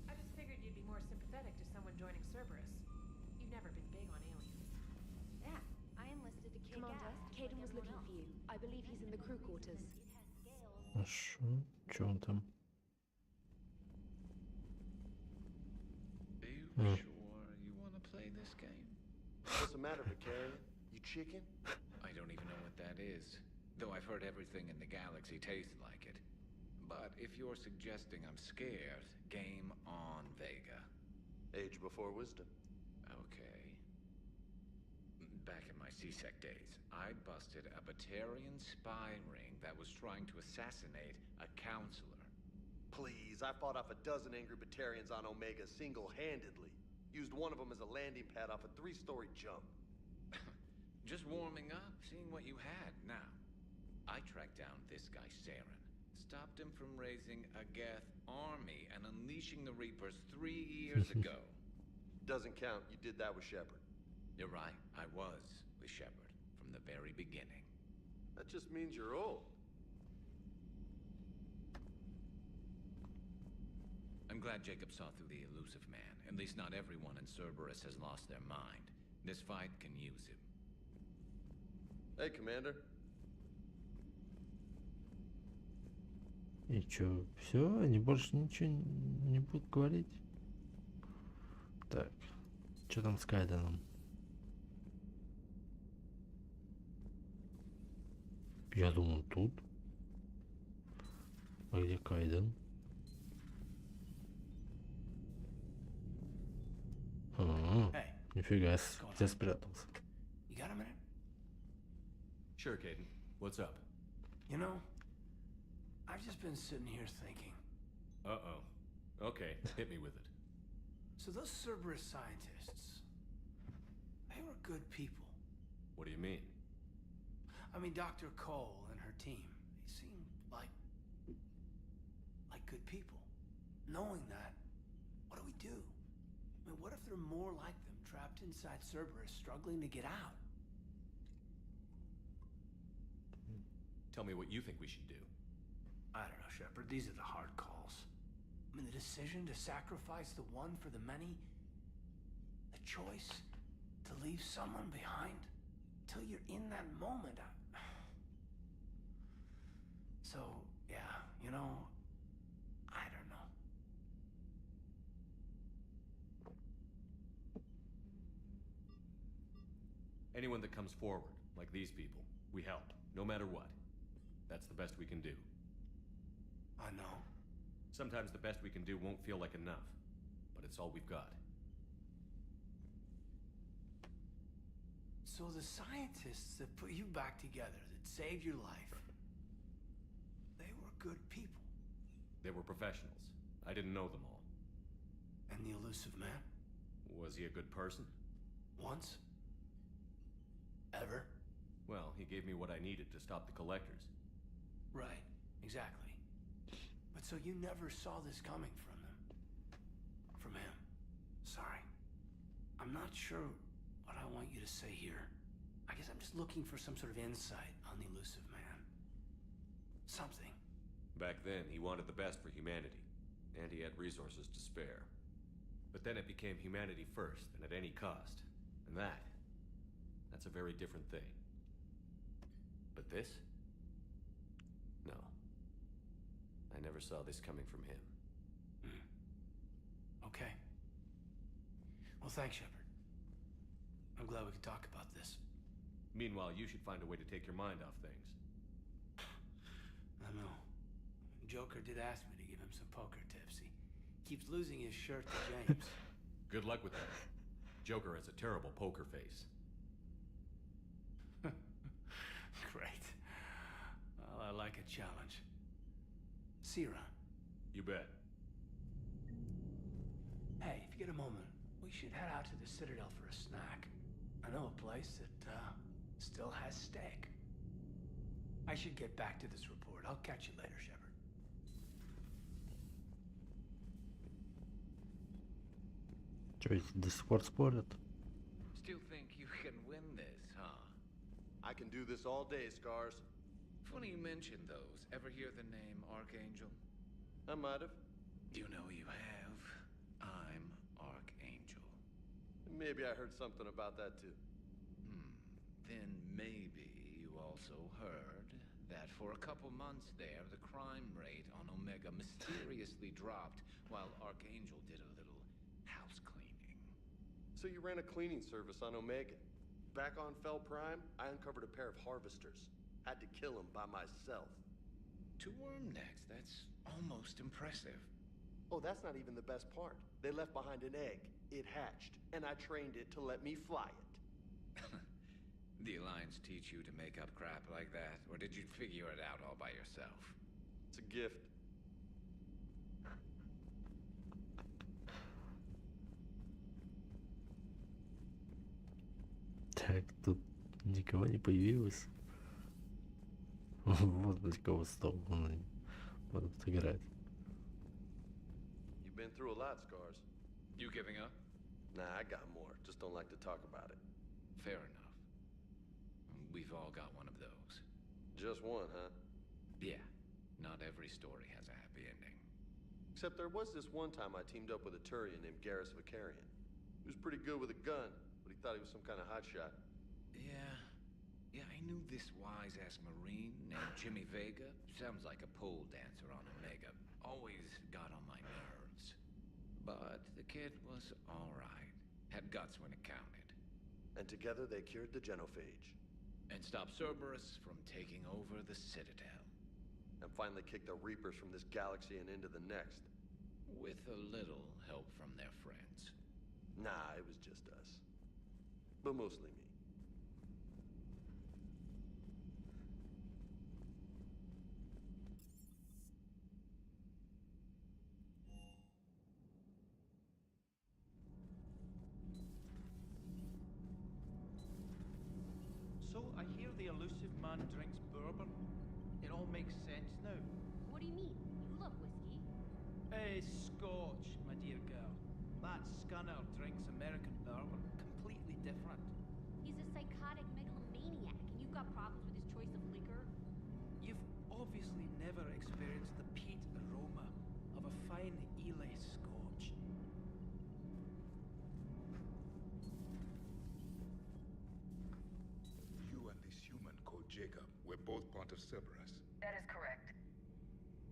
I just figured you'd be more sympathetic to someone joining Cerberus. You've never been big on aliens. Yeah, I enlisted to kick Commander, ass. Caden was looking for you. I believe he's in the crew quarters. Хорошо. Чё он там? Are you sure you want to play this game? What's the matter, Vicarian? You chicken? I don't even know what that is. Though I've heard everything in the galaxy tastes like it. But if you're suggesting I'm scared, game on, Vega. Age before wisdom. Okay. Back in my CSEC days, I busted a Batarian spy ring that was trying to assassinate a counselor. Please, I fought off a dozen angry Batarians on Omega single-handedly. Used one of them as a landing pad off a 3-story jump. Just warming up, seeing what you had. Now, I tracked down this guy, Saren. Stopped him from raising a Geth army and unleashing the Reapers 3 years ago. Doesn't count. You did that with Shepard. You're right. I was with Shepard from the very beginning. That just means you're old. I'm glad Jacob saw through the elusive man. At least not everyone in Cerberus has lost their mind. This fight can use him. Hey, Commander. И чё, все, они больше ничего не будут говорить? Так, что там с Кайденом? Я думал тут. А где Кайден? Нифига, где спрятался? You got a minute? Sure, Caden. What's up? You know, I've just been sitting here thinking. Uh-oh. Okay, hit me with it. So those Cerberus scientists, they were good people. What do you mean? I mean, Dr. Cole and her team, they seemed like good people. Knowing that, what do we do? I mean, what if there are more like them trapped inside Cerberus struggling to get out? Tell me what you think we should do. I don't know, Shepard. These are the hard calls. I mean, the decision to sacrifice the one for the many. The choice to leave someone behind. Till you're in that moment. So, yeah, you know, I don't know. Anyone that comes forward, like these people, we help, no matter what. That's the best we can do. I know. Sometimes the best we can do won't feel like enough, but it's all we've got. So the scientists that put you back together, that saved your life, they were good people. They were professionals. I didn't know them all. And the elusive man? Was he a good person? Once? Ever? Well, he gave me what I needed to stop the collectors. Right, exactly. But so you never saw this coming from them? From him? Sorry. I'm not sure what I want you to say here. I guess I'm just looking for some sort of insight on the elusive man. Something. Back then, he wanted the best for humanity, and he had resources to spare. But then it became humanity first, and at any cost. And that's a very different thing. But this? No. I never saw this coming from him. Okay. Well, thanks, Shepard. I'm glad we could talk about this. Meanwhile, you should find a way to take your mind off things. I know. Joker did ask me to give him some poker tips. He keeps losing his shirt to James. Good luck with that. Joker has a terrible poker face. Great. Well, I like a challenge. See you around. You bet. Hey, if you get a moment, we should head out to the Citadel for a snack. I know a place that, still has steak. I should get back to this report. I'll catch you later, Shepard. Что, есть Discord спорят? Still think you can win this, huh? I can do this all day, Scars. Funny you mention those. Ever hear the name Archangel? I might have. You know you have. I'm Archangel. Maybe I heard something about that too. Then maybe you also heard that for a couple months there, the crime rate on Omega mysteriously dropped while Archangel did a little house cleaning. So you ran a cleaning service on Omega. Back on Fell Prime, I uncovered a pair of harvesters. Had to kill them by myself. 2 worm necks, that's almost impressive. Oh, that's not even the best part. They left behind an egg. It hatched, and I trained it to let me fly it. The Alliance teach you to make up crap like that, or did you figure it out all by yourself? It's a gift. Так, тут никого не появилось. Вот для кого стол. Он будут играть. You've been through a lot, Scars. You giving up? Nah, I got more. Just don't like to talk about it. Fair enough. We've all got one of those. Just one, huh? Yeah. Not every story has a happy ending. Except there was this one time I teamed up with a Turian named Garrus Vicarian. He was pretty good with a gun, but he thought he was some kind of hotshot. Yeah, I knew this wise-ass Marine named Jimmy Vega. Sounds like a pole dancer on Omega. Always got on my nerves. But the kid was all right. Had guts when it counted. And together they cured the Genophage. And stopped Cerberus from taking over the Citadel. And finally kicked the Reapers from this galaxy and into the next. With a little help from their friends. Nah, it was just us. But mostly me. So, I hear the elusive man drinks bourbon. It all makes sense now. What do you mean? You love whiskey. Scotch, my dear girl. That Scunner drinks American bourbon. Completely different. He's a psychotic megalomaniac, and you've got problems with his choice of liquor? You've obviously never experienced the peat aroma of a fine Ely Scotch. You and this human called Jacob were both part of Cerberus. That is correct.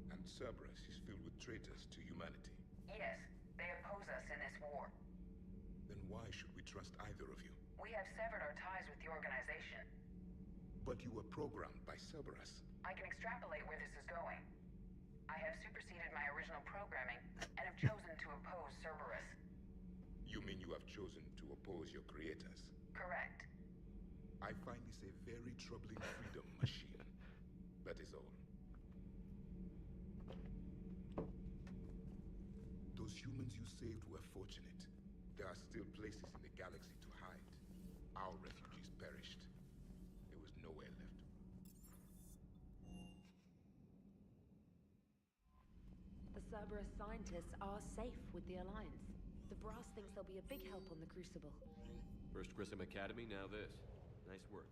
And Cerberus is filled with traitors to humanity. Yes, they oppose us in this war. Then why should we trust either of you? We have severed our ties with the the organization. But you were programmed by Cerberus. I can extrapolate where this is going. I have superseded my original programming and have chosen to oppose Cerberus. You mean you have chosen to oppose your creators? Correct. I find this a very troubling freedom machine. That is all. Those humans you saved were fortunate. There are still places in the galaxy to hide. Our refugees perished. There was nowhere left. The Cerberus scientists are safe with the Alliance. The Brass thinks they'll be a big help on the Crucible. First Grissom Academy, now this. Nice work.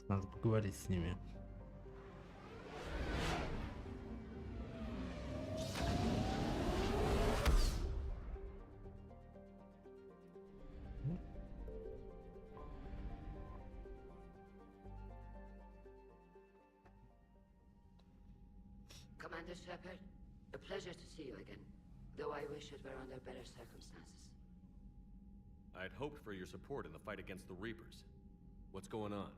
Надо поговорить с ними. Commander Shepard, a pleasure to see you again, though I wish it were under better circumstances. I'd hoped for your support in the fight against the Reapers. What's going on?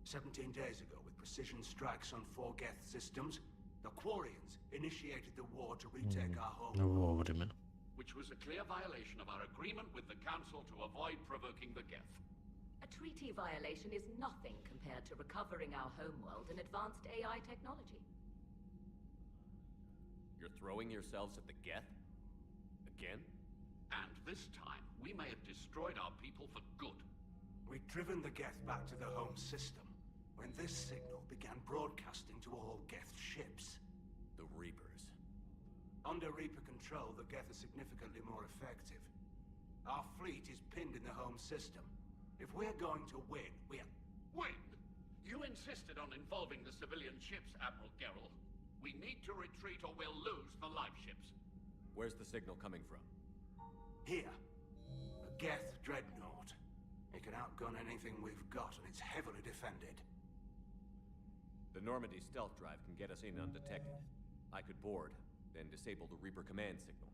17 days ago, with precision strikes on 4 Geth systems, the Quarians initiated the war to retake our home. Вовремя. Which was a clear violation of our agreement with the Council to avoid provoking the Geth. A treaty violation is nothing compared to recovering our homeworld and advanced AI technology. You're throwing yourselves at the Geth? Again? And this time, we may have destroyed our people for good. We'd driven the Geth back to the home system when this signal began broadcasting to all Geth ships. The Reapers. Under Reaper control, the Geth are significantly more effective. Our fleet is pinned in the home system. If we're going to win, we're... Win? You insisted on involving the civilian ships, Admiral Gerrel. We need to retreat or we'll lose the live ships. Where's the signal coming from? Here. A Geth dreadnought. It can outgun anything we've got, and it's heavily defended. The Normandy stealth drive can get us in undetected. I could board, then disable the Reaper command signal.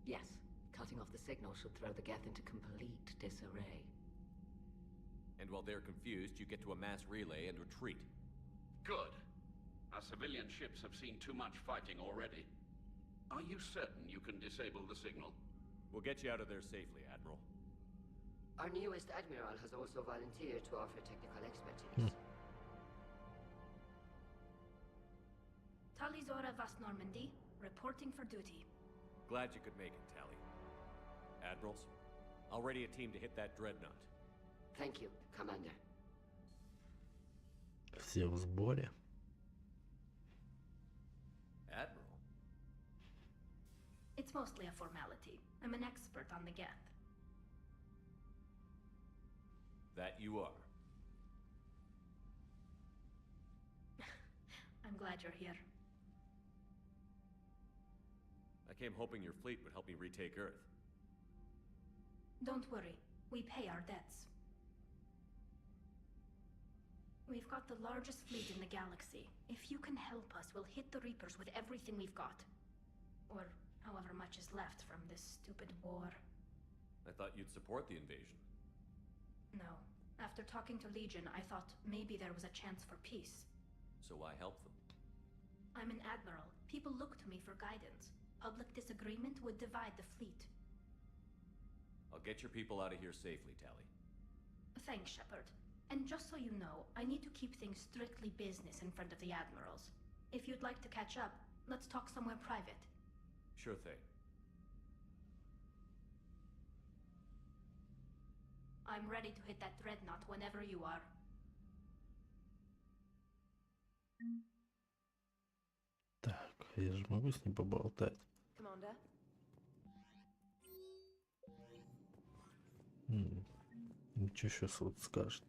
Yes, cutting off the signal should throw the Geth into complete disarray. And while they're confused, you get to a mass relay and retreat. Good. Our civilian ships have seen too much fighting already. Are you certain you can disable the signal? We'll get you out of there safely, Admiral. Our newest Admiral has also volunteered to offer technical expertise. Talizora Vast Normandy, reporting for duty. Glad you could make it, Tally. Admirals, I'll ready a team to hit that dreadnought. Thank you, Commander. Все в сборе. Admiral? It's mostly a formality. I'm an expert on the Geth. That you are. I'm glad you're here. I came hoping your fleet would help me retake Earth. Don't worry. We pay our debts. We've got the largest fleet in the galaxy. If you can help us, we'll hit the Reapers with everything we've got. Or however much is left from this stupid war. I thought you'd support the invasion. No. After talking to Legion, I thought maybe there was a chance for peace. So I helped them. I'm an admiral. People look to me for guidance. Public disagreement would divide the fleet. I'll get your people out of here safely, Tally. Thanks, Shepard. And just so you know, I need to keep things strictly business in front of the admirals. If you'd like to catch up, let's talk somewhere private. Sure thing. I'm ready to hit that dreadnought whenever you are. Так, я же могу с ним поболтать. Commander? Ничего сейчас вот скажет.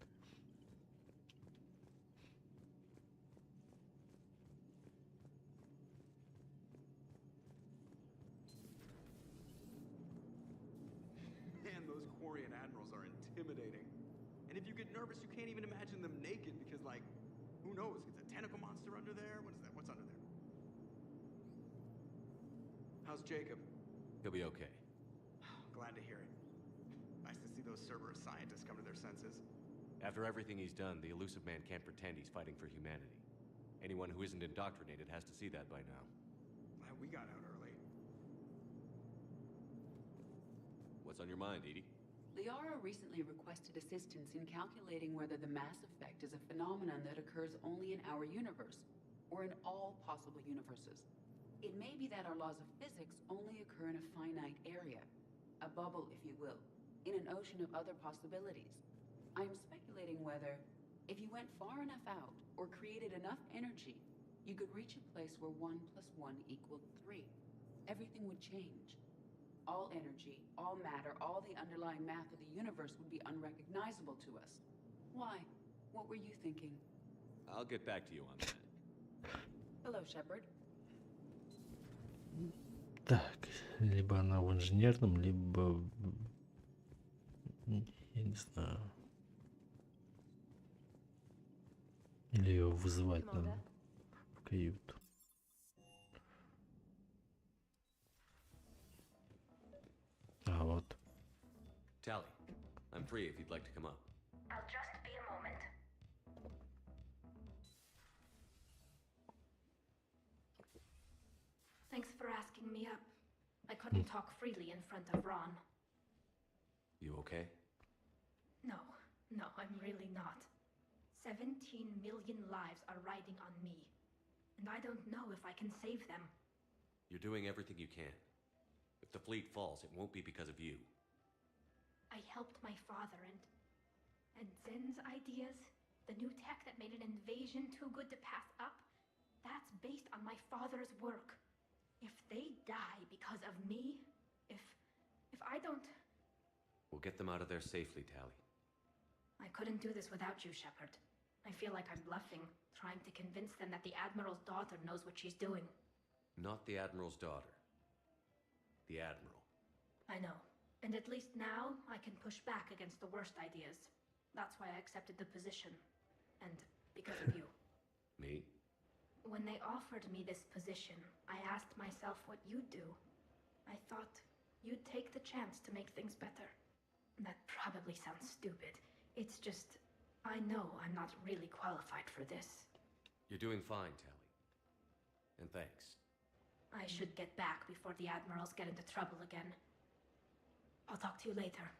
if you get nervous, you can't even imagine them naked because, like, who knows? It's a tentacle monster under there? What is that? What's under there? How's Jacob? He'll be okay. Glad to hear it. Nice to see those Cerberus scientists come to their senses. After everything he's done, the elusive man can't pretend he's fighting for humanity. Anyone who isn't indoctrinated has to see that by now. Glad we got out early. What's on your mind, Edie? Liara recently requested assistance in calculating whether the mass effect is a phenomenon that occurs only in our universe, or in all possible universes. It may be that our laws of physics only occur in a finite area, a bubble, if you will, in an ocean of other possibilities. I am speculating whether, if you went far enough out, or created enough energy, you could reach a place where 1 + 1 = 3. Everything would change. All energy, all matter, all the underlying math of the universe would be unrecognizable to us. Why? What were you thinking? I'll get back to you on that. Hello, Shepard. Так, либо она в инженерном, либо... Я не знаю. Или ее вызывать надо в каюту. А вот. Tally, I'm free if you'd like to come up. I'll just be a moment. Thanks for asking me up. I couldn't talk freely in front of Ron. You okay? No, I'm really not. 17 million lives are riding on me, and I don't know if I can save them. You're doing everything you can. If the fleet falls, it won't be because of you. I helped my father and Zen's ideas, the new tech that made an invasion too good to pass up, that's based on my father's work. If they die because of me, if I don't... We'll get them out of there safely, Tally. I couldn't do this without you, Shepard. I feel like I'm bluffing, trying to convince them that the Admiral's daughter knows what she's doing. Not the Admiral's daughter. The Admiral. I know. And at least now, I can push back against the worst ideas. That's why I accepted the position. And because of you. Me? When they offered me this position, I asked myself what you'd do. I thought you'd take the chance to make things better. That probably sounds stupid. It's just, I know I'm not really qualified for this. You're doing fine, Tally. And thanks. I should get back before the Admirals get into trouble again. I'll talk to you later.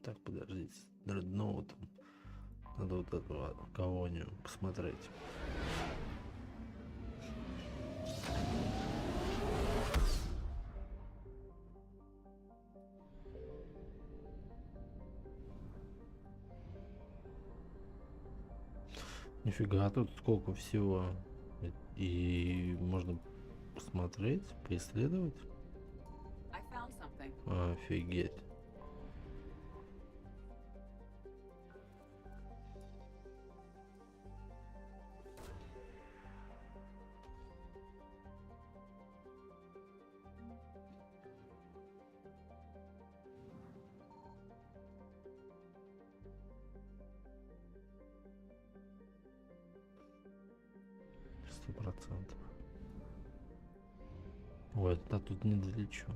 Так, подождите, с дредноутом. Надо вот эту колонию посмотреть. Нифига, тут сколько всего. И можно посмотреть, поисследовать. Офигеть. %. Ой, да тут не долечу.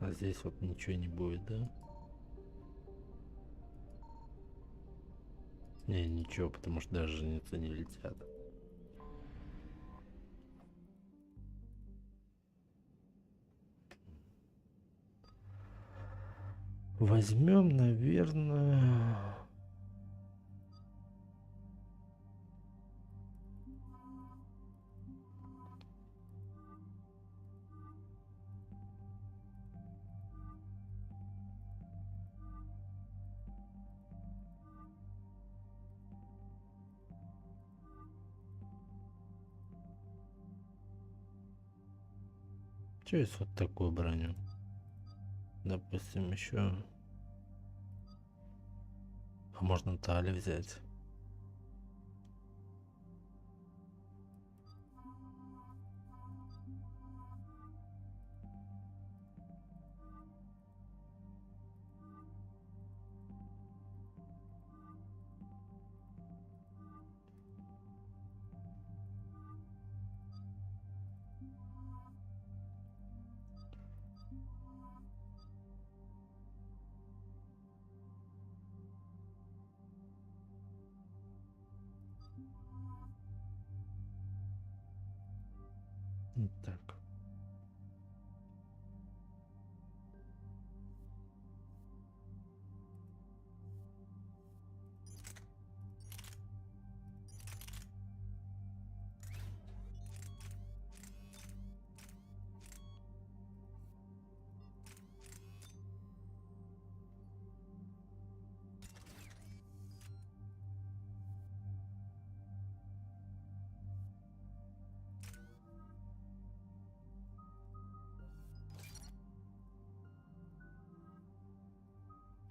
А здесь вот ничего не будет, да? Не, ничего, потому что даже женицы не летят. Возьмем, наверное... Через вот такую броню. Допустим, еще. А можно тали взять. Так.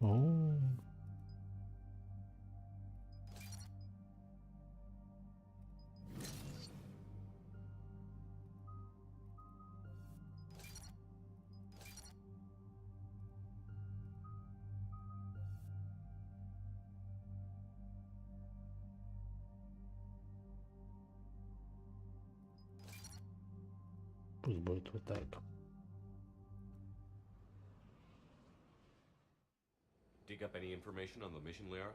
О. Пусть будет вот так. Dig up any information on the mission, Liara?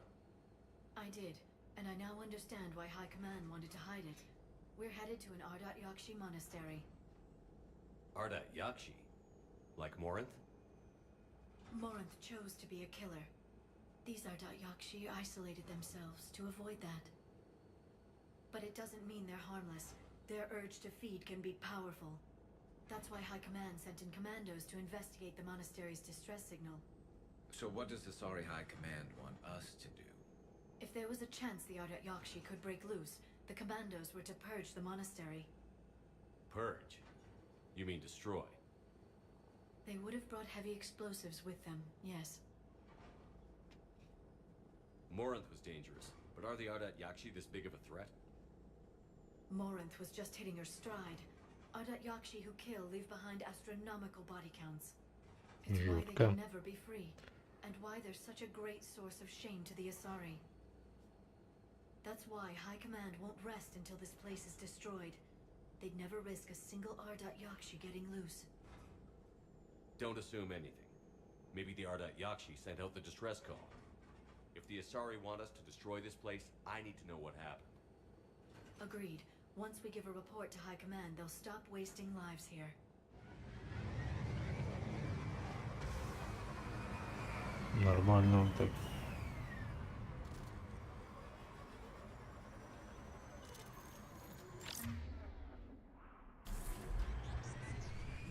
I did, and I now understand why High Command wanted to hide it. We're headed to an Ardat Yakshi monastery. Ardat Yakshi? Like Morinth? Morinth chose to be a killer. These Ardat Yakshi isolated themselves to avoid that. But it doesn't mean they're harmless. Their urge to feed can be powerful. That's why High Command sent in commandos to investigate the monastery's distress signal. So what does the Sorry High Command want us to do? If there was a chance the Ardat Yakshi could break loose, the commandos were to purge the monastery. Purge? You mean destroy? They would have brought heavy explosives with them, yes. Morinth was dangerous, but are the Ardat Yakshi this big of a threat? Morinth was just hitting her stride. Ardat Yakshi who kill leave behind astronomical body counts. It's why they can never be free, and why they're such a great source of shame to the Asari. That's why High Command won't rest until this place is destroyed. They'd never risk a single Ardat Yakshi getting loose. Don't assume anything. Maybe the Ardat Yakshi sent out the distress call. If the Asari want us to destroy this place, I need to know what happened. Agreed. Once we give a report to High Command, they'll stop wasting lives here. Нормально он так.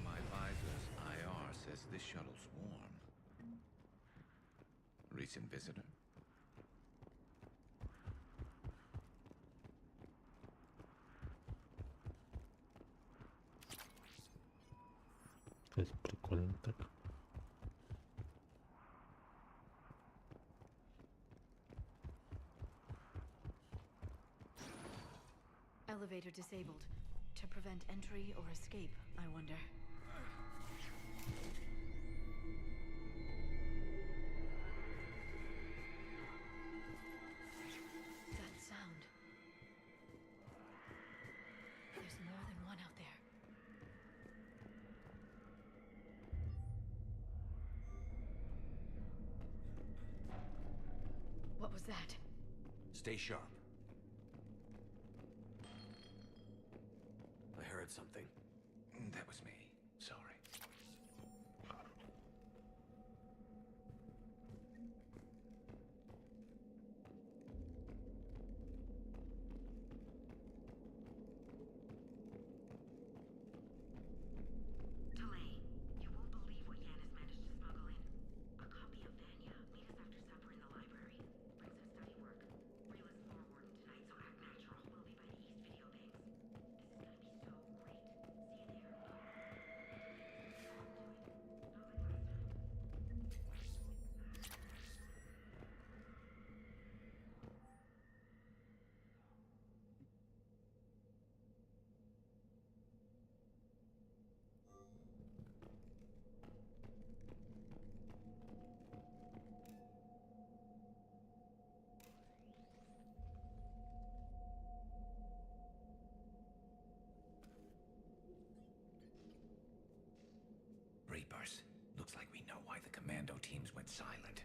My visor's IR says this shuttle's warm. Recent visitor? То есть прикольно так. Elevator disabled. To prevent entry or escape, I wonder. That sound. There's more than one out there. What was that? Stay sharp. I heard something. That was me. Sorry. Delay. You won't believe what Yan has managed to smuggle in. A copy of Vanya. Meet us after supper in the library. Bring some study work. Reel is forward tonight, so act natural. We'll be by the East Video Banks. This is gonna be so great. Looks like we know why the commando teams went silent.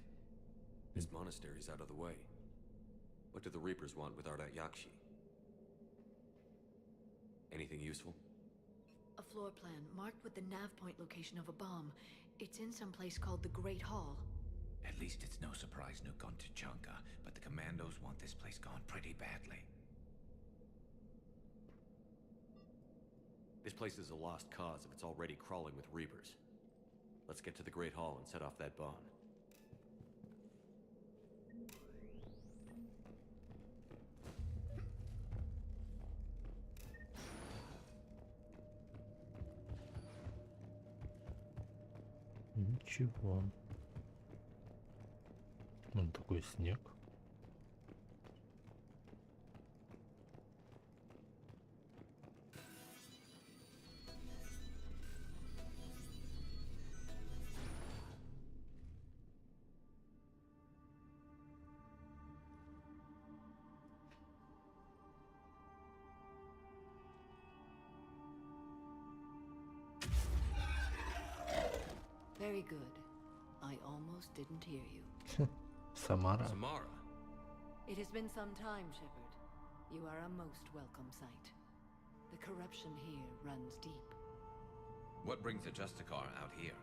This monastery's out of the way. What do the Reapers want with Ardat Yakshi? Anything useful? A floor plan marked with the nav point location of a bomb. It's in some place called the Great Hall. At least it's no surprise Nuke gone to Chunka, but the commandos want this place gone pretty badly. This place is a lost cause if it's already crawling with Reapers. Let's get to the Great Hall and set off that bomb. Ничего. Он такой снег. Very good. I almost didn't hear you. Samara. Samara? It has been some time, Shepard. You are a most welcome sight. The corruption here runs deep. What brings the Justicar out here?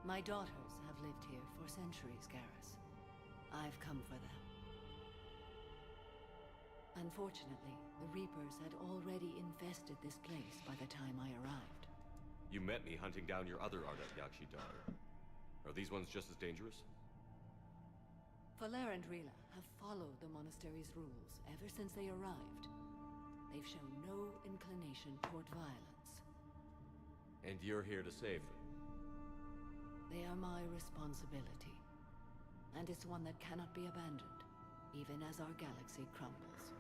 My daughters have lived here for centuries, Garrus. I've come for them. Unfortunately, the Reapers had already infested this place by the time I arrived. You met me hunting down your other Ardat Yakshi daughter. Are these ones just as dangerous? Faler and Rila have followed the monastery's rules ever since they arrived. They've shown no inclination toward violence. And you're here to save them? They are my responsibility. And it's one that cannot be abandoned, even as our galaxy crumbles.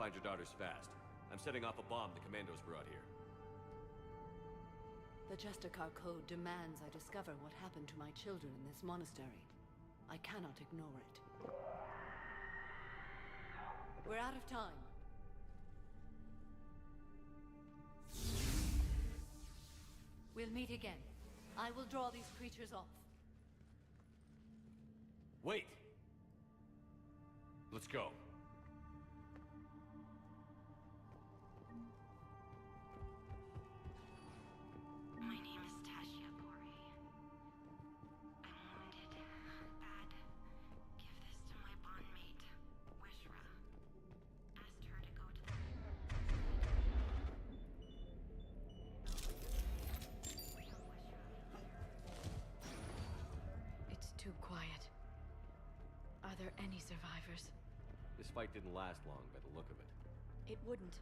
Find your daughters fast. I'm setting off a bomb the commandos brought here. The Justicar Code demands I discover what happened to my children in this monastery. I cannot ignore it. We're out of time. We'll meet again. I will draw these creatures off. Wait! Let's go. My name is Tasha Bore. I'm wounded. Bad. Give this to my bondmate, Wishra. Asked her to go to the... It's too quiet. Are there any survivors? This fight didn't last long by the look of it. It wouldn't.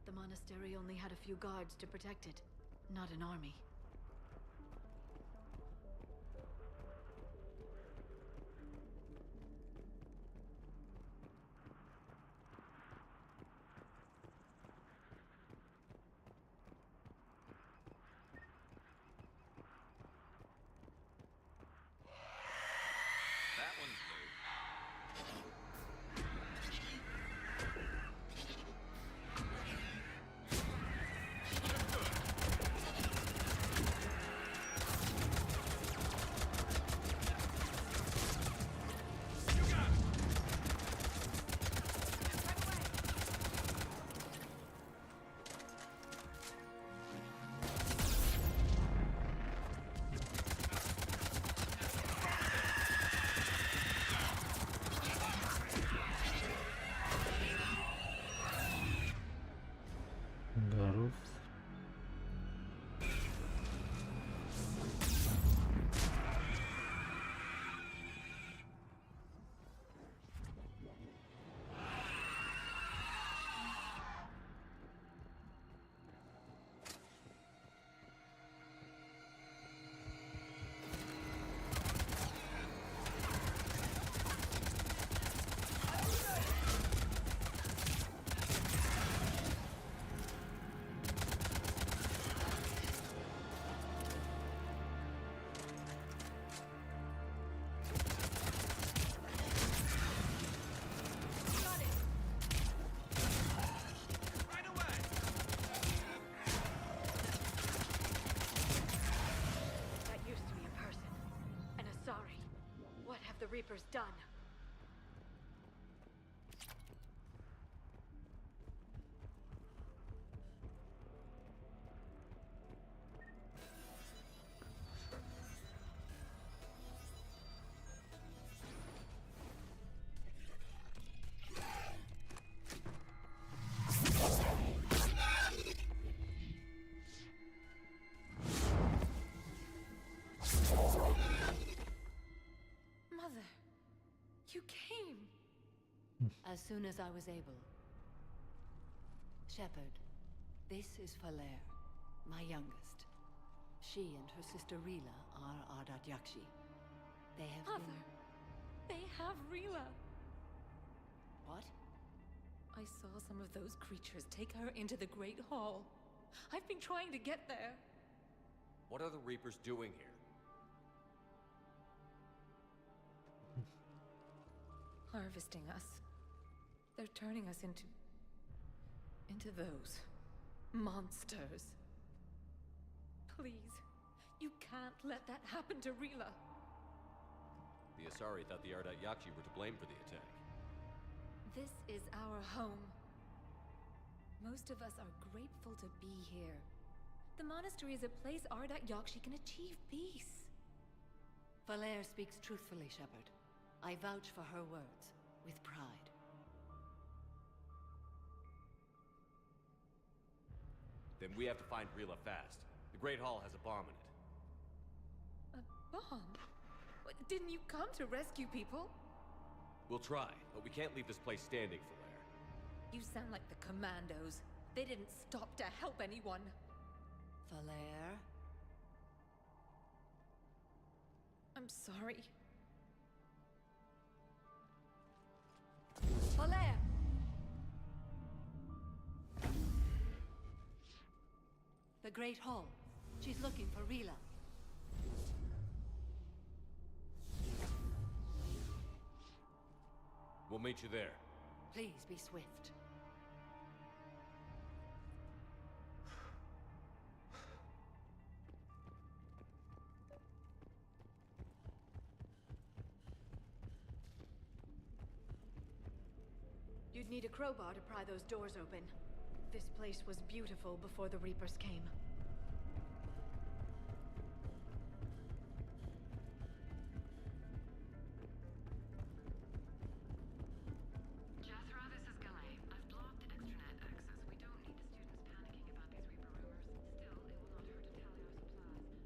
The monastery only had a few guards to protect it, not an army. That one's new. Reaper's done. Mother, you came. As soon as I was able. Shepard, this is Falere, my youngest. She and her sister Rila are Ardat Yakshi. They have Mother, they have Rila. What? I saw some of those creatures take her into the Great Hall. I've been trying to get there. What are the Reapers doing here? Harvesting us. They're turning us into those monsters. Please, you can't let that happen to Rila. The Asari thought the Ardat Yakshi were to blame for the attack. This is our home. Most of us are grateful to be here. The monastery is a place Ardat Yakshi can achieve peace. Falere speaks truthfully, Shepard. I vouch for her words, with pride. Then we have to find Rila fast. The Great Hall has a bomb in it. A bomb? What, didn't you come to rescue people? We'll try, but we can't leave this place standing, Falere. You sound like the Commandos. They didn't stop to help anyone. Falere? I'm sorry. Falere! The Great Hall. She's looking for Rila. We'll meet you there. Please be swift. You'd need a crowbar to pry those doors open. This place was beautiful before the Reapers came. Jethro, this is Galay. I've blocked extranet access. We don't need the students panicking about these Reaper rumors. Still, it will not hurt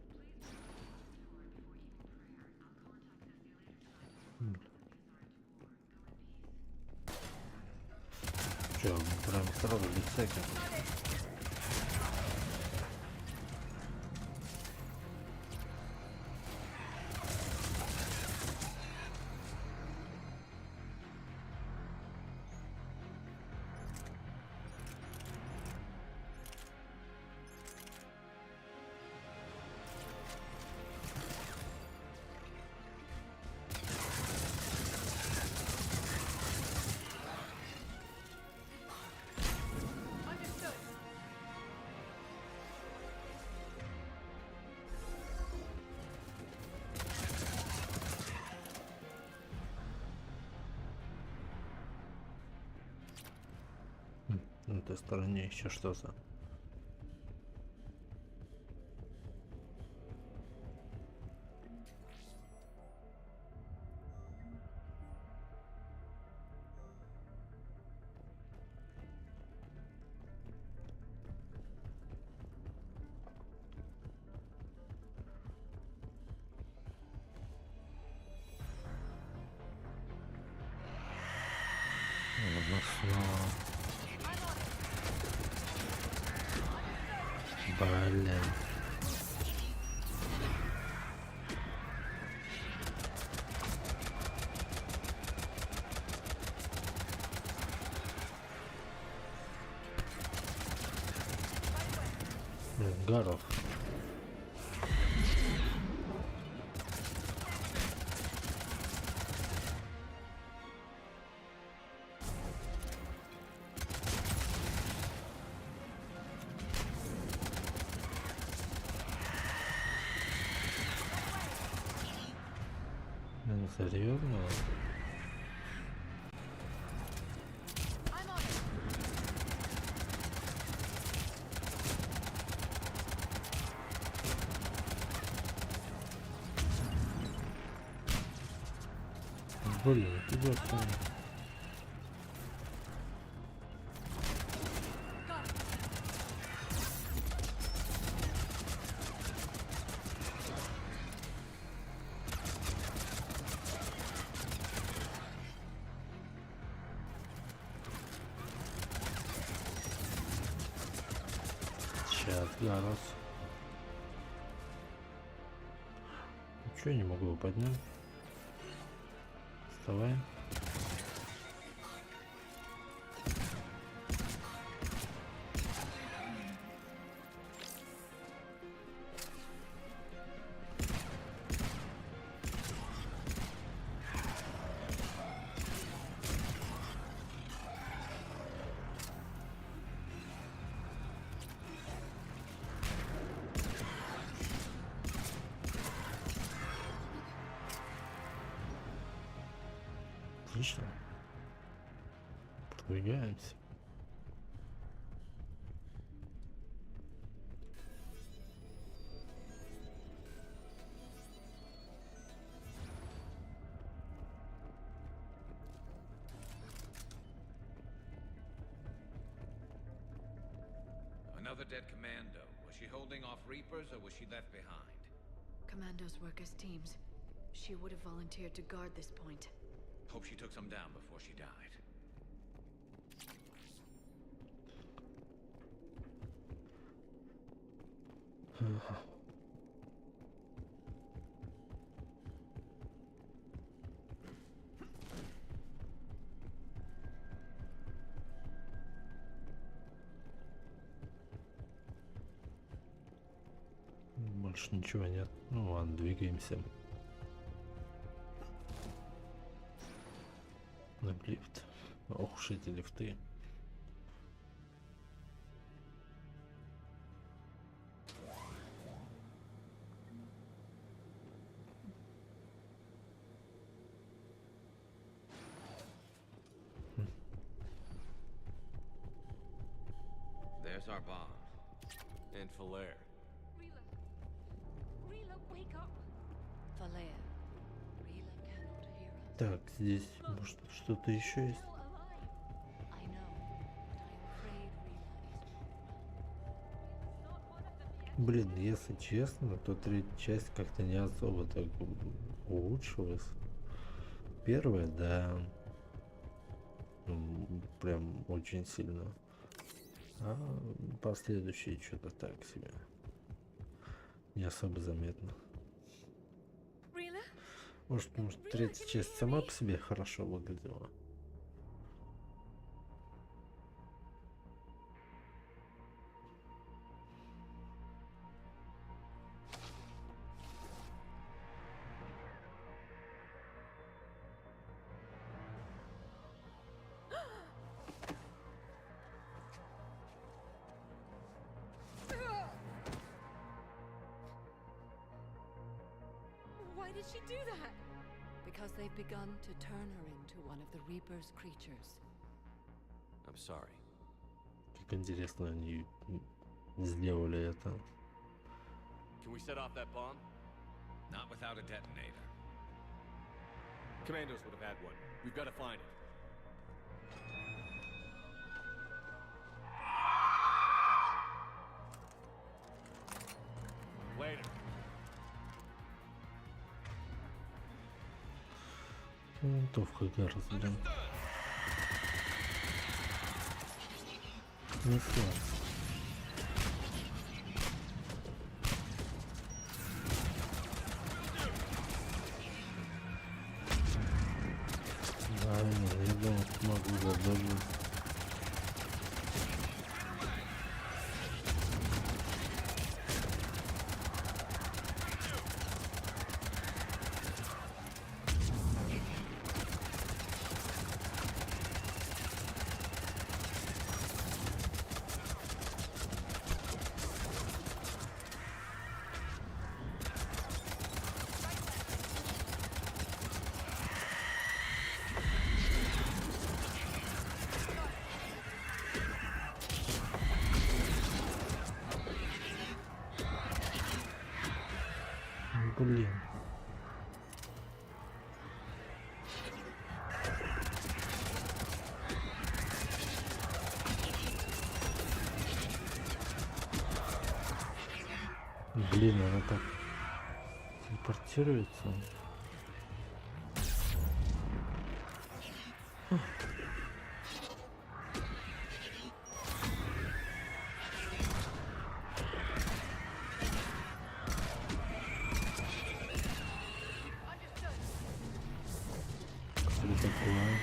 to tally our supplies. Please don't tour before evening prayer. I'll contact Tessie later tonight. Че, прям сразу без всяких. На той стороне еще что-то. Блин. Гаров. Серьезно? Блин, куда там? Сейчас, зараз. Ничего не могу поднять. Вставай. Отлично. Продвигаемся. Another dead commando. Was she holding off Reapers or was she left behind? Commandos work as teams. She would have volunteered to guard this point. Hope she took some down before she died. Больше ничего нет. Ну ладно, двигаемся. На лифт. Ох уж эти лифты. There's our bomb. And Falair. Rila, wake up! Falair, Rila cannot hear us. Так, здесь может что-то еще есть? I know, but I am afraid Rila is. Блин, если честно, то третья часть как-то не особо так улучшилась. Первая, да, прям очень сильно. А последующие что-то так себе. Не особо заметно. Может, третья часть сама по себе хорошо выглядела. Why did she do that? Because they've begun to turn her into one of the Reaper's creatures. I'm sorry. Как интересно они сделали это. Can we set off that bomb? Not without a detonator. Commandos would have had one. We've got to find it. Later. Винтовка гораздо. Не слабо. Да, я думал, смогу задолжить. Блин. Блин, она так телепортируется. Что это такое?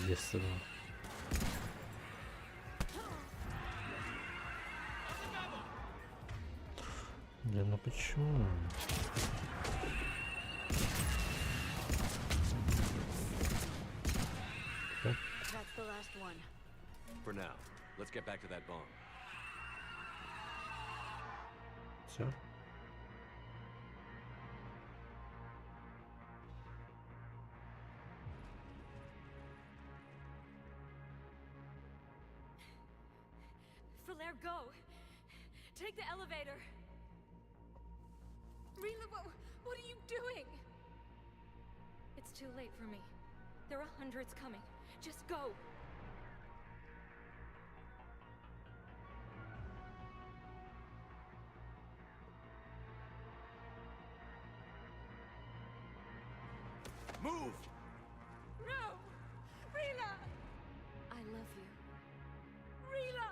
Весело. Блин, ну почему? That's the last one. For now, let's get back to that bomb. Все? Falair, go! Take the elevator! Rila, what are you doing? It's too late for me. There are hundreds coming. Just go! Move! No! Rila! I love you. Rila!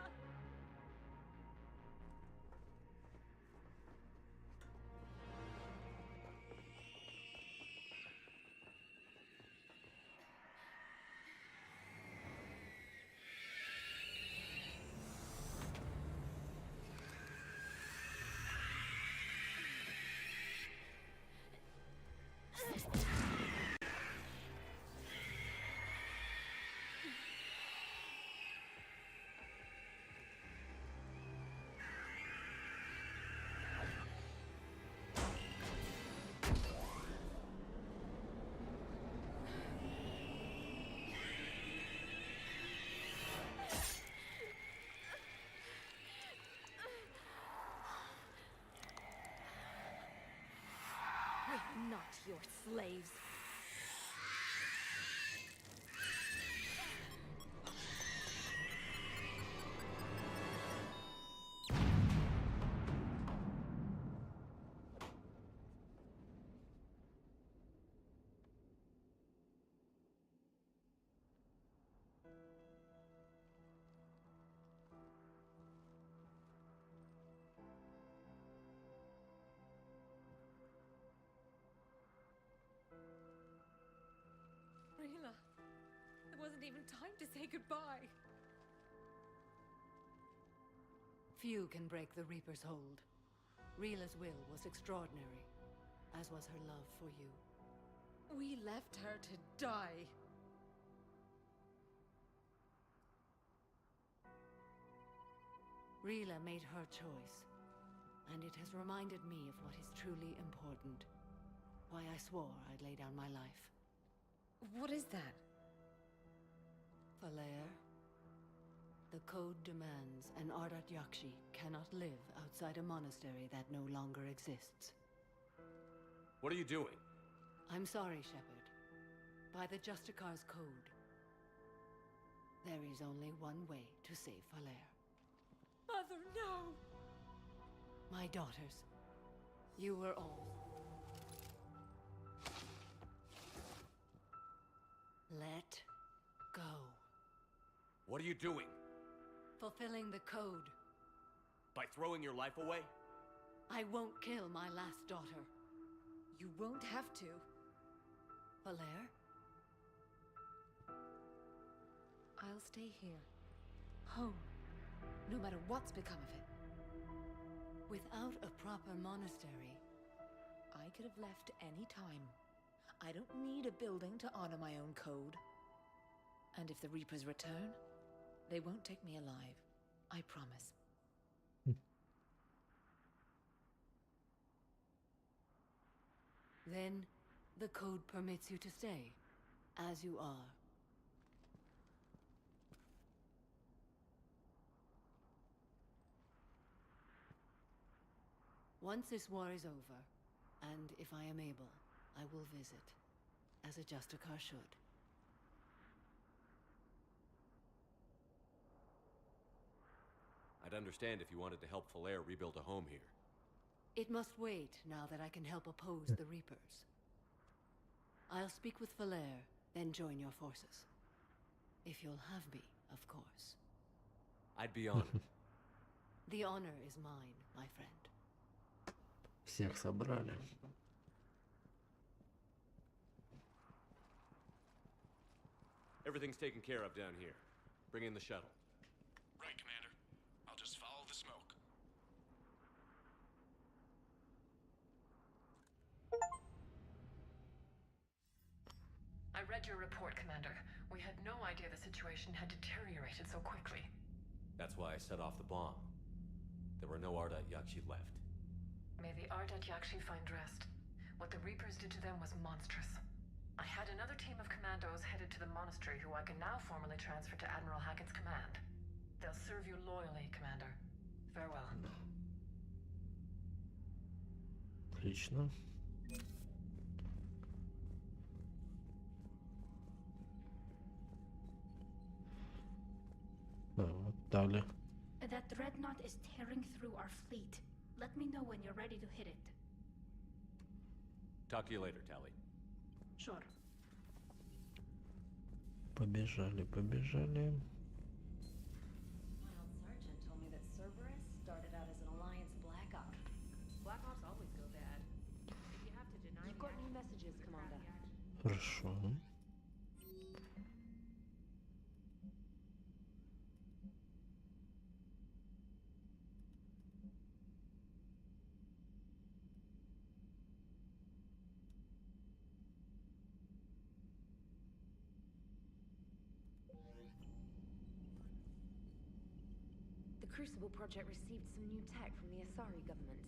We're not your slaves. Rila, there wasn't even time to say goodbye. Few can break the Reaper's hold. Rila's will was extraordinary, as was her love for you. We left her to die. Rila made her choice, and it has reminded me of what is truly important. Why I swore I'd lay down my life. What is that? Falair, the code demands an Ardat Yakshi cannot live outside a monastery that no longer exists. What are you doing? I'm sorry, Shepard. By the Justicar's code, there is only one way to save Falair. Mother, no! My daughters, you were all. Let go. What are you doing? Fulfilling the code. By throwing your life away? I won't kill my last daughter. You won't have to. Falair? I'll stay here. Home. No matter what's become of it. Without a proper monastery, I could have left any time. I don't need a building to honor my own code. And if the Reapers return, they won't take me alive. I promise. Then, the code permits you to stay, as you are. Once this war is over, and if I am able, I will visit, as a Justicar should. I'd understand if you wanted to help Falair rebuild a home here. It must wait now that I can help oppose the Reapers. I'll speak with Falair, then join your forces. If you'll have me, of course. I'd be honored. The honor is mine, my friend. Всех собрали. Everything's taken care of down here. Bring in the shuttle. Right, Commander. I'll just follow the smoke. I read your report, Commander. We had no idea the situation had deteriorated so quickly. That's why I set off the bomb. There were no Ardat Yakshi left. May the Ardat Yakshi find rest. What the Reapers did to them was monstrous. I had another team of commandos headed to the monastery who I can now formally transfer to Admiral Hackett's command. They'll serve you loyally, Commander. Farewell. Отлично. Вот, далее. That dreadnought is tearing through our fleet. Let me know when you're ready to hit it. Talk to you later, Tally. Sure. Побежали, побежали. My old sergeant told me that Cerberus started out as an Alliance Black Op. Black Ops always go bad. If you have to deny You've got new messages, Commander. Хорошо. The Crucible Project received some new tech from the Asari government.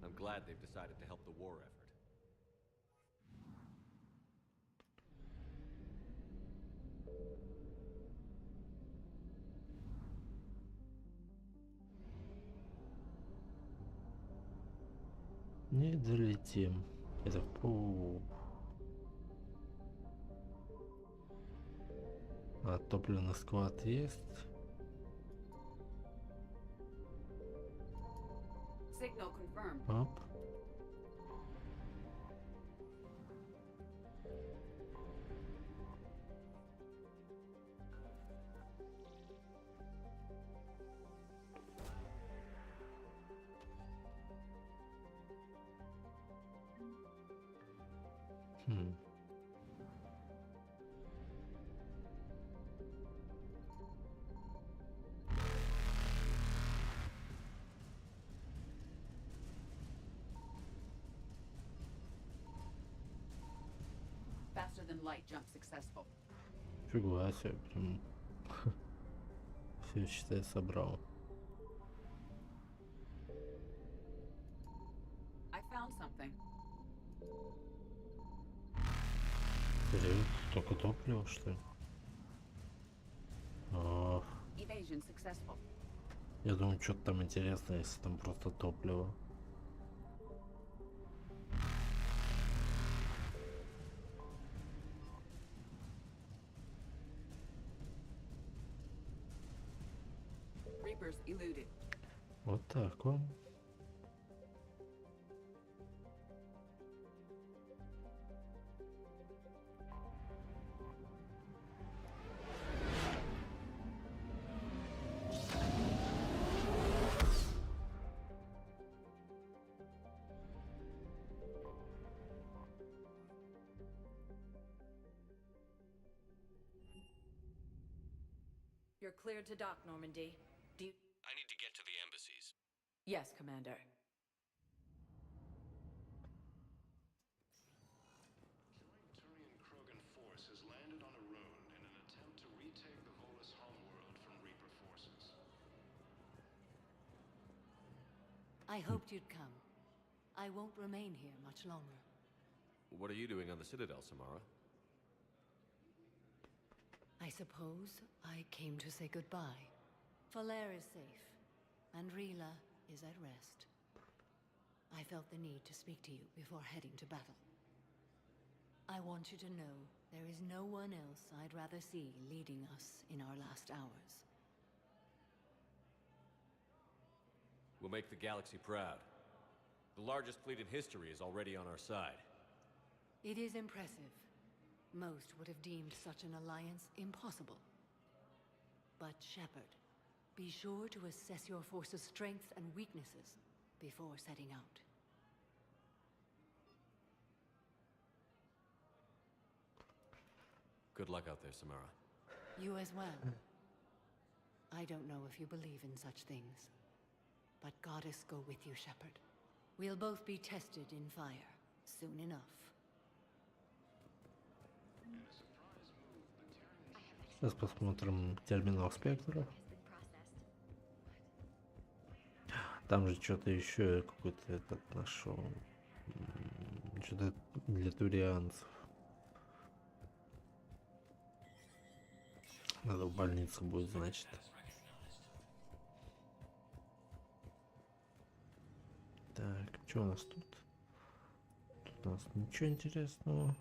I'm glad they've decided to help the war effort. Не долетим. Это А топливный склад есть. Signal confirmed. Оп. Faster than light jump successful. Фига себе, прям. Все, считай, собрал. I found something. Серьезно? Только топливо, что ли? Evasion successful. Я думаю, что-то там интересное, если там просто топливо. Reapers eluded. Вот так вот. You're cleared to dock, Normandy. Do you... I need to get to the embassies. Yes, Commander. Joint Turian-Krogan force has landed on a road in an attempt to retake the Volus homeworld from Reaper forces. I hoped you'd come. I won't remain here much longer. What are you doing on the Citadel, Samara? I suppose I came to say goodbye. Falair is safe, and Rila is at rest. I felt the need to speak to you before heading to battle. I want you to know there is no one else I'd rather see leading us in our last hours. We'll make the galaxy proud. The largest fleet in history is already on our side. It is impressive. Most would have deemed such an alliance impossible. But Shepard, be sure to assess your force's strengths and weaknesses before setting out. Good luck out there, Samara. You as well. I don't know if you believe in such things, but Goddess go with you, Shepard. We'll both be tested in fire soon enough. Сейчас посмотрим терминал спектра. Там же что-то еще какой-то этот нашел. Что-то для турианцев. Надо в больнице будет, значит. Так, что у нас тут? Тут у нас ничего интересного.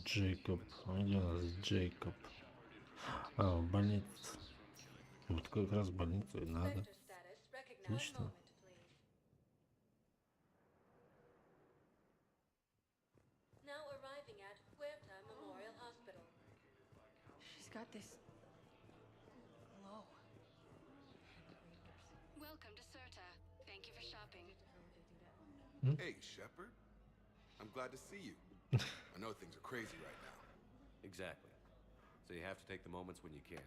Джейкоб. А где у нас Джейкоб? А, в больнице. Вот как раз в больницу и надо. Отлично. She's got this glow. Welcome to Serta. Thank you for shopping. Hey, Shepard. I'm glad to see you. I know things are crazy right now. Exactly. So you have to take the moments when you can.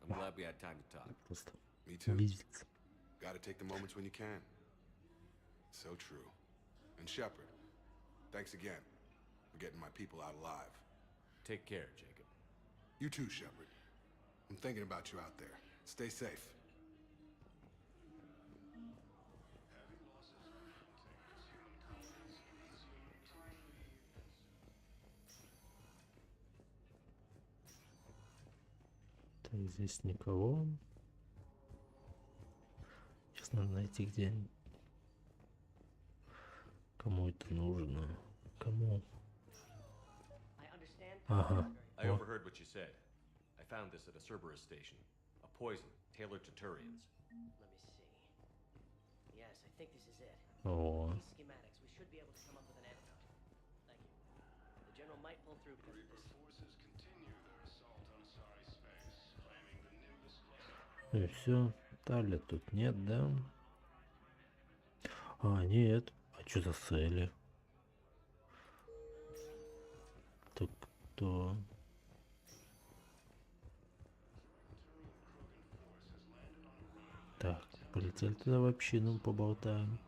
I'm glad we had time to talk. Me too. Gotta take the moments when you can. So true. And Shepard, thanks again for getting my people out alive. Take care, Jacob. You too, Shepard. I'm thinking about you out there. Stay safe. Так, здесь никого. Сейчас надо найти, где... Кому это нужно? Кому? Ага. I overheard what you said. I found this at a Cerberus station. A poison tailored to Turians. Let me see. Yes, I think this is it. Oh. These schematics, we should be able to come up with an antidote. Thank you. The general might pull through because of this. Forces continue their assault on Asari space, claiming the Nimbus cluster. И все. Талия тут нет, да? А, нет. А что за цели? Так кто? Так, полетели туда в общину, поболтаем.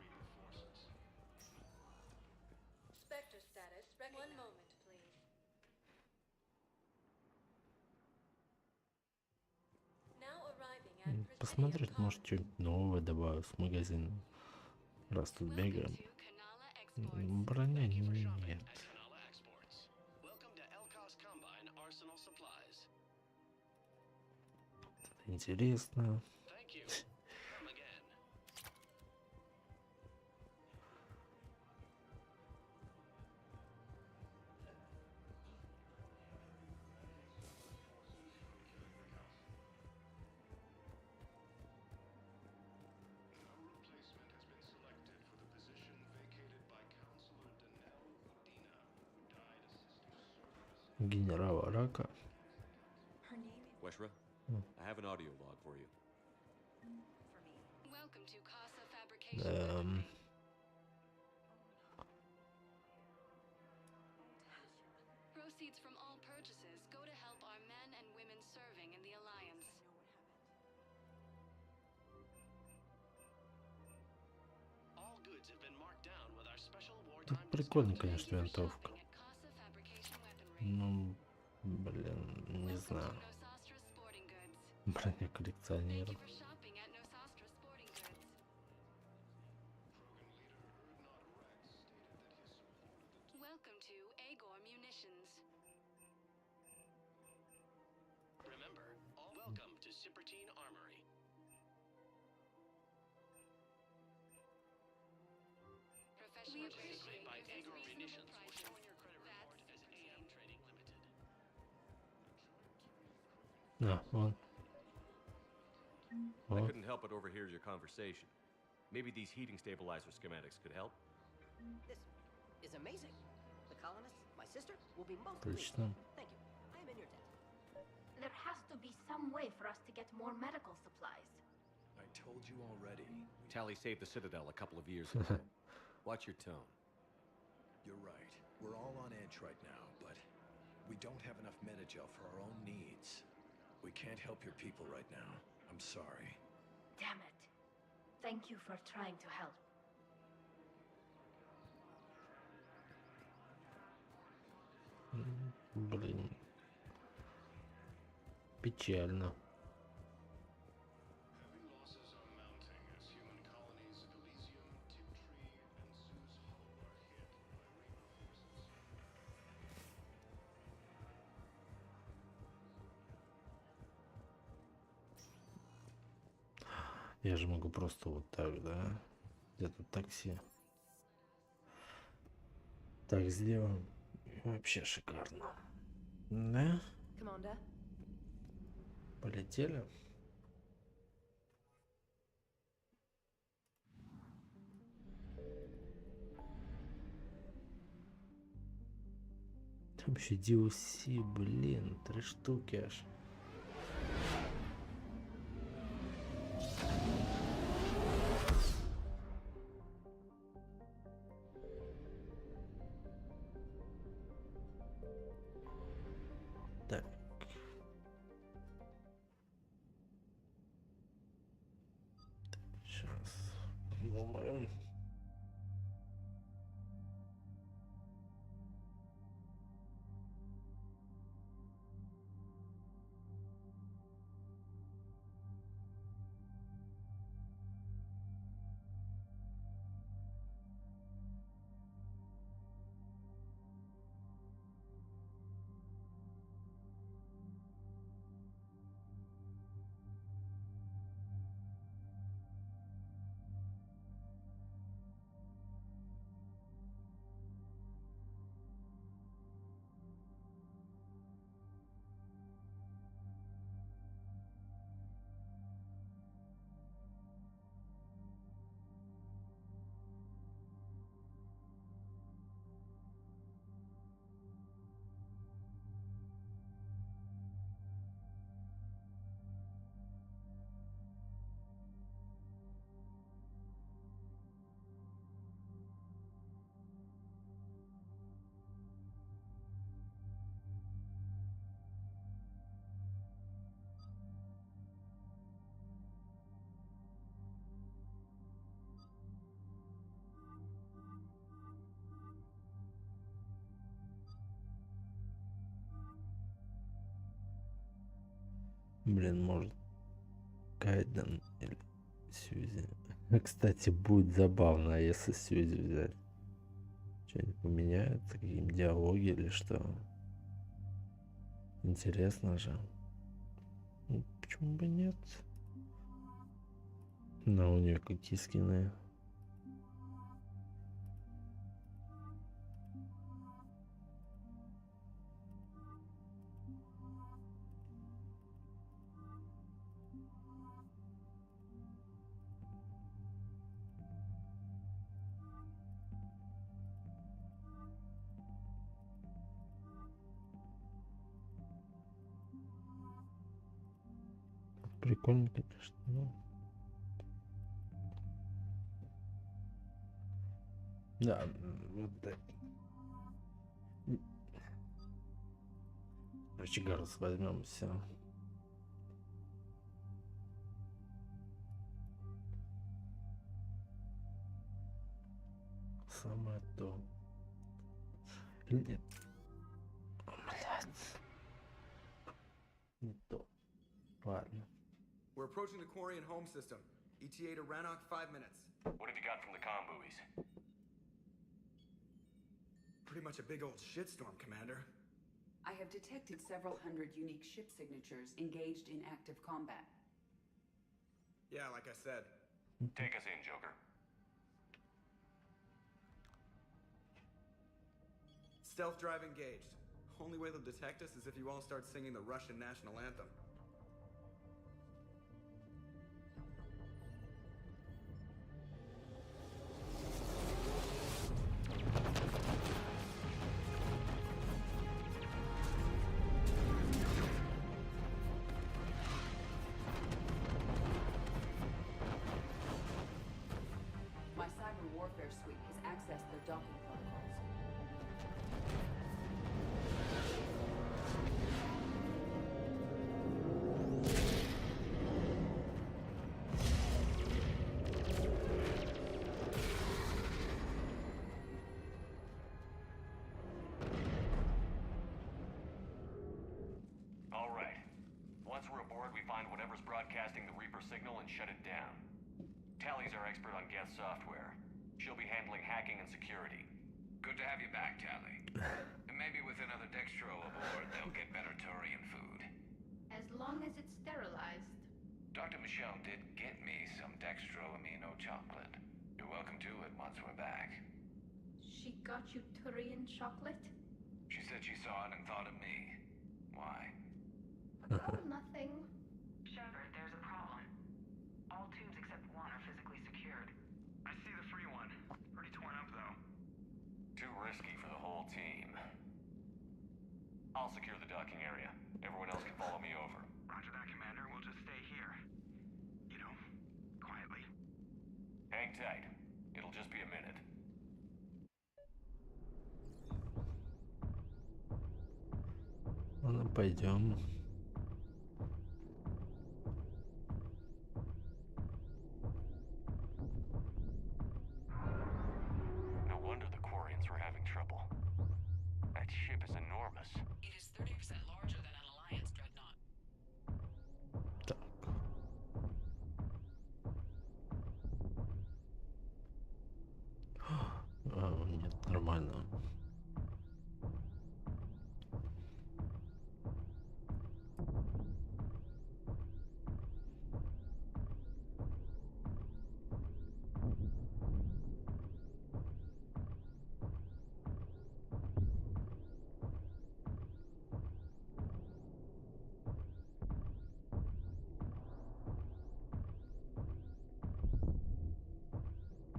Посмотреть, может, что-нибудь новое добавить в магазин. Раз тут бегаем. Броня нет. Это интересно. Генерала Рака. Weshra, I have an audio log for you. Welcome to Casa Fabrication. Proceeds from all purchases go to help our men and women serving in the Alliance. All good Тут прикольно, конечно, винтовка. Ну, блин, не знаю. Броня коллекционера. Вон. I couldn't help but overhear your conversation. Maybe these heating stabilizer schematics could help? This is amazing. The colonists, my sister, will be most Точно. pleased. Thank you. I am in your debt. There has to be some way for us to get more medical supplies. I told you already. Tally saved the Citadel a couple of years ago. Watch your tone. You're right. We're all on edge right now, but we don't have enough Metagel for our own needs. We can't help your people right now. I'm sorry. Damn it. Thank you for trying to help. Блин. Печально. Я же могу просто вот так, да? Где-то такси. Так сделаем. Вообще шикарно. Да? Commander? Полетели. Там еще DLC, блин, 3 штуки аж. Так. Сейчас думаем. Блин, может, Кайден или Сьюзи. Кстати, будет забавно, если Сьюзи взять. Что-нибудь поменяется, какие-нибудь диалоги или что? Интересно же. Ну, почему бы нет? Но у нее какие скины? Прикольно, конечно. Ну. Да, вот так. Короче, Гарус возьмем все. самое то. Или нет? Блядь. Не то. Ладно. We're approaching the Quarian home system. ETA to Rannoch, 5 minutes. What have you got from the comm buoys? Pretty much a big old shitstorm, Commander. I have detected several hundred unique ship signatures engaged in active combat. Yeah, like I said. Take us in, Joker. Stealth drive engaged. Only way they'll detect us is if you all start singing the Russian national anthem. My cyber warfare suite has accessed their docking protocols. All right. Once we're aboard, we find whatever's broadcasting the Reaper signal and shut it down. Tally's our expert on Geth software. She'll be handling hacking and security. Good to have you back, Tally. And maybe with another Dextro aboard, they'll get better Turian food. As long as it's sterilized. Dr. Michelle did get me some Dextro amino chocolate. You're welcome to it once we're back. She got you Turian chocolate? She said she saw it and thought of me. Why? Oh, nothing. Shepard, there's a problem. All tubes except one are physically secured. I see the free one. Pretty torn up, though. Too risky for the whole team. I'll secure the docking area. Everyone else can follow me over. Roger that, Commander. We'll just stay here. You know, quietly. Hang tight. It'll just be a minute. Ладно, пойдем. No wonder the Quarians were having trouble. That ship is enormous. It is 30% larger than an Alliance dreadnought. Так. Нет, нормально.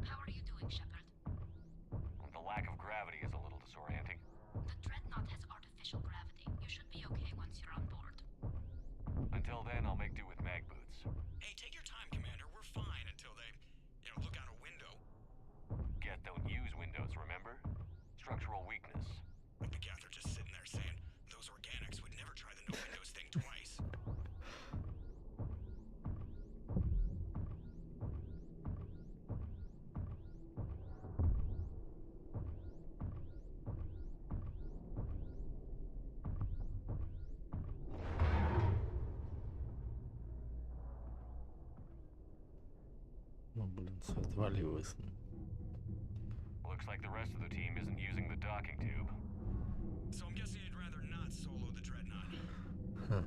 How are you doing, Shepard? The lack of gravity is a little disorienting. The Dreadnought has artificial gravity. You should be okay once you're on board. Until then, I'll make do with mag boots. Hey, take your time, Commander. We're fine until they, look out a window. Geth don't use windows, remember? Structural weakness. Like the Geth are just sitting there saying, those organics would never try the no windows thing twice. Ну, блин, все отваливалось. Looks like the rest of the team isn't using the docking tube. So I'm guessing you'd rather not solo the Dreadnought. Huh.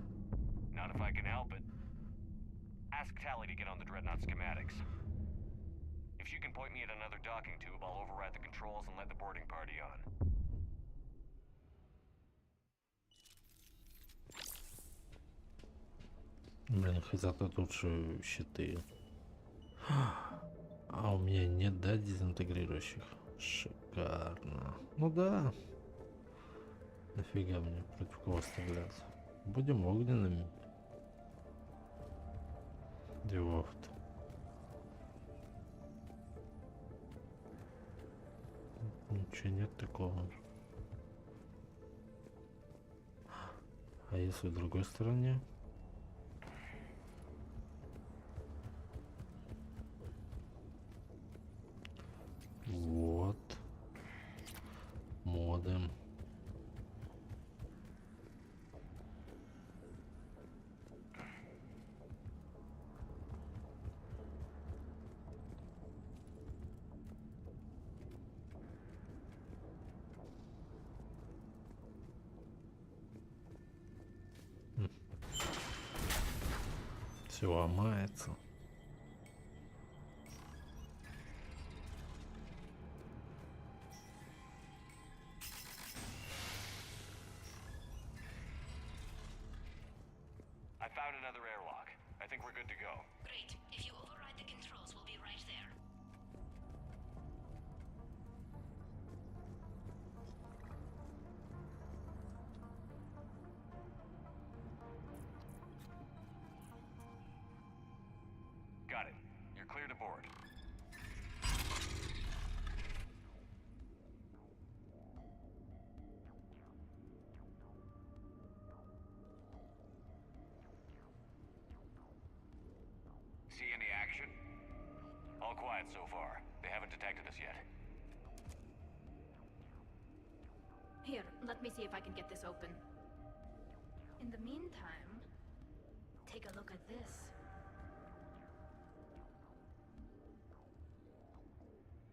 Not if I can help it. Ask Tally to get on the Dreadnought schematics. If she can point me at another docking tube, I'll override the controls and let the boarding party on. Блин, хотят тут лучше щиты. А у меня нет, да, дезинтегрирующих? Шикарно. Ну да. Нафига мне против кого стрелять? Будем огненными. Девофт. Ничего нет такого. А если в другой стороне? Вот. Все ломается. I found another airlock. I think we're good to go. Great. If you override the controls, we'll be right there. Got it. You're clear to board. See any action? All quiet so far. They haven't detected us yet. Here, let me see if I can get this open. In the meantime, take a look at this.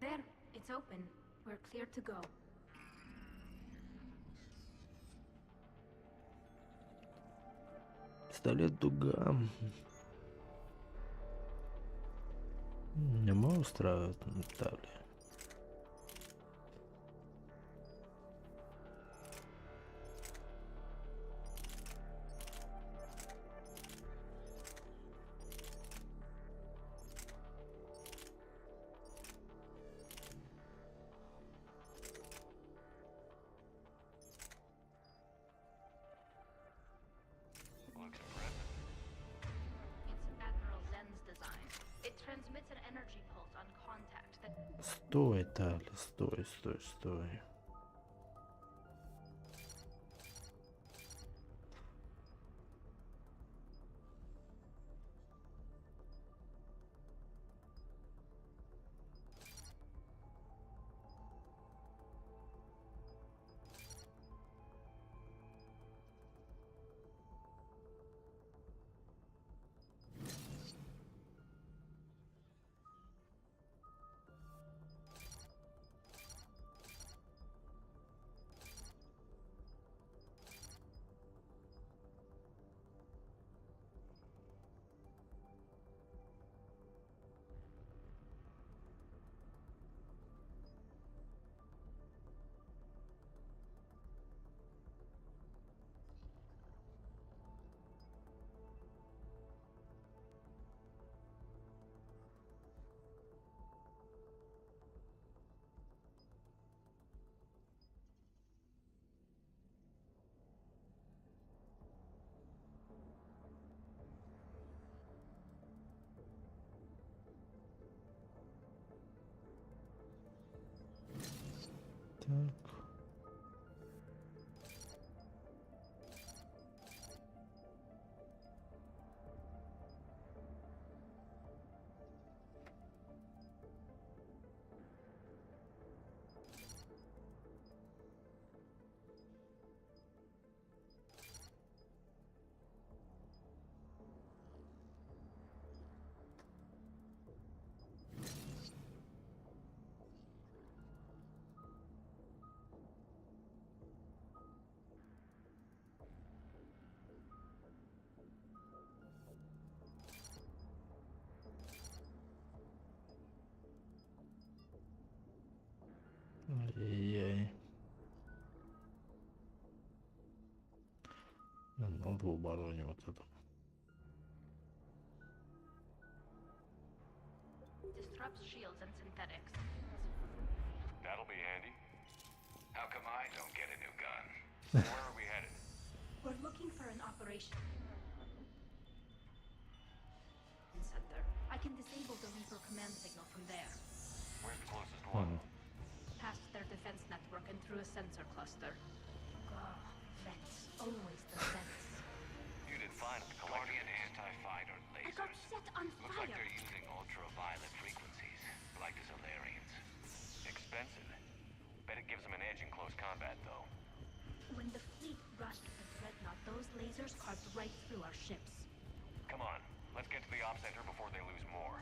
There, it's open. We're clear to go. Пистолет дуга. Меня устраивает Наталья. Looks impressive. It's Admiral Zen's design. It transmits an energy pulse on contact that... Стой, Таля, стой, стой, стой. Так. Ай-яй-яй. Надо обороне вот это. disrupts shields and synthetics. That'll be handy. How come I don't get a new gun? Where are we headed? We're looking for an operation center. I can disable the Reaper command signal from there. Where's the closest one? Past their defense network and through a sensor cluster. Oh, vents. Always the vents. You did fine at the collector. Anti-fighter lasers. I got set on Looks like fire. they're using ultraviolet frequencies, like the Solarians. Expensive. Bet it gives them an edge in close combat, though. When the fleet rushed the Dreadnought, those lasers carved right through our ships. Come on, let's get to the op center before they lose more.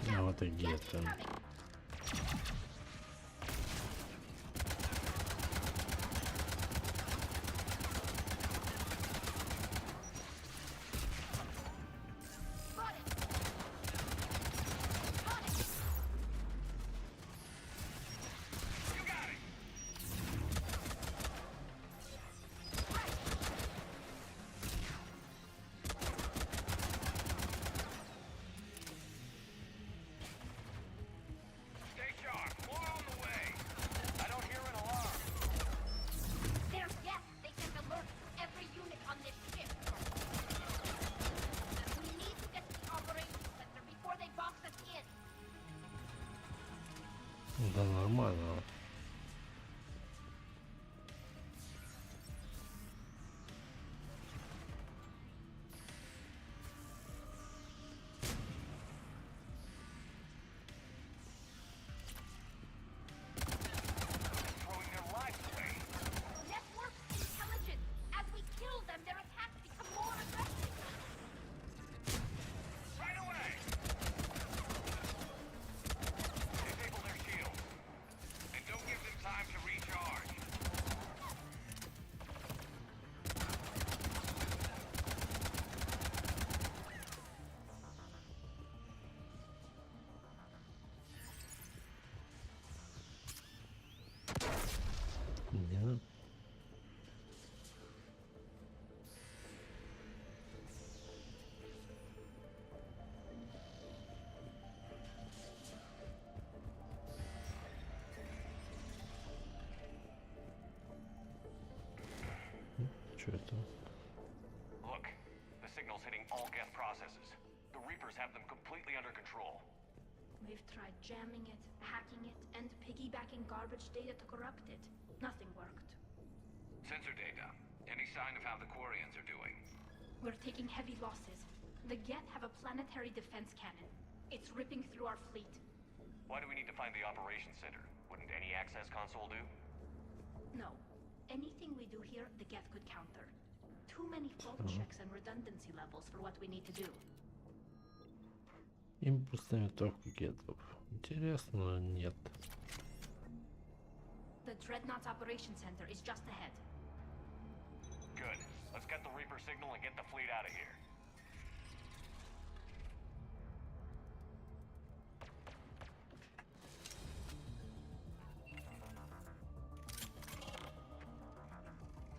Ну вот и где-то. Что это? Look, the signal's hitting all Geth processes. The Reapers have them completely under control. We've tried jamming it, hacking it, and piggybacking garbage data to corrupt it. Nothing worked. Sensor data. Any sign of how the Quarians are doing? We're taking heavy losses. The Geth have a planetary defense cannon. It's ripping through our fleet. Why do we need to find the operations center? Wouldn't any access console do? No. Anything we do here, the Geth could counter. Too many fault checks and redundancy levels for what we need to do. Импульсная винтовка гетов. Интересно, но нет. The Dreadnought's operation center is just ahead. Good. Let's get the Reaper signal and get the fleet out of here.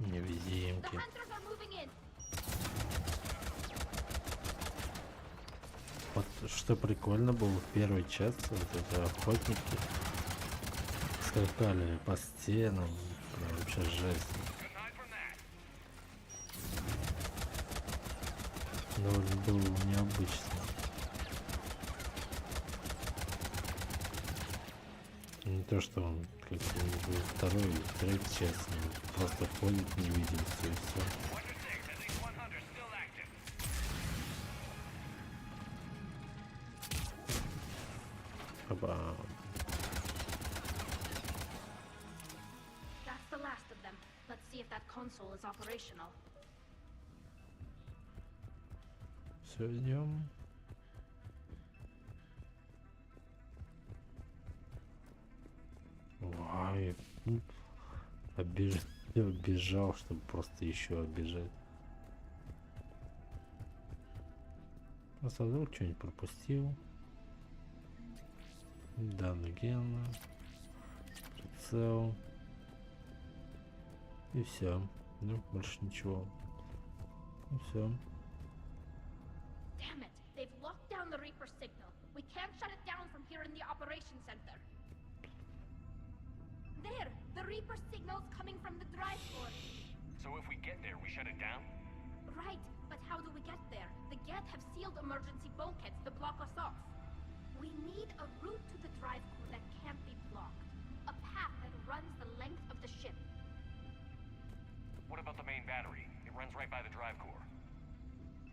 Невидимки. Вот что прикольно было в первой части, вот это охотники скакали по стенам, прям вообще жесть. Довольно было необычно. Не то, что он как-нибудь второй или третьей части, просто ходит невидимостью и все. Бам. That's the last of them. Let's see if that console is operational. Все, идем. Ой, оббежал, чтобы просто еще оббежать. Вдруг что-нибудь пропустил. Данные гена, прицел. И все. Ну, больше ничего. И все. Damn it! They've locked down the Reaper signal. We can't shut it down from here in the operation center. There! The Reaper signal's coming from the drive core. So if we get there, we shut it down? Right, but how do we get there? The Geth have sealed emergency bulkheads to block us off. We need a route to the drive core that can't be blocked. A path that runs the length of the ship. What about the main battery? It runs right by the drive core.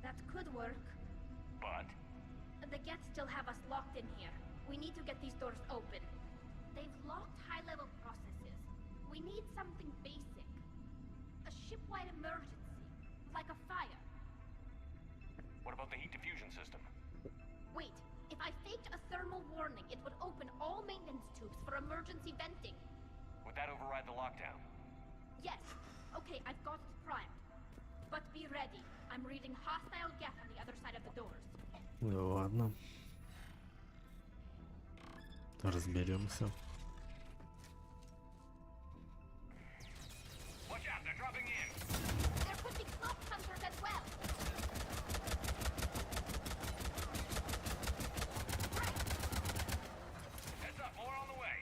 That could work. But? The Geth still have us locked in here. We need to get these doors open. They've locked high-level processes. We need something basic. A ship-wide emergency. Like a fire. What about the heat diffusion system? Wait. If I faked a thermal warning, it would open all maintenance tubes for emergency venting. Would that override the lockdown? Yes. Okay, I've got it primed. But be ready. I'm reading hostile Geth on the other side of the doors. Ну ладно. Разберемся. Watch out, they're dropping in. There could be cloak hunters as well. Heads up, more on the way.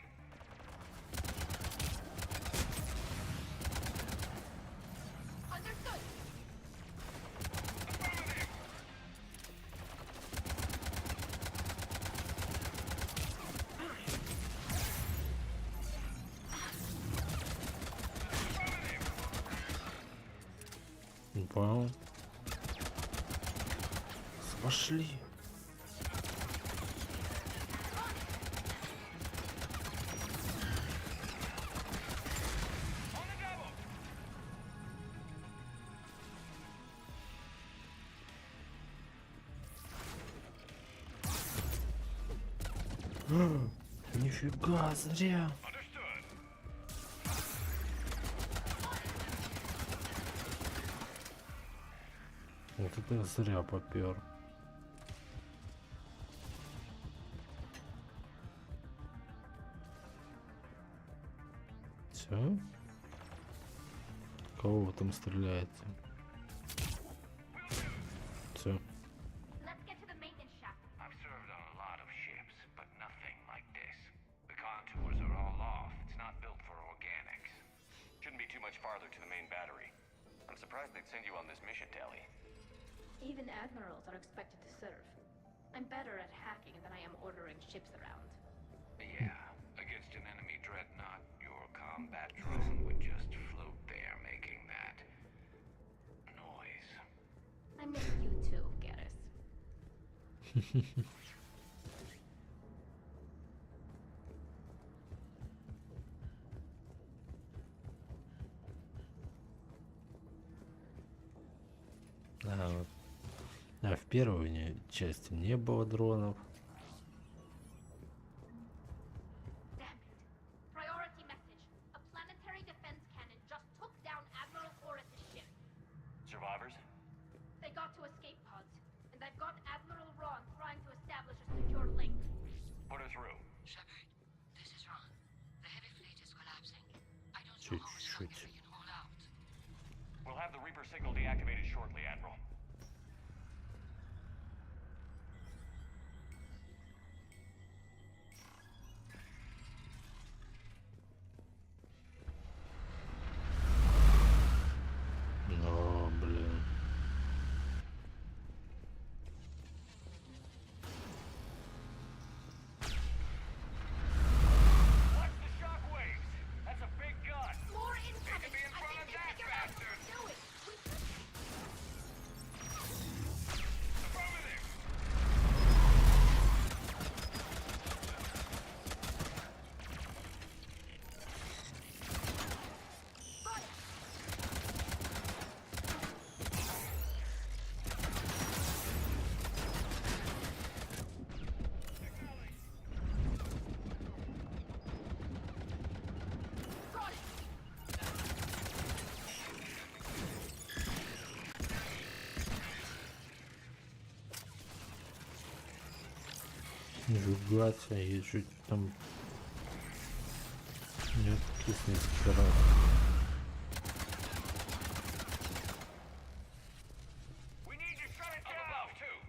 Understood. Affirmative. Не понял. Пошли. Нифига, зря. Вот это я зря попер. Все? Кого вы там стреляете? Все. Let's get to the maintenance shaft. I've served on a lot of ships, but nothing like this. The contours are all off. It's not built for organics. Shouldn't be too much farther to the main battery. I'm surprised they'd send you on this mission, Tally. Even admirals are expected to serve. I'm better at hacking than I am ordering ships around. Yeah, against an enemy dreadnought, your combat drone would just float there making that noise. I miss you too, Garrus. А в первой части не было дронов. Priority message. A planetary defense cannon just took down Admiral Horus's ship. Survivors? They got to escape pods, and I've got Admiral Ron trying to establish a secure link. Put her through. Shepard, this is Ron. The heavy fleet is collapsing. I don't know how much longer we can hold out. We'll have the Reaper signal deactivated shortly, Admiral. О, блин. Watch the shockwaves! That's a big gun! More Need to incoming! be in I front think of you that figured out what bastard! we're doing! Affirmative! Жугаться и чуть там не откиснет вчера. We need to shut it down! Too.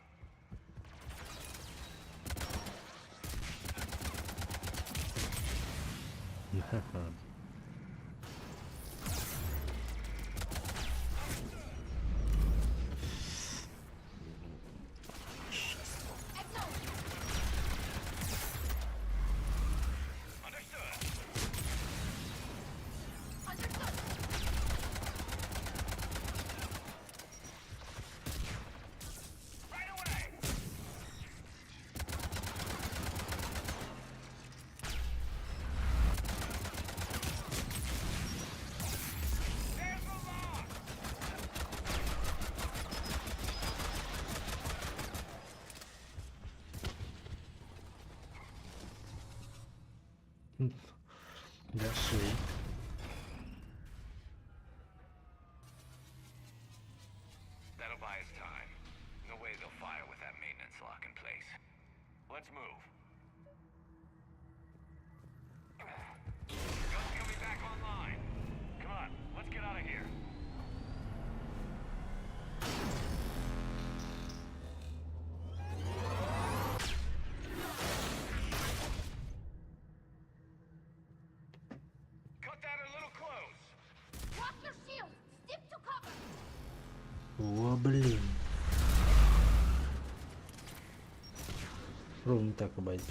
Дошли. That'll buy us time. No way they'll fire with that maintenance lock in place. Let's move. Gun's coming back online. Come on, let's get out of here. Cut that a little close. Drop your shield! Stick to cover! О, блин. Ровно так обойти.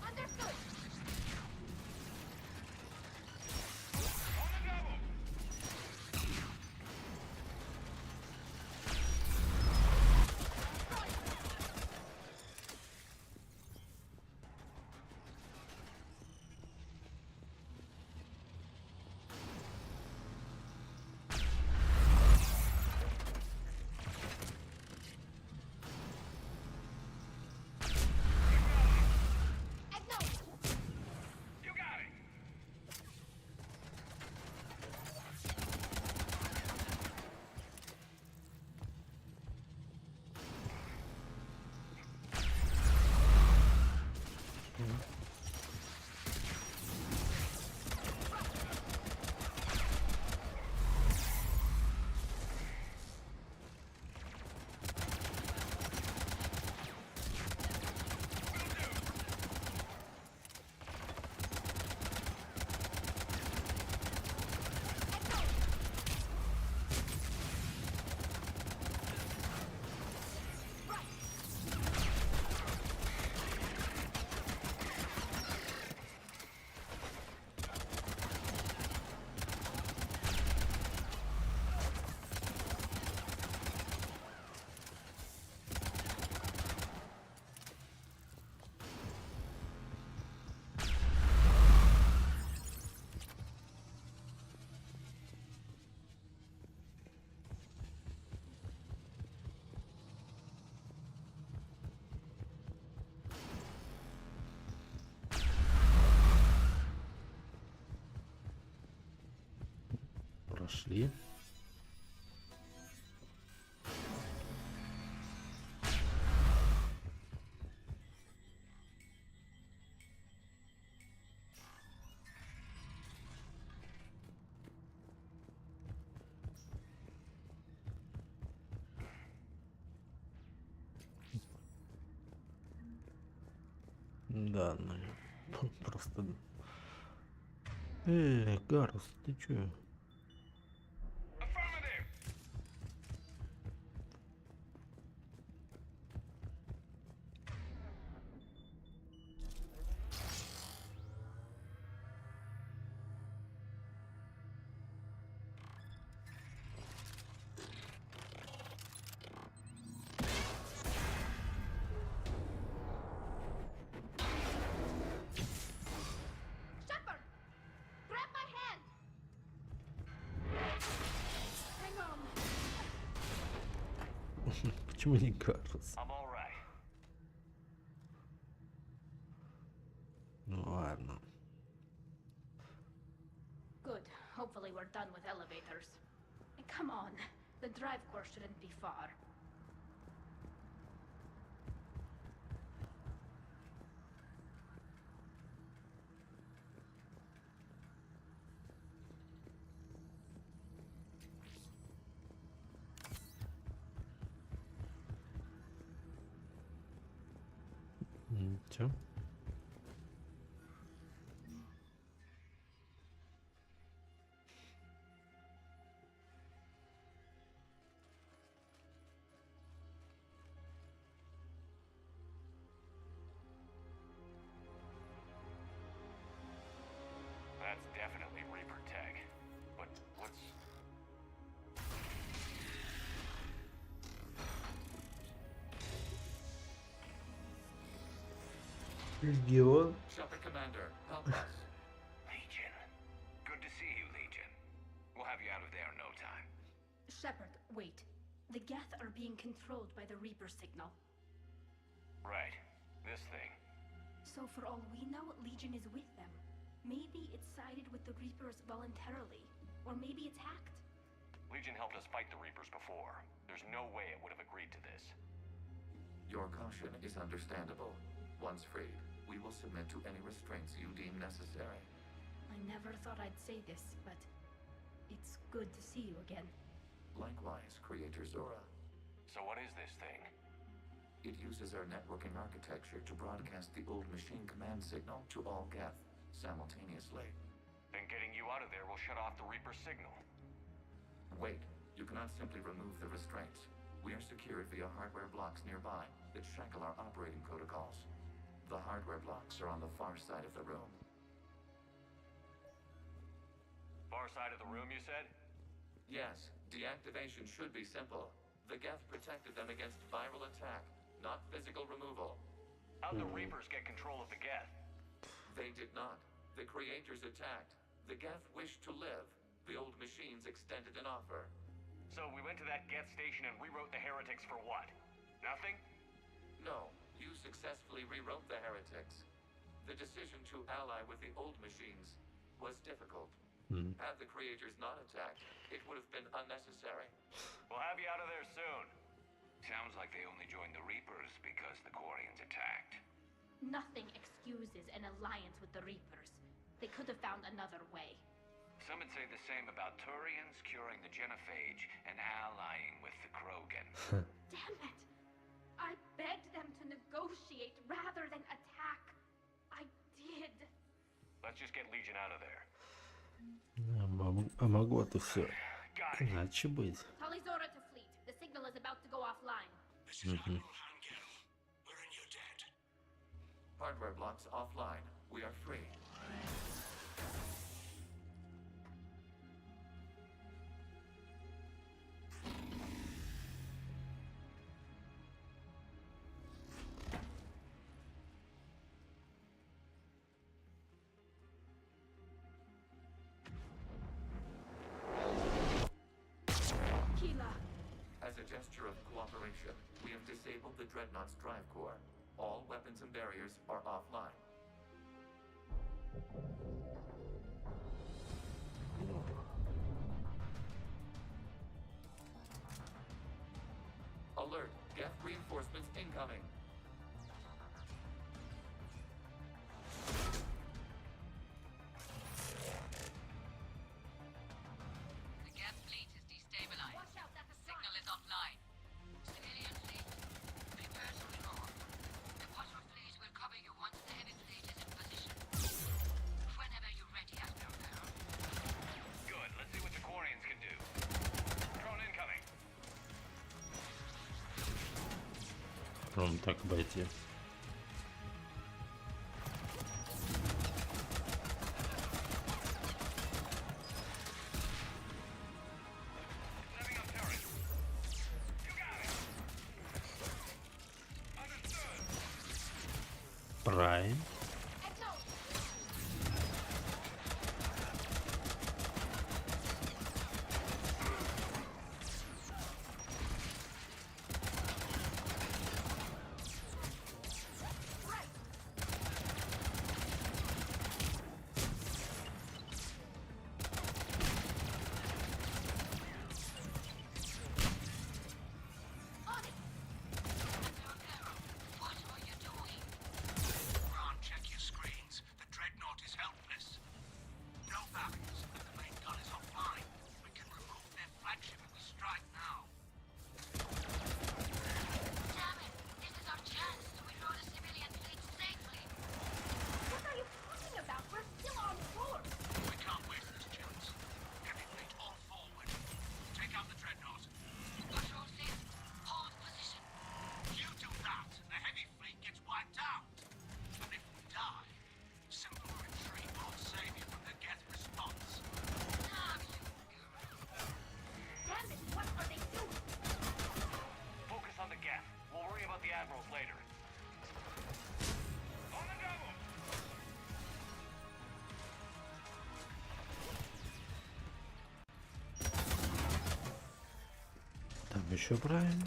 Understood! On the Пошли. Да, ну просто... Гарус, ты чё? Shepard! Grab my hand! Hang on. Почему не Гарус? I'm all right. Ну ладно. Good. Hopefully we're done with elevators. Come on. The drive core shouldn't be far. Чё? That's definitely Reaper tech. But what's... Легион? Shepard Commander, help us. Legion. Good to see you, Legion. We'll have you out of there in no time. Shepard, wait. The Geth are being controlled by the Reaper signal. Right. This thing. So for all we know, Legion is with them. Maybe it sided with the Reapers voluntarily. Or maybe it's hacked. Legion helped us fight the Reapers before. There's no way it would have agreed to this. Your caution is understandable. Once freed, we will submit to any restraints you deem necessary. I never thought I'd say this, but it's good to see you again. Likewise, Creator Zora. So what is this thing? It uses our networking architecture to broadcast the old machine command signal to all Geth simultaneously. Then getting you out of there will shut off the Reaper signal. Wait, you cannot simply remove the restraints. We are secured via hardware blocks nearby that shackle our operating protocols. The hardware blocks are on the far side of the room. Far side of the room, you said? Yes, deactivation should be simple. The Geth protected them against viral attack, not physical removal. How'd the Reapers get control of the Geth? They did not. The Creators attacked. The Geth wished to live. The old machines extended an offer. So we went to that Geth station and rewrote the heretics for what? Nothing? No, you successfully rewrote the heretics. The decision to ally with the old machines was difficult. Had the Creators not attacked, it would have been unnecessary. We'll have you out of there soon. Sounds like they only joined the Reapers because the Quarians attacked. Nothing excuses an alliance with the Reapers. They could have found another way. Some would say the same about Turians curing the Genophage and allying with the Krogan. Damn it! I begged them to negotiate rather than attack. I did. Let's just get Legion out of there. А могло-то все иначе быть. Tali Zora to fleet. The signal is about to go offline. Hardware blocks offline. We are free. As a gesture of cooperation, we have disabled the Dreadnought's drive core. All weapons and barriers are offline. Geth reinforcements incoming. The Geth fleet is destabilized. Watch out, that's a signal is offline. Civilian fleet, prepare to withdraw. The Quattro fleet will cover you once the heavy fleet is in position. Whenever you're ready, Admiral Barrow. Good. Let's see what the Quarians can do. Drone incoming. Прям так обойти. Прайм. Ron, check your screens. The Dreadnought is helpless. No barriers, and the main gun is offline. We can remove their flagship if we strike now. Damn it! This is our chance to withdraw the civilian fleet safely. What are you talking about? We're still on course. We can't waste this chance. Heavy fleet all forward. Take out the Dreadnought. Patrol fleet, hold position. You do that, and the heavy fleet gets wiped out. And if we die, simple retreat won't save you from the Geth response. Damn it, what are they doing? Focus on the Geth. We'll worry about the admirals later. On the double! Там еще Прайм.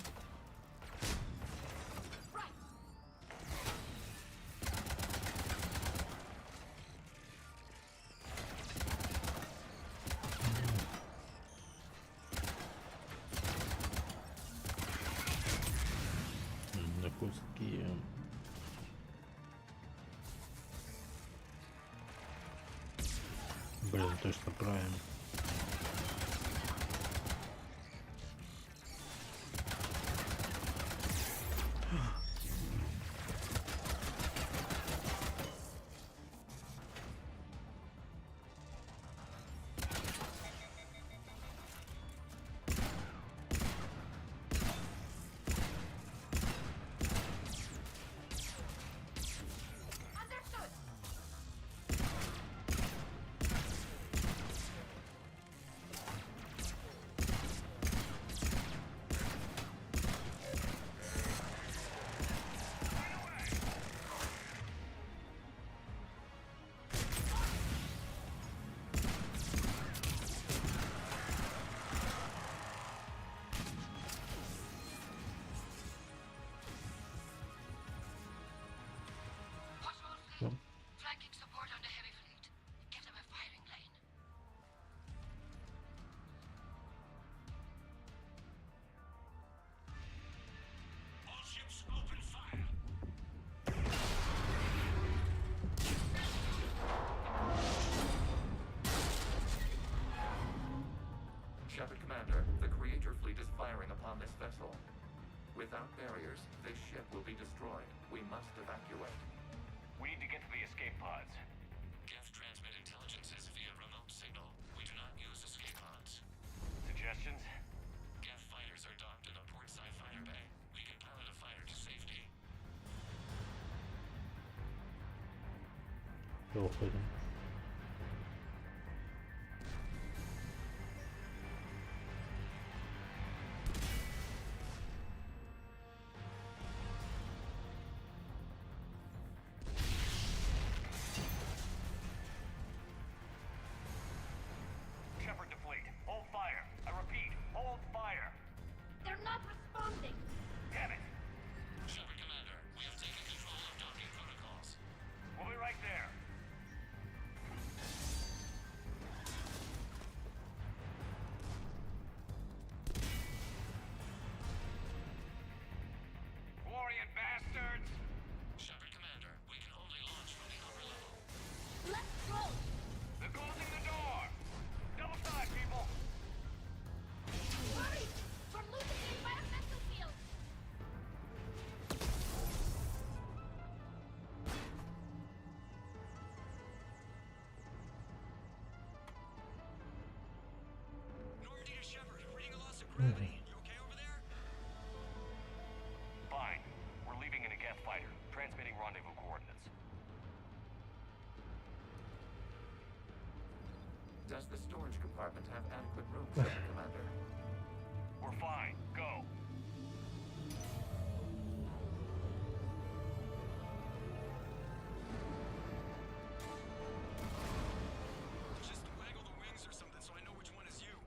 На куски. Блин, точно Прайм. Understood. Patrol fleet, flanking support on the heavy fleet. Give them a firing lane. All ships open fire. Shepard Commander, the Creator fleet is firing upon this vessel. Without barriers, this ship will be destroyed. We must evacuate. We need to get to the escape pods. Geth transmit intelligences via remote signal. We do not use escape pods. Suggestions? Geth fighters are docked in a portside fighter bay. We can pilot a fighter to safety. Уходим. Shepard to fleet. Hold fire. I repeat, hold fire. They're not responding. Damn it. Shepard Commander, we have taken control of docking protocols. We'll be right there. Fine. We're leaving in a Geth fighter, transmitting rendezvous coordinates. Does the storage compartment have adequate room, Second Commander? We're fine. Go. Just waggle the wings or something so I know which one is you.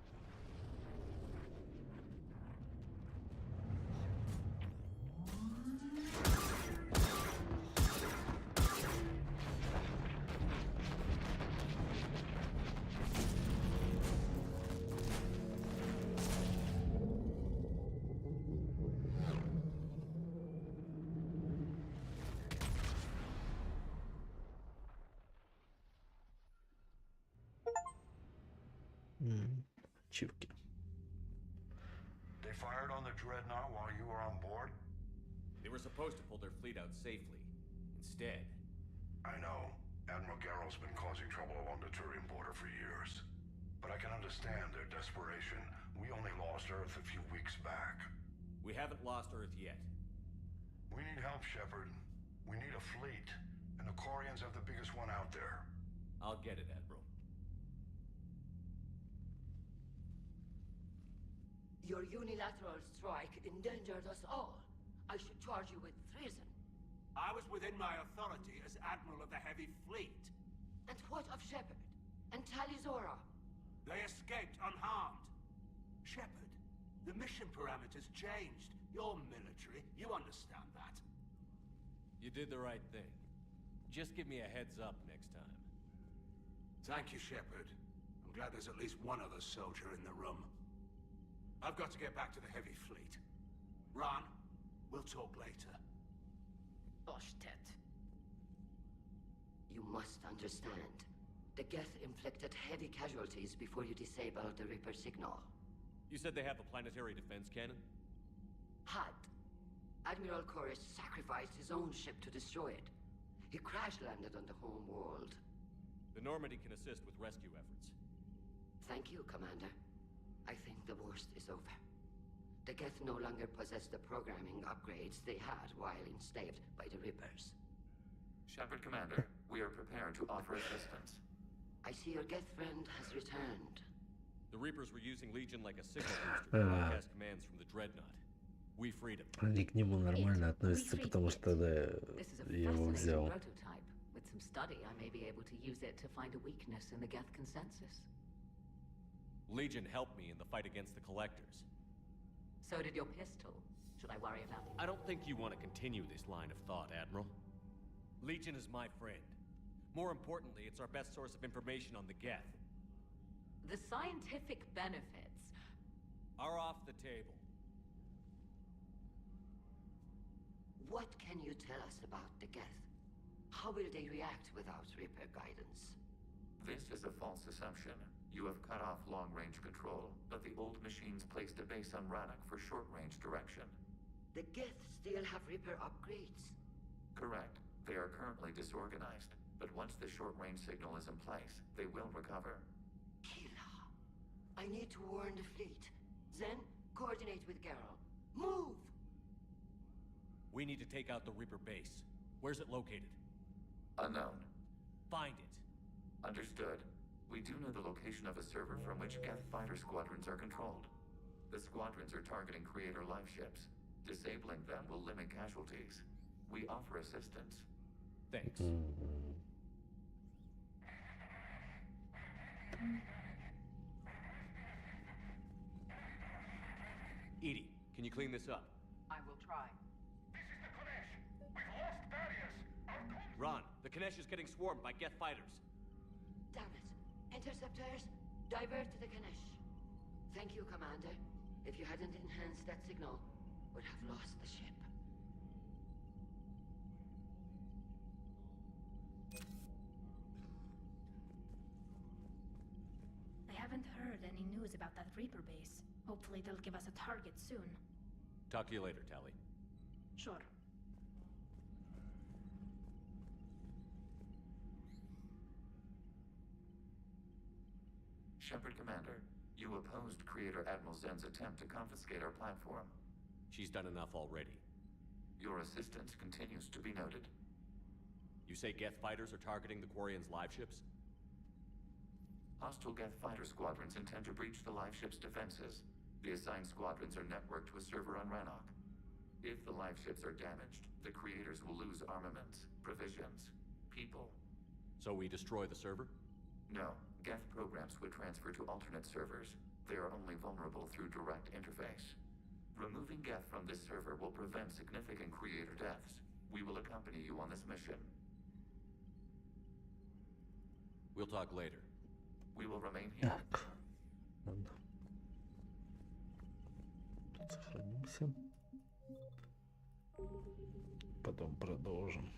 Ачивки. They fired on the Dreadnought while you were on board? They were supposed to pull their fleet out safely. Instead... I know. Admiral Garrow's been causing trouble along the Turian border for years. But I can understand their desperation. We only lost Earth a few weeks back. We haven't lost Earth yet. We need help, Shepard. We need a fleet. And the Quarians have the biggest one out there. I'll get it, Admiral. Your unilateral strike endangered us all. I should charge you with treason. I was within my authority as Admiral of the Heavy Fleet. And what of Shepard? And Talizora? They escaped unharmed. Shepard, the mission parameters changed. You're military. You understand that. You did the right thing. Just give me a heads up next time. Thank you, Shepard. I'm glad there's at least one other soldier in the room. I've got to get back to the Heavy Fleet. Ron, we'll talk later. Oshtet. You must understand. The Geth inflicted heavy casualties before you disabled the Reaper signal. You said they have a planetary defense cannon? Had. Admiral Koris sacrificed his own ship to destroy it. He crash-landed on the home world. The Normandy can assist with rescue efforts. Thank you, Commander. I think the worst is over. The Geth no longer possess the programming upgrades they had while enslaved by the Reapers. Shepard, Commander, we are prepared to offer assistance. I see your Geth friend has returned. The Reapers were using Legion like a signal booster to broadcast commands from the Dreadnought. We freed him. Они к нему нормально относятся, потому что да, я его взял. Prototype. With some study, I may be able to use it to find a weakness in the Geth consensus. Legion helped me in the fight against the Collectors. So did your pistol. Should I worry about it? I don't think you want to continue this line of thought, Admiral. Legion is my friend. More importantly, it's our best source of information on the Geth. The scientific benefits are off the table. What can you tell us about the Geth? How will they react without Reaper guidance? This is a false assumption. You have cut off long-range control, but the old machines placed a base on Rannoch for short-range direction. The Geth still have Reaper upgrades? Correct. They are currently disorganized, but once the short-range signal is in place, they will recover. Kila, I need to warn the fleet. Then, coordinate with Garrow. Move! We need to take out the Reaper base. Where's it located? Unknown. Find it. Understood. We do know the location of a server from which Geth fighter squadrons are controlled. The squadrons are targeting Creator life ships. Disabling them will limit casualties. We offer assistance. Thanks. Edie, can you clean this up? I will try. This is the Konesh. We've lost barriers. Ron, the Kanesh is getting swarmed by Geth fighters. Damn it. Interceptors, divert to the Ganesh. Thank you, Commander. If you hadn't enhanced that signal, would have lost the ship. I haven't heard any news about that Reaper base. Hopefully they'll give us a target soon. Talk to you later, Tali. Sure. Shepard, Commander, You opposed Creator Admiral Zen's attempt to confiscate our platform. She's done enough already. Your assistance continues to be noted. You say Geth fighters are targeting the Quarians' live ships? Hostile Geth fighter squadrons intend to breach the live ship's defenses. The assigned squadrons are networked to a server on Rannoch. If the live ships are damaged, the Creators will lose armaments, provisions, people. So we destroy the server? No. Geth programs would transfer to alternate servers. They are only vulnerable through direct interface. Removing Geth from this server will prevent significant Creator deaths. We will accompany you on this mission. We'll talk later. We will remain here. Так. Ладно. Тут сохранимся. Потом продолжим.